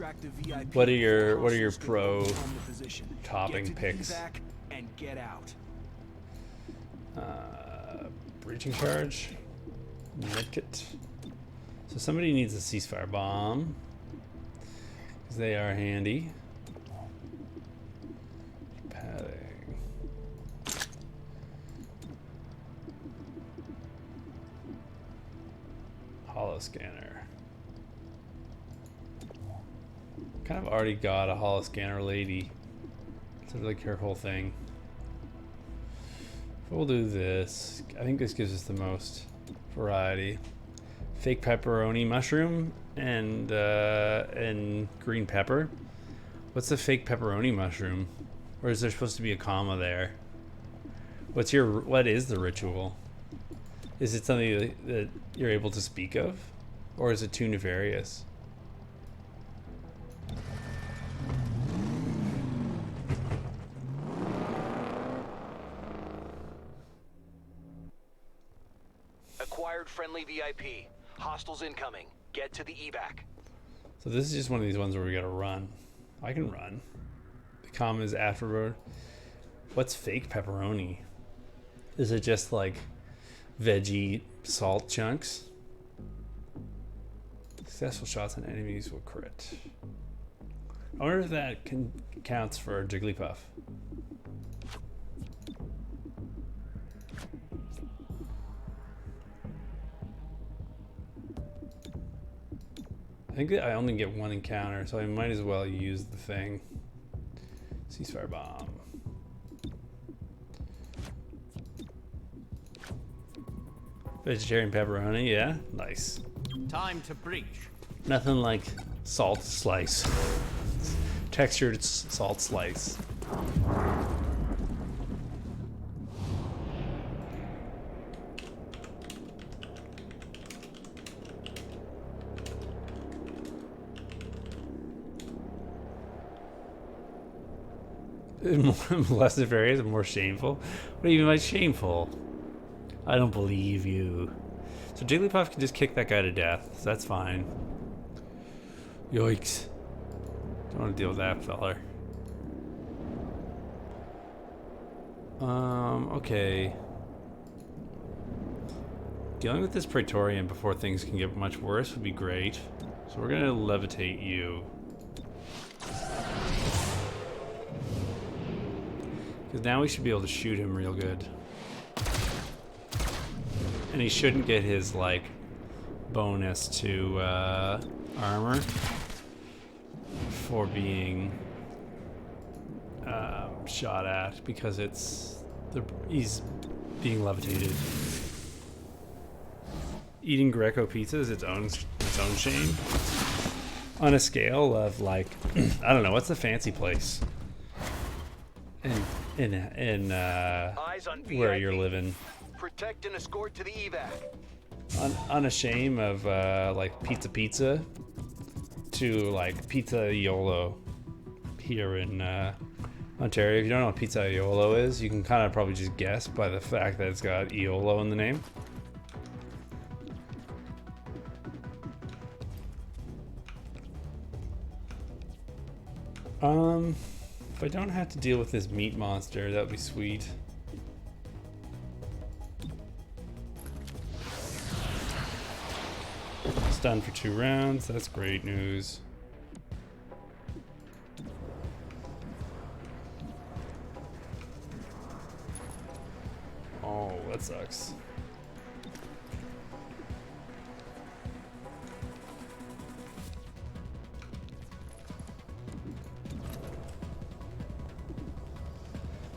What are your pro topping picks?
And get out.
Breaching charge. Medkit. So somebody needs a ceasefire bomb, because they are handy. Padding. Holo scanner. Kind of already got a holo scanner lady. It's like her whole thing. We'll do this. I think this gives us the most variety. Fake pepperoni mushroom and green pepper. What's the fake pepperoni mushroom? Or is there supposed to be a comma there? What is the ritual? Is it something that you're able to speak of? Or is it too nefarious?
Acquired friendly VIP. Hostiles incoming. Get to the evac.
So this is just one of these ones where we gotta run. I can run. The comma is afterward. What's fake pepperoni? Is it just like veggie salt chunks? Successful shots on enemies will crit. I wonder if that counts for Jigglypuff. I think that I only get one encounter, so I might as well use the thing. Ceasefire bomb. Vegetarian pepperoni, yeah, nice.
Time to breach.
Nothing like salt slice. Textured salt slice. Less nefarious and more shameful? What do you mean by shameful? I don't believe you. So Jigglypuff can just kick that guy to death. So that's fine. Yikes. Don't want to deal with that feller. Okay. Dealing with this Praetorian before things can get much worse would be great. So we're gonna levitate you. Because now we should be able to shoot him real good. And he shouldn't get his, like, bonus to armor for being shot at, because he's being levitated. Eating Greco pizza is its own shame. On a scale of, like, I don't know, what's the fancy place?
Eyes on
where you're
VIP.
living.
Protect and escort to the evac.
Unashamed of like pizza to like pizza YOLO here in Ontario. If you don't know what pizza YOLO is, you can kind of probably just guess by the fact that it's got YOLO in the name. If I don't have to deal with this meat monster, that would be sweet. Stunned for 2 rounds. That's great news. Oh, that sucks.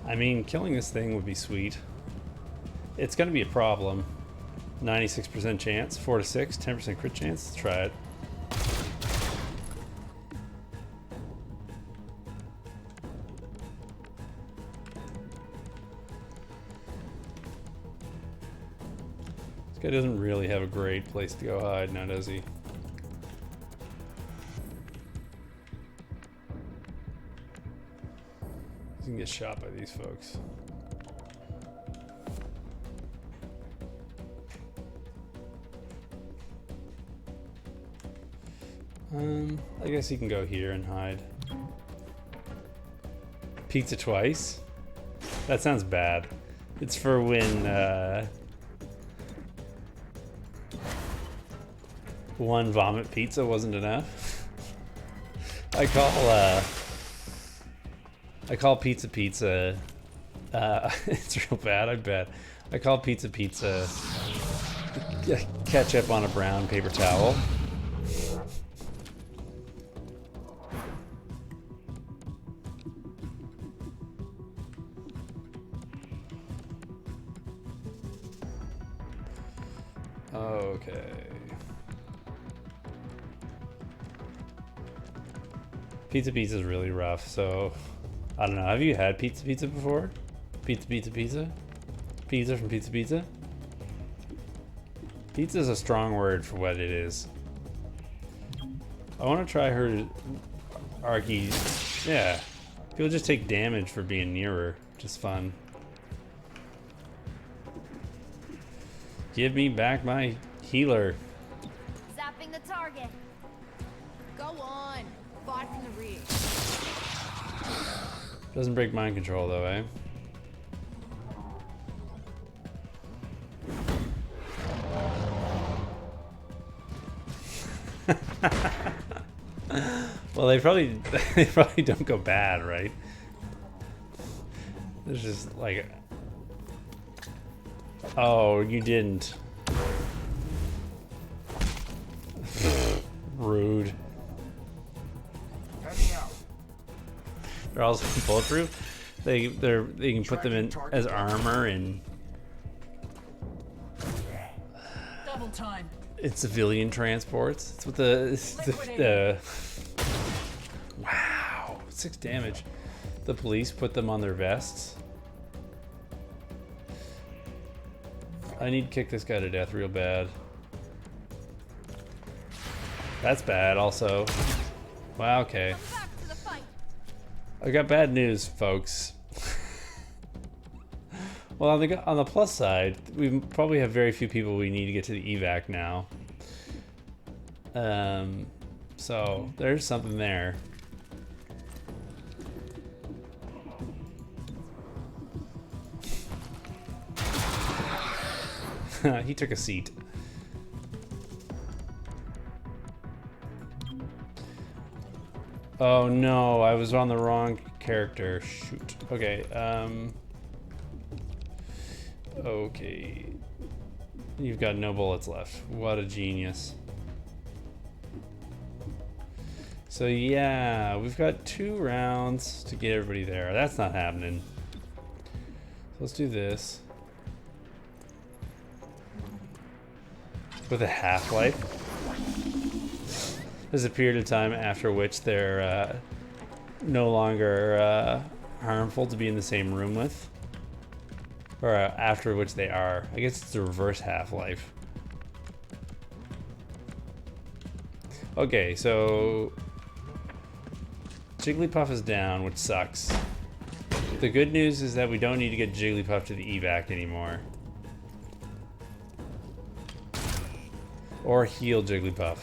I mean, killing this thing would be sweet. It's going to be a problem. 96% chance, 4 to 6, 10% crit chance. Let's try it. This guy doesn't really have a great place to go hide now, does he? He can get shot by these folks. I guess he can go here and hide. Pizza twice? That sounds bad. It's for when one vomit pizza wasn't enough. I call pizza it's real bad, I bet. I call pizza ketchup on a brown paper towel. Okay. Pizza is really rough, so I don't know. Have you had pizza before? Pizza? Pizza from Pizza? Pizza is a strong word for what it is. I want to try her Arky. Yeah. People just take damage for being near her. Just fun. Give me back my healer.
Zapping the target.
Go on. Fight from the rear.
Doesn't break mind control though, eh? Well, they probably don't go bad, right? There's just like, oh, you didn't. Rude. They're also bulletproof. They can put them in as armor and
Double time.
in civilian transports. It's what the wow, 6 damage. The police put them on their vests. I need to kick this guy to death real bad. That's bad also. Wow, okay. I got bad news, folks. Well, on the plus side, we probably have very few people we need to get to the evac now. So there's something there. He took a seat. Oh no, I was on the wrong character. Shoot. Okay, okay. You've got no bullets left. What a genius. So yeah, we've got 2 rounds to get everybody there. That's not happening. So let's do this. With a half-life. There's a period of time after which they're no longer harmful to be in the same room with. Or after which they are. I guess it's the reverse half-life. Okay, so Jigglypuff is down, which sucks. The good news is that we don't need to get Jigglypuff to the evac anymore. Or heal Jigglypuff.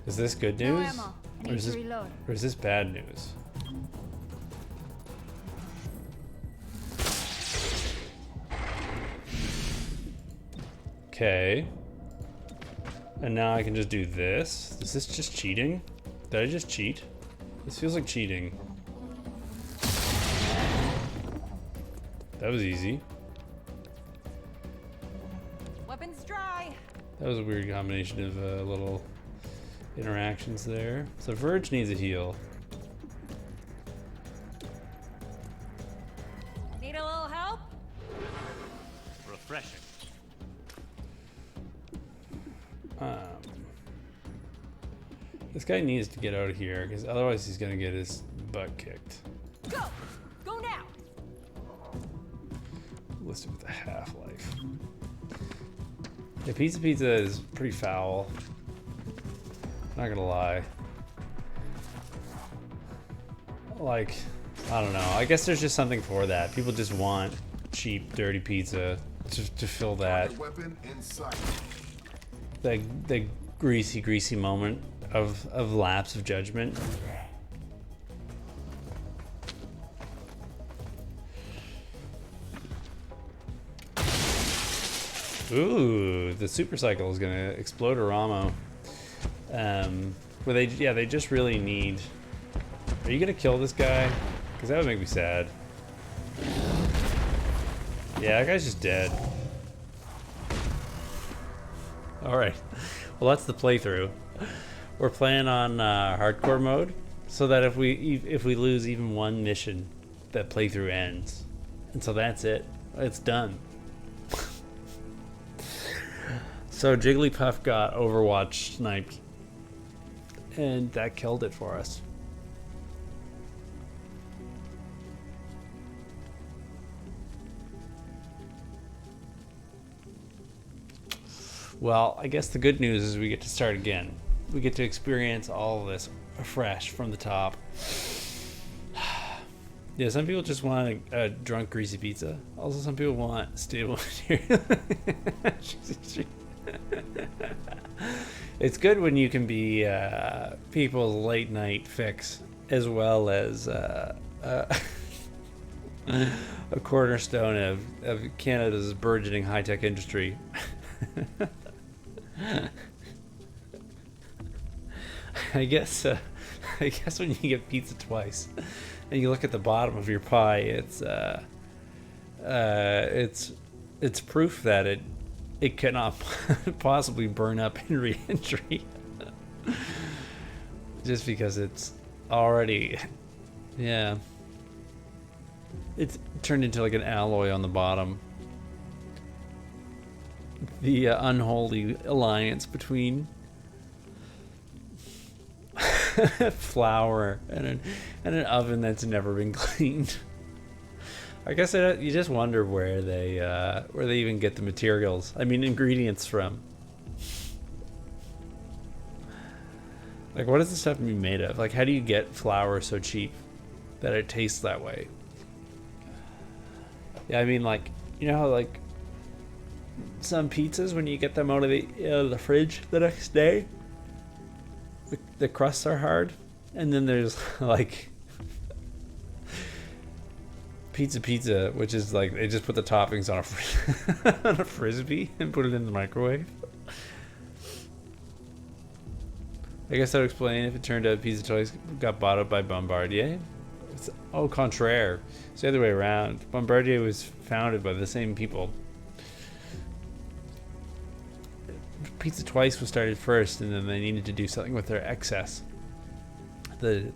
Is this good
No
news?
ammo. I need to reload.
Or is this bad news? Okay. And now I can just do this. Is this just cheating? Did I just cheat? This feels like cheating. That was easy.
Weapons dry.
That was a weird combination of little interactions there. So Verge needs a heal.
Need a little help?
Refreshing.
This guy needs to get out of here because otherwise he's gonna get his butt kicked.
Go! Go now!
Listed with a half-life. Yeah, Pizza is pretty foul. Not gonna lie. Like, I don't know. I guess there's just something for that. People just want cheap, dirty pizza to fill that that greasy moment of lapse of judgment. Ooh, the super cycle is gonna explode Aramo. Where they just really need. Are you gonna kill this guy? Because that would make me sad. Yeah, that guy's just dead. All right. Well, that's the playthrough. We're playing on hardcore mode, so that if we lose even one mission, that playthrough ends, and so that's it. It's done. So Jigglypuff got Overwatch sniped, and that killed it for us. Well, I guess the good news is we get to start again. We get to experience all of this afresh from the top. Yeah, some people just want a drunk, greasy pizza. Also, some people want stable material. It's good when you can be people's late night fix, as well as a cornerstone of Canada's burgeoning high-tech industry. I guess when you get pizza twice and you look at the bottom of your pie, it's proof that it cannot possibly burn up in re-entry. Just because it's already, yeah, it's turned into like an alloy on the bottom. The unholy alliance between flour and an oven that's never been cleaned. I guess you just wonder where they even get the materials. I mean, ingredients from. Like, what does this stuff be made of? Like, how do you get flour so cheap that it tastes that way? Yeah, I mean, like, you know how like some pizzas, when you get them out of the fridge the next day, the crusts are hard, and then there's like pizza, which is like they just put the toppings on on a frisbee and put it in the microwave. I guess that would explain if it turned out Pizza Toys got bought up by Bombardier. It's au contraire. It's the other way around. Bombardier was founded by the same people. Pizza Twice was started first, and then they needed to do something with their excess. The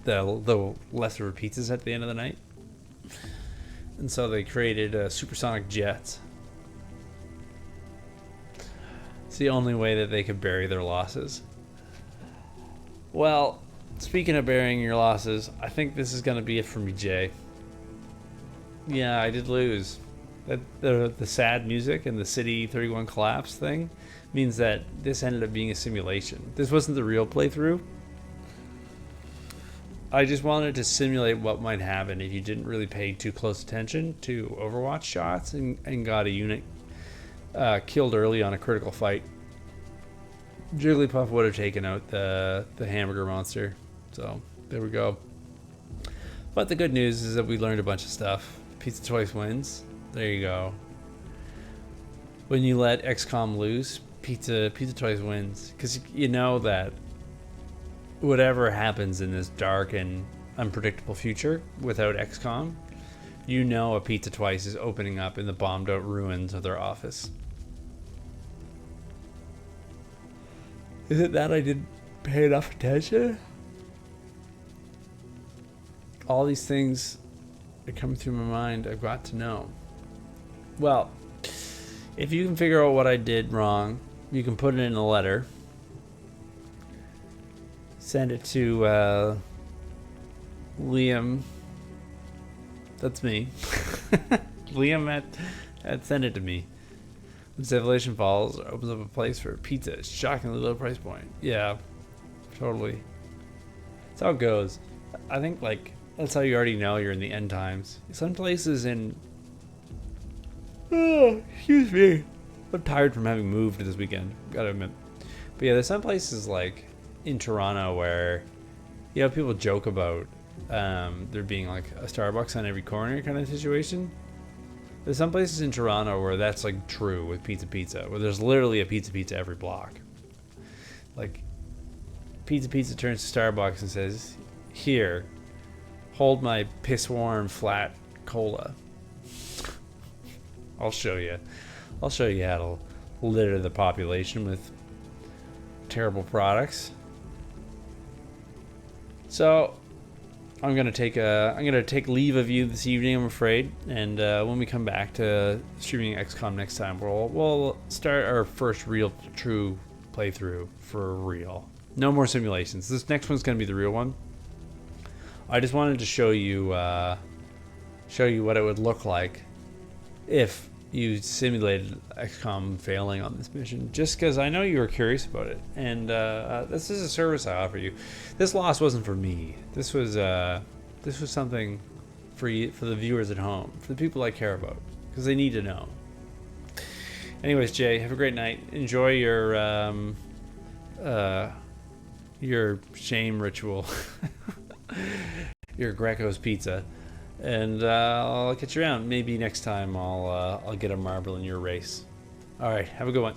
leftover pizzas at the end of the night. And so they created supersonic jets. It's the only way that they could bury their losses. Well, speaking of burying your losses, I think this is going to be it for me, Jay. Yeah, I did lose. The sad music and the City 31 collapse thing means that this ended up being a simulation. This wasn't the real playthrough. I just wanted to simulate what might happen if you didn't really pay too close attention to Overwatch shots and got a unit killed early on a critical fight. Jigglypuff would have taken out the hamburger monster. So, there we go. But the good news is that we learned a bunch of stuff. Pizza Twice wins. There you go. When you let XCOM lose, Pizza Twice wins. Because you know that whatever happens in this dark and unpredictable future without XCOM, you know a Pizza Twice is opening up in the bombed out ruins of their office. Is it that I didn't pay enough attention? All these things are coming through my mind. I've got to know. Well, if you can figure out what I did wrong, you can put it in a letter. Send it to Liam. That's me. Liam at send it to me. When Civilization Falls opens up a place for pizza, it's shockingly low price point. Yeah, totally. That's how it goes. I think like that's how you already know you're in the end times. Some places in excuse me. I'm tired from having moved this weekend, gotta admit. But yeah, there's some places like in Toronto where, you know, people joke about there being like a Starbucks on every corner kind of situation. There's some places in Toronto where that's like true with Pizza, where there's literally a Pizza every block. Like, Pizza turns to Starbucks and says, "Here, hold my piss warm flat cola. I'll show you how to litter the population with terrible products." So I'm gonna take leave of you this evening, I'm afraid, and when we come back to streaming XCOM next time, we'll start our first real true playthrough for real. No more simulations. This next one's gonna be the real one. I just wanted to show you what it would look like if you simulated XCOM failing on this mission, just because I know you were curious about it, and this is a service I offer you. This loss wasn't for me. This was something for you, for the viewers at home, for the people I care about, because they need to know. Anyways, Jay, have a great night. Enjoy your shame ritual, your Greco's pizza. And I'll catch you around. Maybe next time I'll get a marble in your race. All right, have a good one.